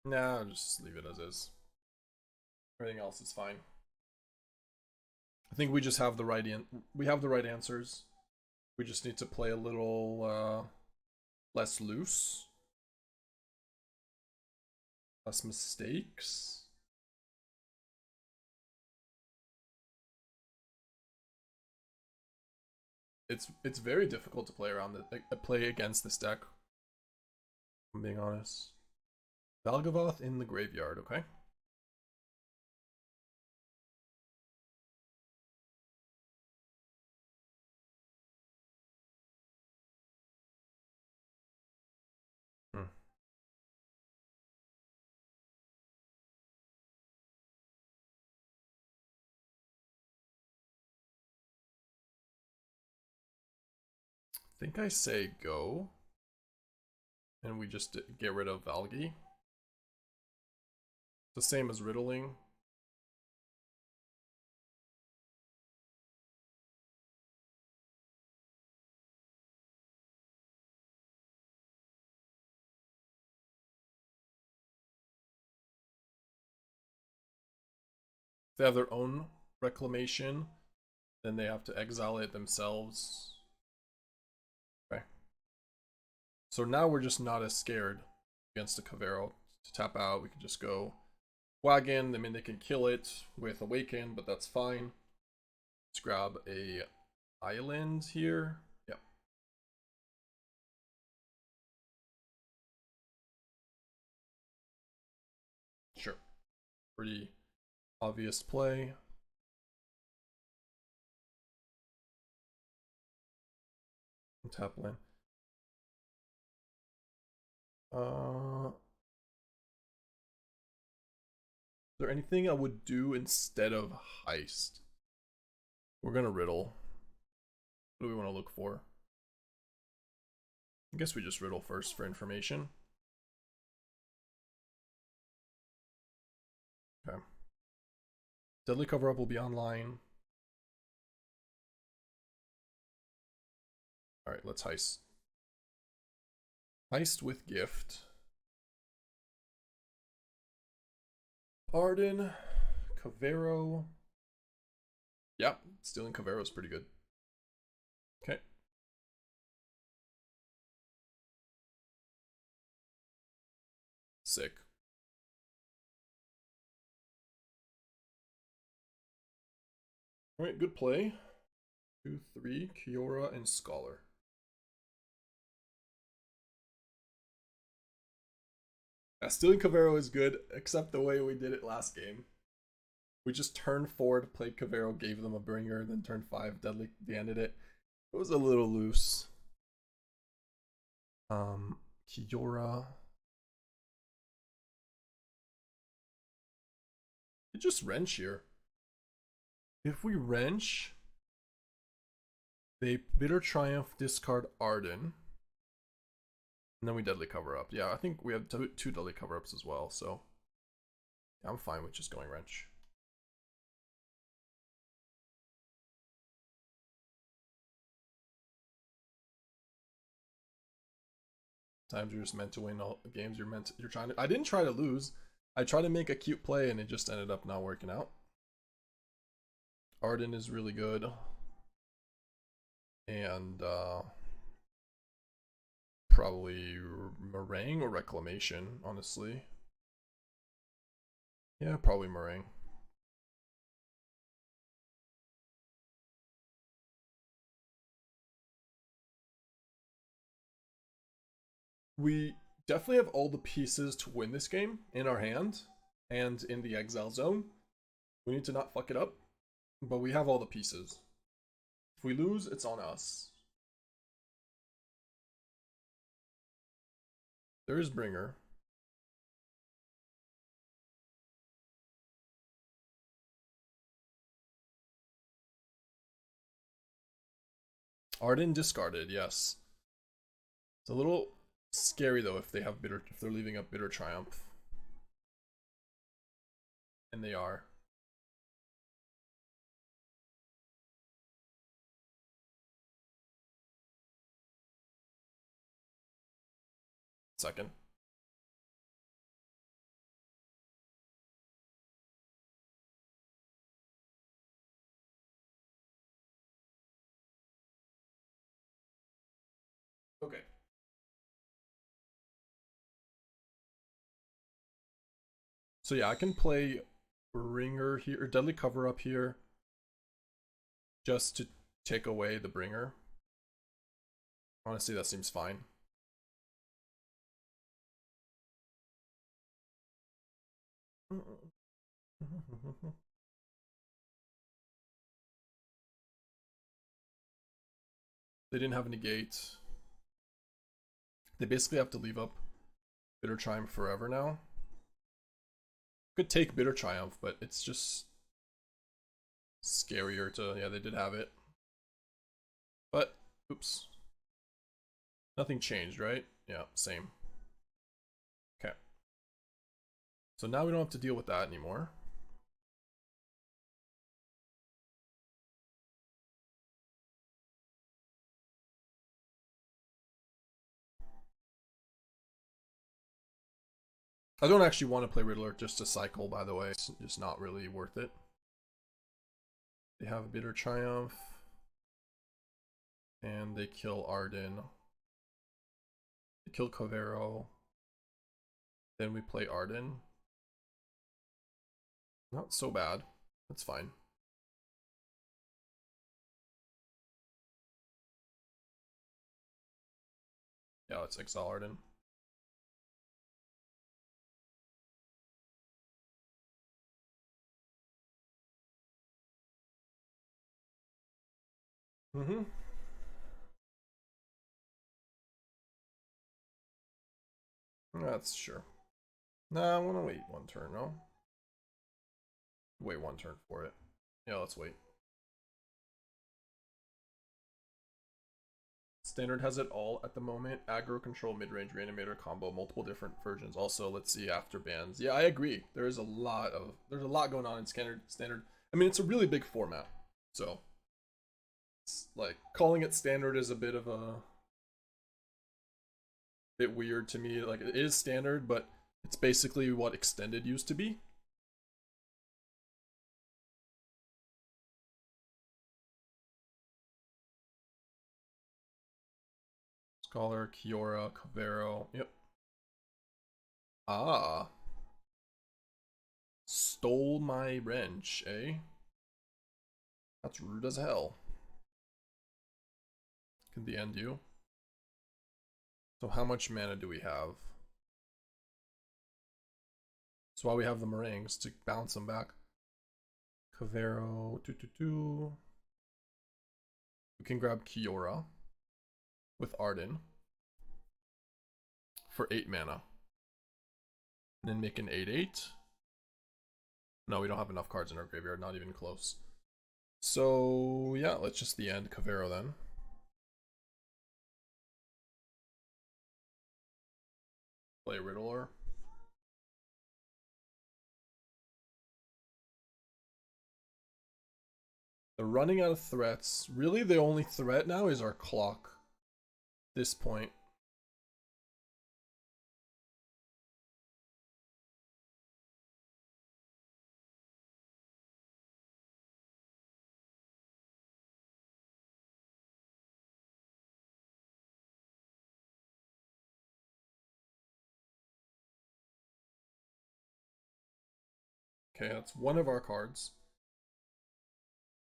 Nah, I'll just leave it as is. Everything else is fine. I think we just have the right answers. We just need to play a little less loose. Less mistakes. It's very difficult to play around play against this deck. I'm being honest. Valgavoth in the graveyard, okay? I think I say go. And we just get rid of Valgi. The same as Riddling. If they have their own reclamation, then they have to exile it themselves. Okay. So now we're just not as scared against the Cavero. To tap out, we can just go Wagon. I mean, they can kill it with Awaken, but that's fine. Let's grab a island here. Yep. Sure. Pretty obvious play. Tap land. Is there anything I would do instead of Heist? We're gonna Riddle. What do we want to look for? I guess we just Riddle first for information. Okay. Deadly Cover-Up will be online. Alright, let's Heist. Heist with Gift. Arden. Cavero. Yeah, stealing Cavero is pretty good. Okay. Sick. Alright, good play. 2-3, Kiora and Scholar. Yeah, stealing Cavero is good, except the way we did it last game. We just turned 4, played Cavero, gave them a bringer, then turn 5, deadly, they ended it. It was a little loose. Kiora. You just wrench here. If we wrench, they Bitter Triumph, discard Arden. And then we Deadly Cover-Up. Yeah, I think we have two Deadly Cover-Ups as well, so yeah, I'm fine with just going wrench. Times you're just meant to win all the games you're trying to. I didn't try to lose. I tried to make a cute play and it just ended up not working out. Arden is really good. And probably Marang or Reclamation, honestly. Yeah, probably Marang. We definitely have all the pieces to win this game in our hand and in the exile zone. We need to not fuck it up, but we have all the pieces. If we lose, it's on us. There is Bringer. Arden discarded, yes. It's a little scary though if they're leaving up Bitter Triumph. And they are. Second. Okay. So yeah, I can play Bringer here, or Deadly Cover Up here, just to take away the Bringer. Honestly, that seems fine. They didn't have a negate. They basically have to leave up Bitter Triumph forever now. Could take Bitter Triumph, but it's just scarier to... Yeah, they did have it. But, oops. Nothing changed, right? Yeah, same. Okay. So now we don't have to deal with that anymore. I don't actually want to play Riddler just to cycle, by the way. It's just not really worth it. They have a Bitter Triumph. And they kill Arden. They kill Cavero. Then we play Arden. Not so bad. That's fine. Yeah, let's exile Arden. Mm-hmm. That's sure. Nah, I want to wait one turn, no? Wait one turn for it. Yeah, let's wait. Standard has it all at the moment. Aggro, control, mid-range, reanimator combo, multiple different versions. Also, let's see after bans. Yeah, I agree. There's a lot going on in standard. I mean, it's a really big format. So it's like calling it standard is a bit of a bit weird to me. Like it is standard, but it's basically what extended used to be. Scholar, Kiora, Cavero. Yep. Ah. Stole my wrench, eh? That's rude as hell. Can the end you? So how much mana do we have? That's why we have the Marangs, to bounce them back. Cavero, We can grab Kiora with Arden for 8 mana. And then make an 8/8. No, we don't have enough cards in our graveyard, not even close. So yeah, let's just the end Cavero then. Play Riddler. They're running out of threats. Really, the only threat now is our clock. At this point. Okay, that's one of our cards.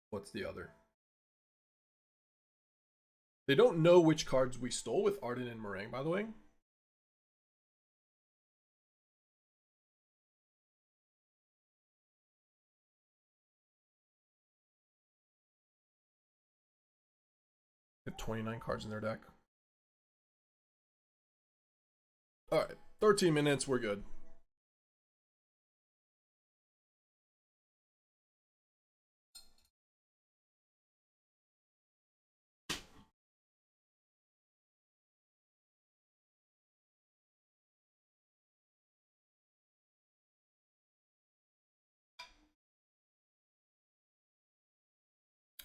What's the other? They don't know which cards we stole with Arden and Marang, by the way. They have 29 cards in their deck. Alright, 13 minutes, we're good.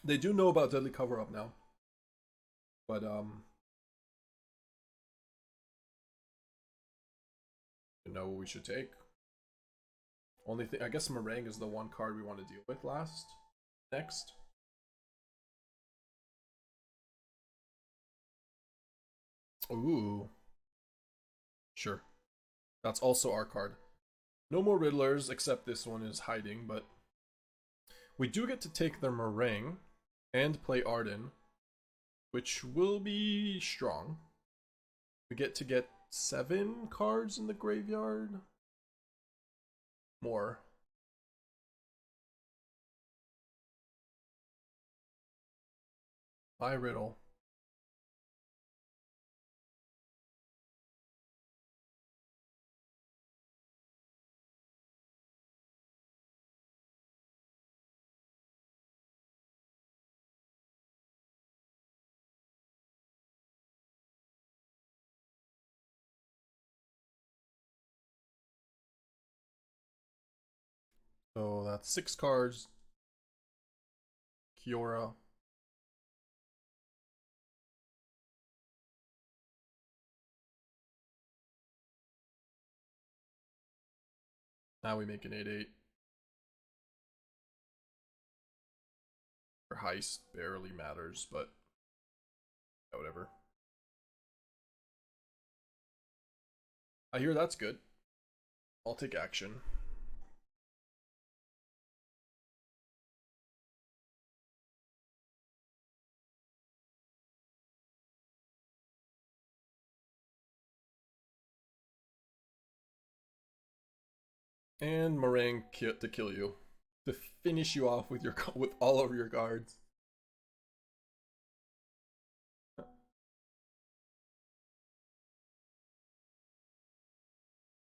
They do know about Deadly Cover Up now. But, you know what we should take? Only thing, I guess Marang is the one card we want to deal with next. Ooh. Sure. That's also our card. No more Riddlers, except this one is hiding, but we do get to take the Marang and play Arden, which will be strong. We get 7 cards in the graveyard. More. Bye, Riddle. So that's 6 cards. Kiora. Now we make an 8/8. For Heist, barely matters, but whatever. I hear that's good. I'll take action. And Marang to kill you. To finish you off with with all of your guards.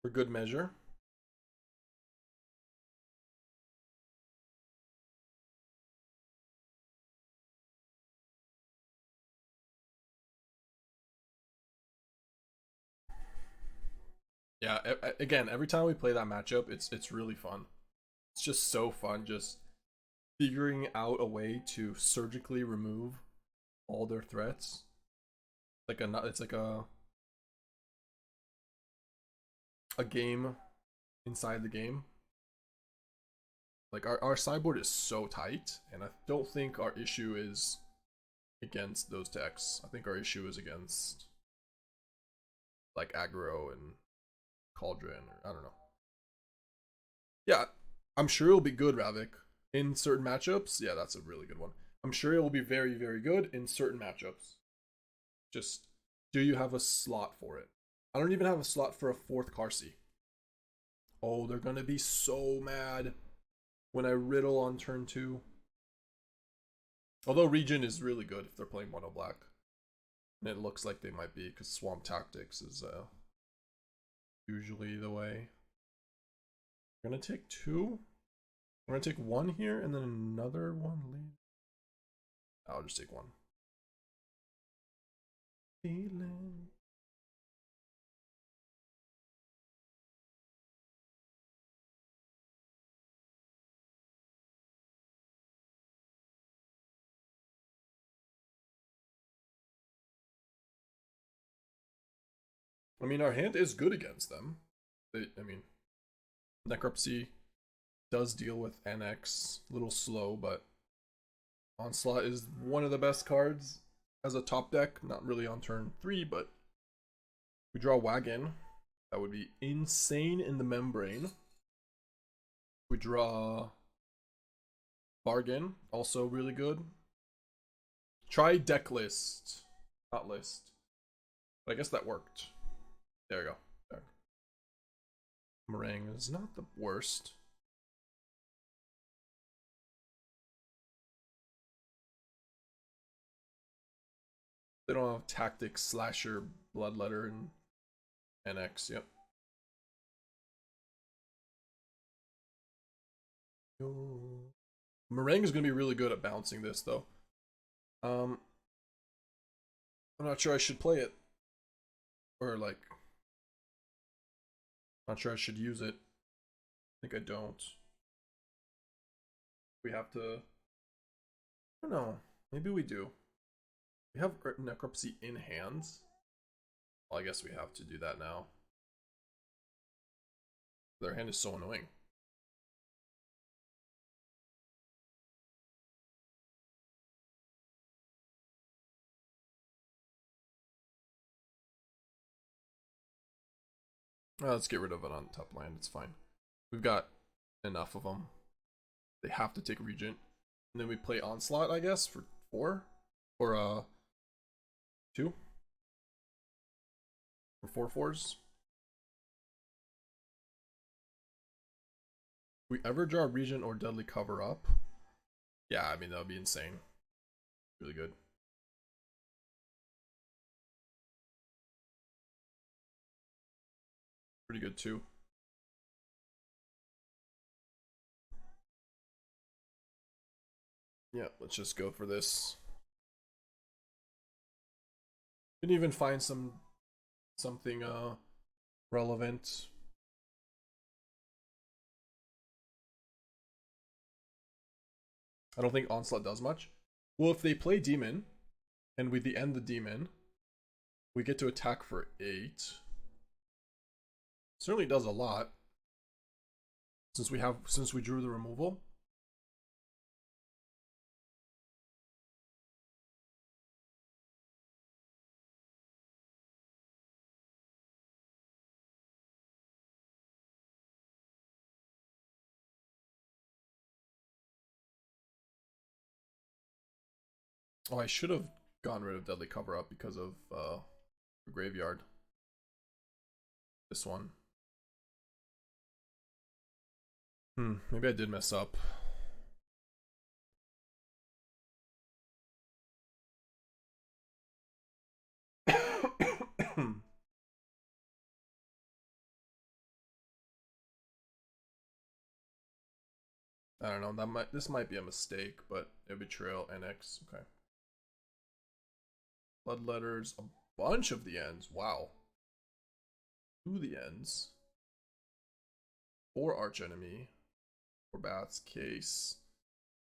For good measure. Yeah, again, every time we play that matchup, it's really fun. It's just so fun, just figuring out a way to surgically remove all their threats. It's like a game inside the game. Like our sideboard is so tight, and I don't think our issue is against those decks. I think our issue is against like aggro and Cauldron, or I don't know. Yeah, I'm sure it'll be good, Ravik. In certain matchups, yeah, that's a really good one. I'm sure it will be very, very good in certain matchups. Just, do you have a slot for it? I don't even have a slot for a 4th Qarsi. Oh, they're gonna be so mad when I riddle on turn 2. Although Regent is really good if they're playing mono black. And it looks like they might be, because Swamp Tactics is usually the way. We're gonna take 2. We're gonna take 1 here and then another one leave. I'll just take 1. Feeling. I mean, our hand is good against them. I mean, Necropsy does deal with NX, a little slow, but Onslaught is one of the best cards as a top deck. Not really on turn 3, but we draw Wagon. That would be insane in the membrane. We draw Bargain, also really good. Try deck list, not list. But I guess that worked. There we go. There. Marang is not the worst. They don't have Tactics, Slasher, Bloodletter, and NX. Yep. Marang is going to be really good at bouncing this, though. I'm not sure I should play it. Or, like, not sure I should use it. I think I don't. We have to I don't know. Maybe we do. We have Urgent Necropsy in hands. Well, I guess we have to do that now. Their hand is so annoying. Let's get rid of it on top land. It's fine. We've got enough of them. They have to take Regent. And then we play Onslaught, I guess, for 4? Or, 2? For 4/4s? We ever draw Regent or Deadly Cover Up? Yeah, I mean, that would be insane. Really good. Pretty good, too. Yeah, let's just go for this. Didn't even find something relevant. I don't think Onslaught does much. Well, if they play Demon, and we end the Demon, we get to attack for 8. Certainly does a lot. Since we drew the removal. Oh, I should have gotten rid of Deadly Cover Up because of the graveyard. This one. Maybe I did mess up. I don't know. This might be a mistake, but a betrayal NX. Okay. Bloodletters, a bunch of the ends. Wow. 2 the ends. 4 archenemy. 4 bats. Case.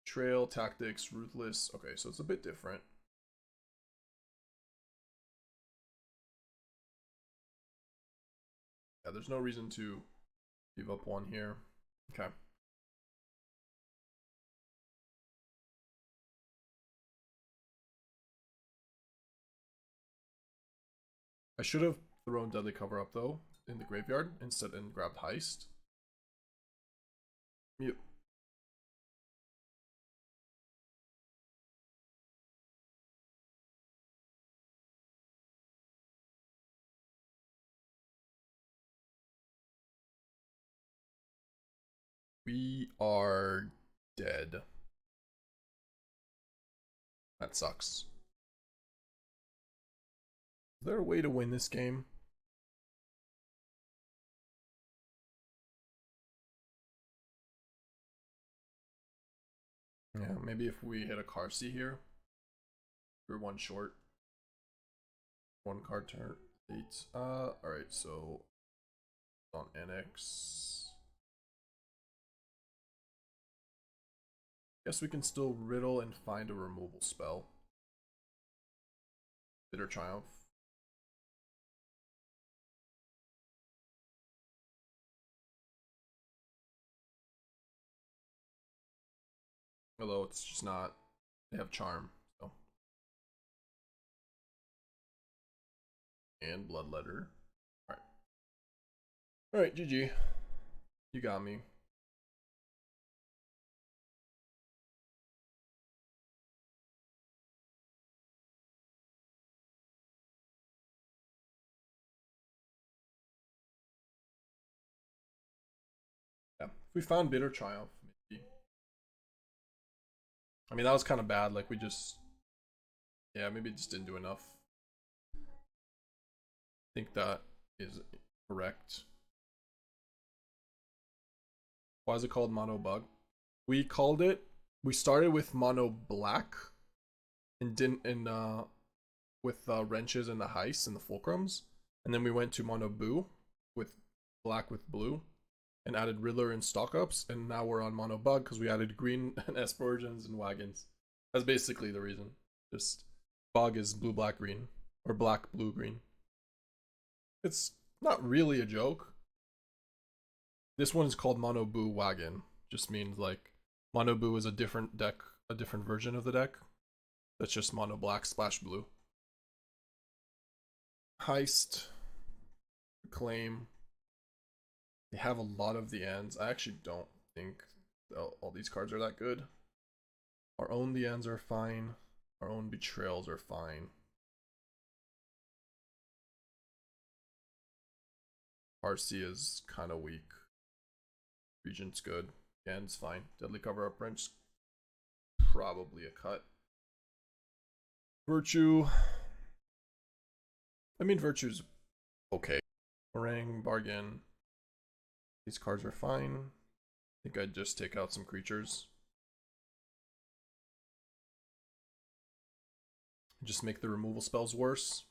Betrayal, tactics, ruthless. Okay, so it's a bit different. Yeah, there's no reason to give up 1 here. Okay. I should have thrown Deadly Cover Up though in the graveyard instead and grabbed Heist. Mute. We are dead. That sucks. Is there a way to win this game? Yeah, maybe if we hit a Qarsi here. We're 1 short. 1 card turn. 8. Alright, so on NX. Guess we can still riddle and find a removal spell. Bitter Triumph. Although it's just not. They have Charm, so. And Bloodletter. Alright. Alright, GG. You got me. Yeah. If we found Bitter Triumph, maybe. I mean, that was kind of bad. Like, we just. Yeah, maybe it just didn't do enough. I think that is correct. Why is it called Mono Bug? We called it. We started with Mono Black, and didn't with wrenches and the heists and the fulcrums, and then we went to MonoBu with black with blue, and added Riddler and stock ups, and now we're on Mono Bug because we added green and Esper Origins and Wagons. That's basically the reason. Just fog is blue black green or black blue green. It's not really a joke. This one is called MonoBu Wagon. Just means like MonoBu is a different deck, a different version of the deck. That's just mono black splash blue. Heist, Claim. They have a lot of the ends. I actually don't think all these cards are that good. Our own the ends are fine. Our own betrayals are fine. Qarsi is kind of weak. Regent's good. End's fine. Deadly Cover Up Wrench, probably a cut. Virtue. I mean, Virtue's okay. Marang, Bargain. These cards are fine. I think I'd just take out some creatures. Just make the removal spells worse.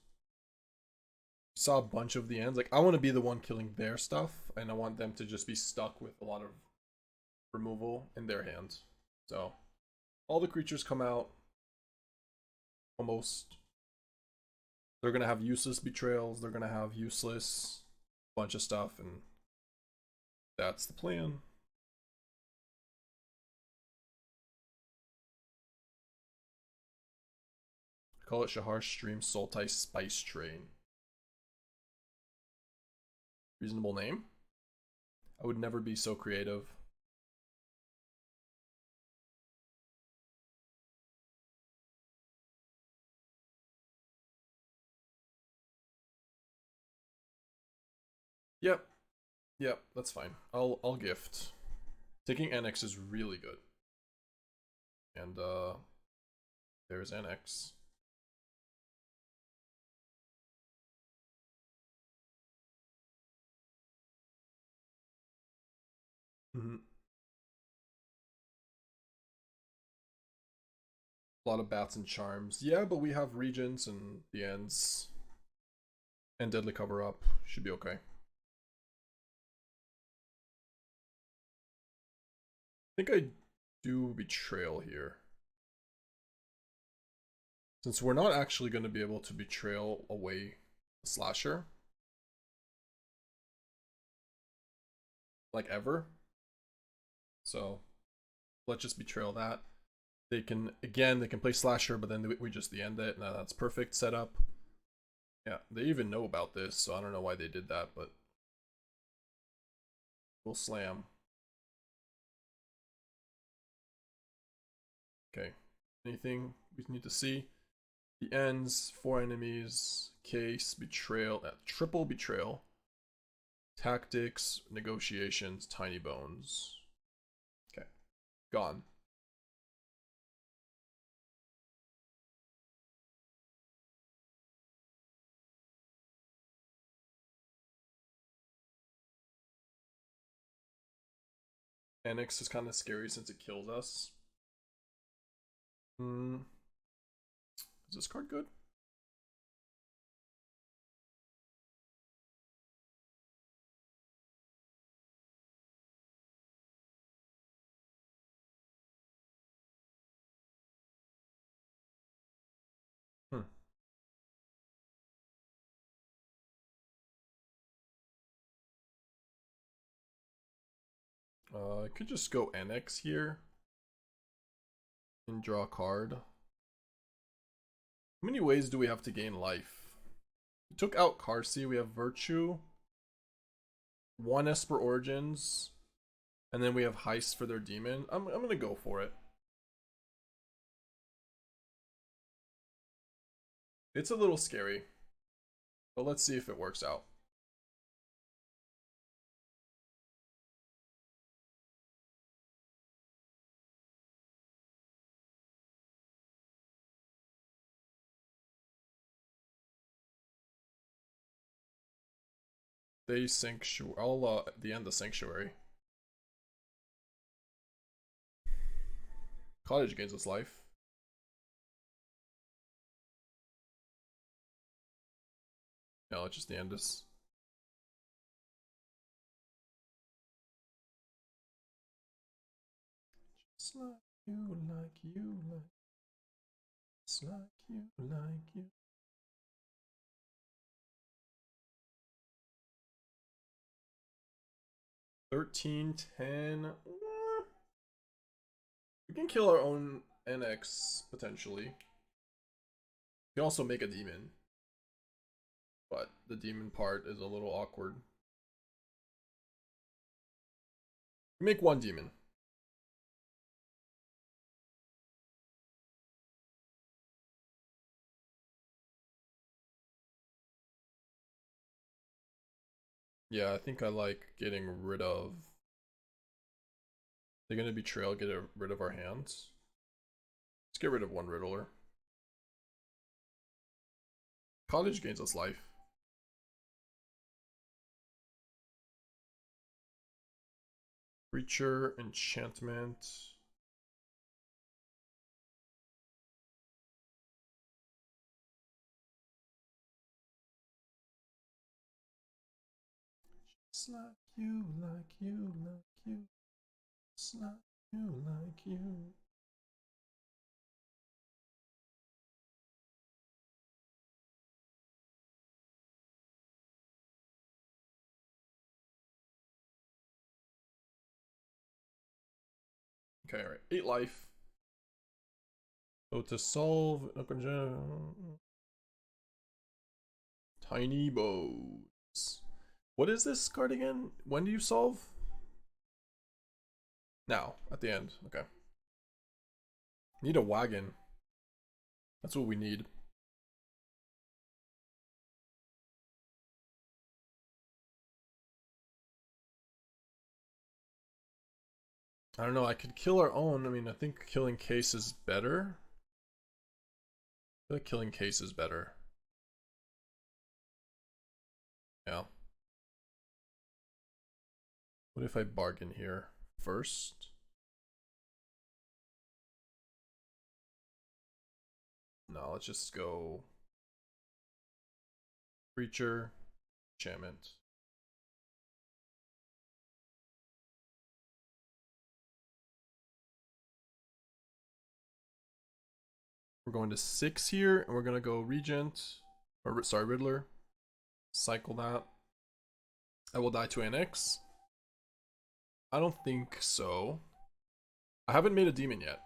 Saw a bunch of the ends. Like, I want to be the one killing their stuff, and I want them to just be stuck with a lot of removal in their hands. So, all the creatures come out. Almost. They're going to have useless betrayals. They're going to have useless bunch of stuff, and that's the plan. I call it Shahar Stream Sultai Spice Train. Reasonable name? I would never be so creative. Yep. Yep, that's fine. I'll gift. Taking NX is really good. And there's NX. Mm-hmm. A lot of bats and charms. Yeah, but we have regents and the ends. And deadly cover up. Should be okay. I think I do betrayal here. Since we're not actually going to be able to betrayal away the slasher. Like ever. So let's just betrayal that. They can, again, they can play slasher, but then we just end it. Now that's perfect setup. Yeah, they even know about this, so I don't know why they did that, but we'll slam. Okay, anything we need to see? The ends, 4 enemies, case, betrayal, triple betrayal, tactics, negotiations, tiny bones. Okay, gone. NX is kind of scary since it kills us. Is this card good? I could just go NX here and draw a card. How many ways do we have to gain life? We took out Qarsi, we have Virtue, 1 Esper Origins, and then we have Heist for their demon. I'm gonna go for it. It's a little scary, but let's see if it works out. They sanctuary. I'll the end the sanctuary. Cottage gains its life. Yeah, let's just end this. Just like you, like you, like. Just like you, like you. $13.10. We can kill our own NX potentially. We can also make a demon, but the demon part is a little awkward. We make one demon. Yeah, I think I like getting rid of. They're gonna betrayal, get rid of our hands. Let's get rid of one Riddler. Cottage gains us life. Creature, enchantment. Just like you, like you, like you. Just like you, like you. Okay, alright. 8 life. So to solve Tiny Bows. What is this card again? When do you solve? Now, at the end. Okay. Need a wagon. That's what we need. I don't know, I could kill our own. I mean, I think killing Case is better. I feel like killing Case is better. Yeah. What if I bargain here first? No, let's just go creature, enchantment. We're going to 6 here, and we're gonna go Regent, or sorry, Riddler. Cycle that. I will die to NX. I don't think so. I haven't made a demon yet.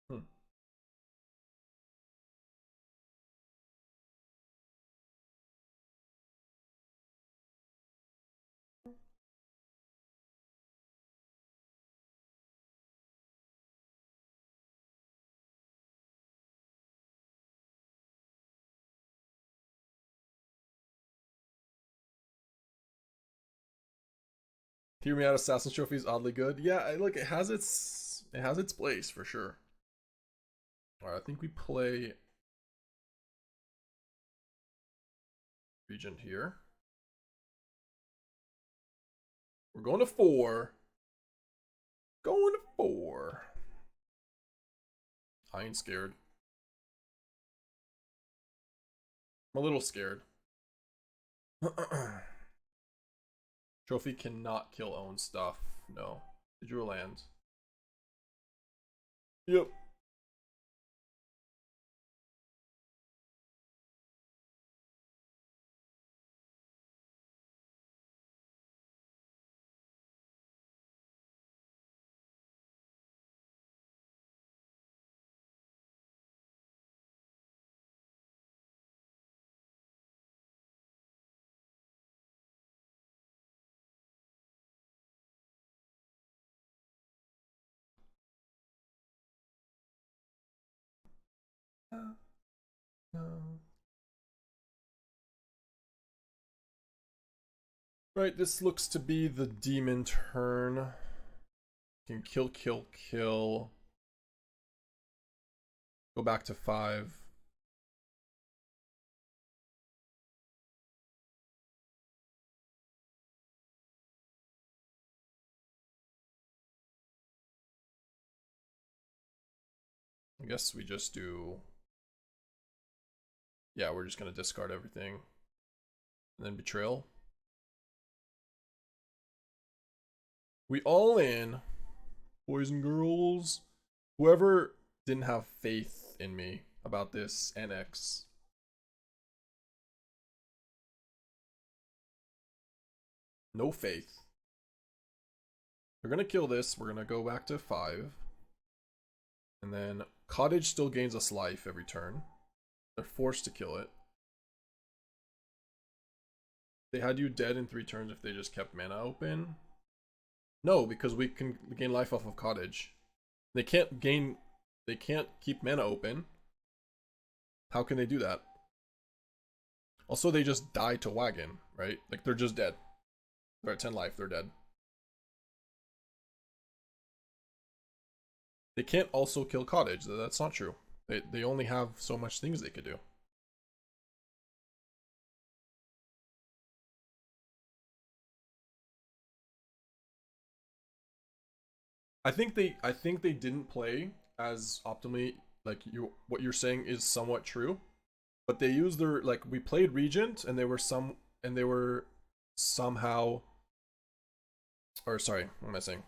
Hmm. Hear me out. Assassin Trophy is oddly good. Yeah, look, it has its place for sure. All right, I think we play Regent here. We're going to 4. Going to 4. I ain't scared. I'm a little scared. Trophy cannot kill own stuff. No. Did you land? Yep. No. Right, this looks to be the demon turn. Can kill, kill, kill. Go back to 5. I guess we just do. yeah, we're just gonna discard everything. And then Betrayal. We all in. Boys and girls. Whoever didn't have faith in me about this NX. No faith. We're gonna kill this. We're gonna go back to 5. And then Cottage still gains us life every turn. They're forced to kill it. They had you dead in 3 turns if they just kept mana open. No, because we can gain life off of Cottage. They can't keep mana open. How can they do that? Also, they just die to Wagon, right? Like, they're just dead. They're at 10 life, they're dead. They can't also kill Cottage. That's not true. They only have so much things they could do. I think they didn't play as optimally. Like, what you're saying is somewhat true, but they used their, like, we played Regent and they were somehow, or sorry, what am I saying?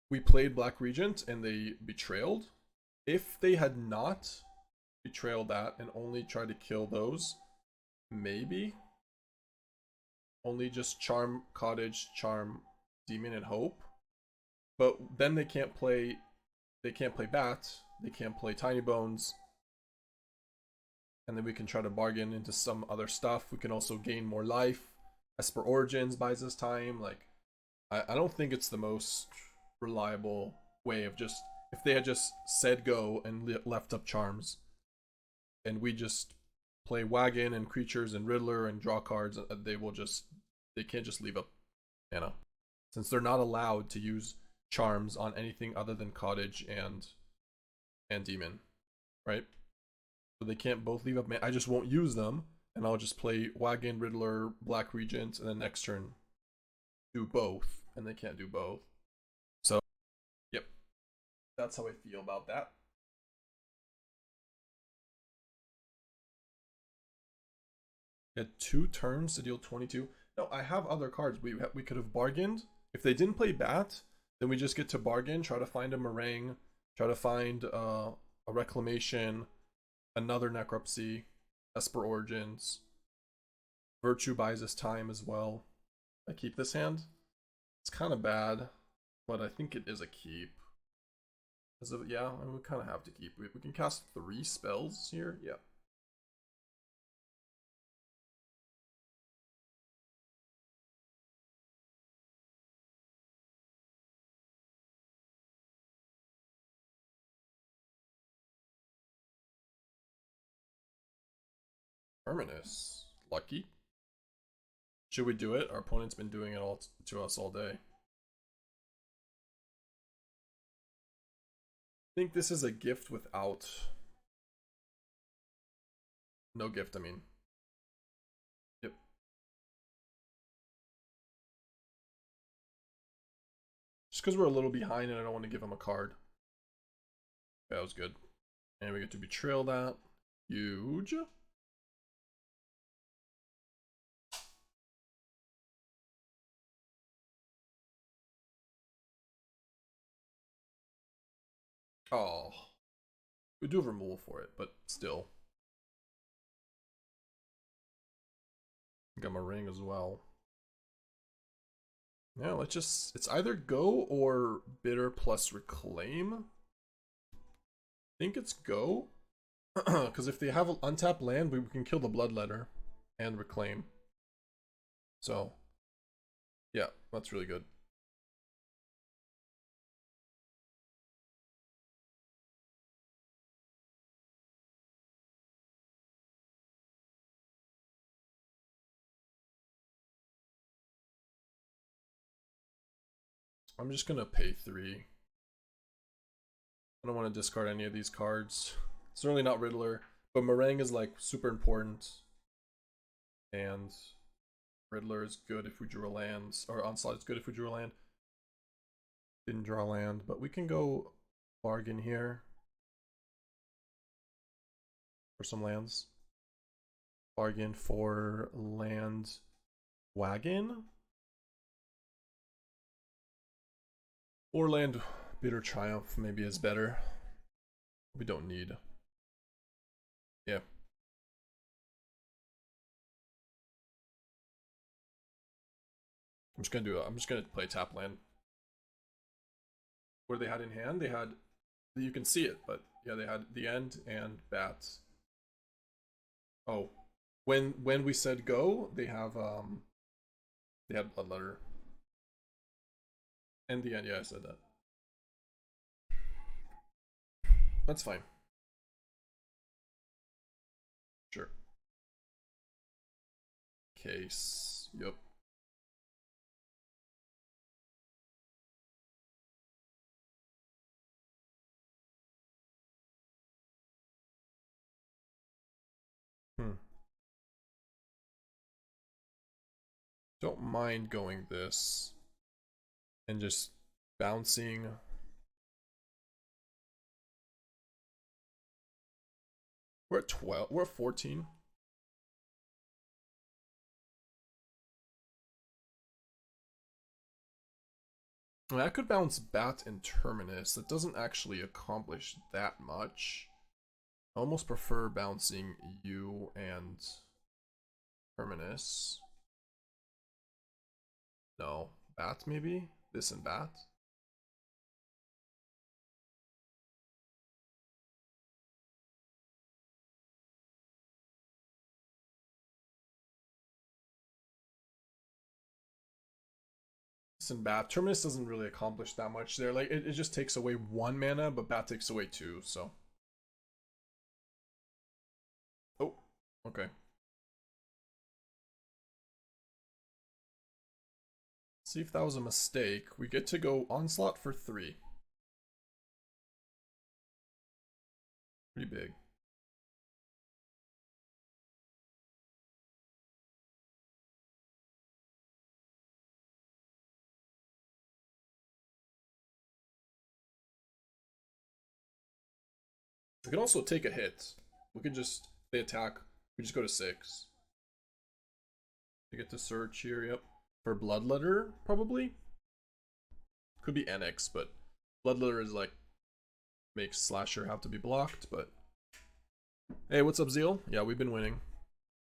We played Black Regent and they betrayed. If they had not betrayed that and only tried to kill those, maybe only just charm Cottage, charm Demon, and hope. But then they can't play Bat, they can't play Tiny Bones. And then we can try to bargain into some other stuff. We can also gain more life. Esper Origins buys us time. Like, I don't think it's the most reliable way of just, if they had just said go and left up charms, and we just play Wagon and creatures and Riddler and draw cards, they can't just leave up mana. Since they're not allowed to use charms on anything other than Cottage and Demon, right? So they can't both leave up mana. I just won't use them, and I'll just play Wagon, Riddler, Black Regent, and then next turn do both, and they can't do both. So, yep. That's how I feel about that. Had 2 turns to deal 22. No, I have other cards. We could have bargained. If they didn't play Bat, then we just get to bargain, try to find a Marang, try to find a Reclamation, another Necropsy, Esper Origins. Virtue buys us time as well. I keep this hand. It's kind of bad, but I think it is a keep. Yeah, we kind of have to keep. We can cast 3 spells here. Yeah. Terminus. Lucky. Should we do it? Our opponent's been doing it all to us all day. I think this is a gift without... No gift, I mean. Yep. Just because we're a little behind and I don't want to give him a card. That was good. And we get to betrayal that. Huge. Oh. We do have removal for it, but still. Got my ring as well. Yeah, let's just... It's either go or bitter plus reclaim. I think it's go. Because if they have an untapped land, we can kill the Bloodletter and reclaim. So, yeah, that's really good. I'm just gonna pay 3. I don't want to discard any of these cards. Certainly not Riddler, but Marang is like super important. And Riddler is good if we drew a land, or Onslaught is good if we drew a land. Didn't draw land, but we can go bargain here for some lands. Bargain for land wagon? Or land bitter triumph maybe is better. We don't need. Yeah. I'm just gonna play tap land. What they had in hand? They had, you can see it, but yeah, they had the end and bats. Oh, when we said go, they had Bloodletter. And the end, yeah, I said that. That's fine. Sure. Case. Yep. Don't mind going this and just bouncing. We're at 12. We're at 14. I mean, I could bounce Bat and Terminus. That doesn't actually accomplish that much. I almost prefer bouncing you and Terminus. No. Bat, maybe? This and Bat? This and Bat. Terminus doesn't really accomplish that much there. Like, it just takes away 1 mana, but Bat takes away 2, so. Oh, okay. See if that was a mistake. We get to go Onslaught for 3. Pretty big. We can also take a hit. We can just, they attack, we just go to 6. We get to search here, yep. For Bloodletter, probably? Could be NX, but Bloodletter is like, makes Slasher have to be blocked, but... Hey, what's up, Zeal? Yeah, we've been winning.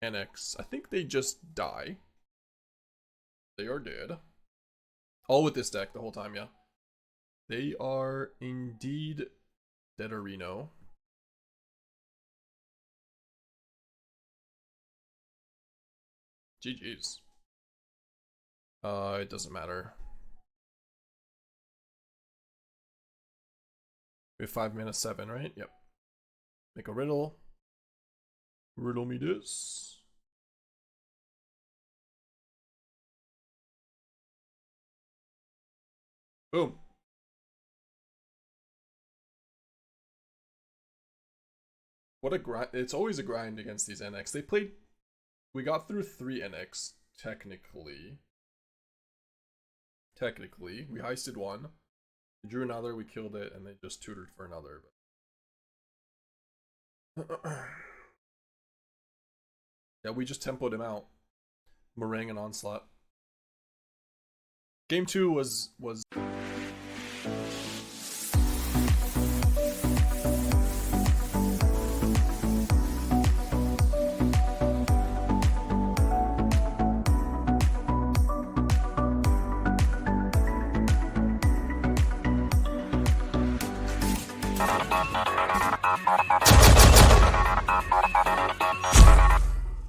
NX. I think they just die. They are dead. All with this deck the whole time, yeah. They are indeed Deaderino. GG's. It doesn't matter. We have 5 mana 7, right? Yep. Make a riddle. Riddle me this. Boom. What a grind. It's always a grind against these NX. They played... We got through 3 NX, technically. Technically. We heisted 1. We drew another, we killed it, and they just tutored for another. But... yeah, we just tempoed him out. Marang and Onslaught. Game 2 was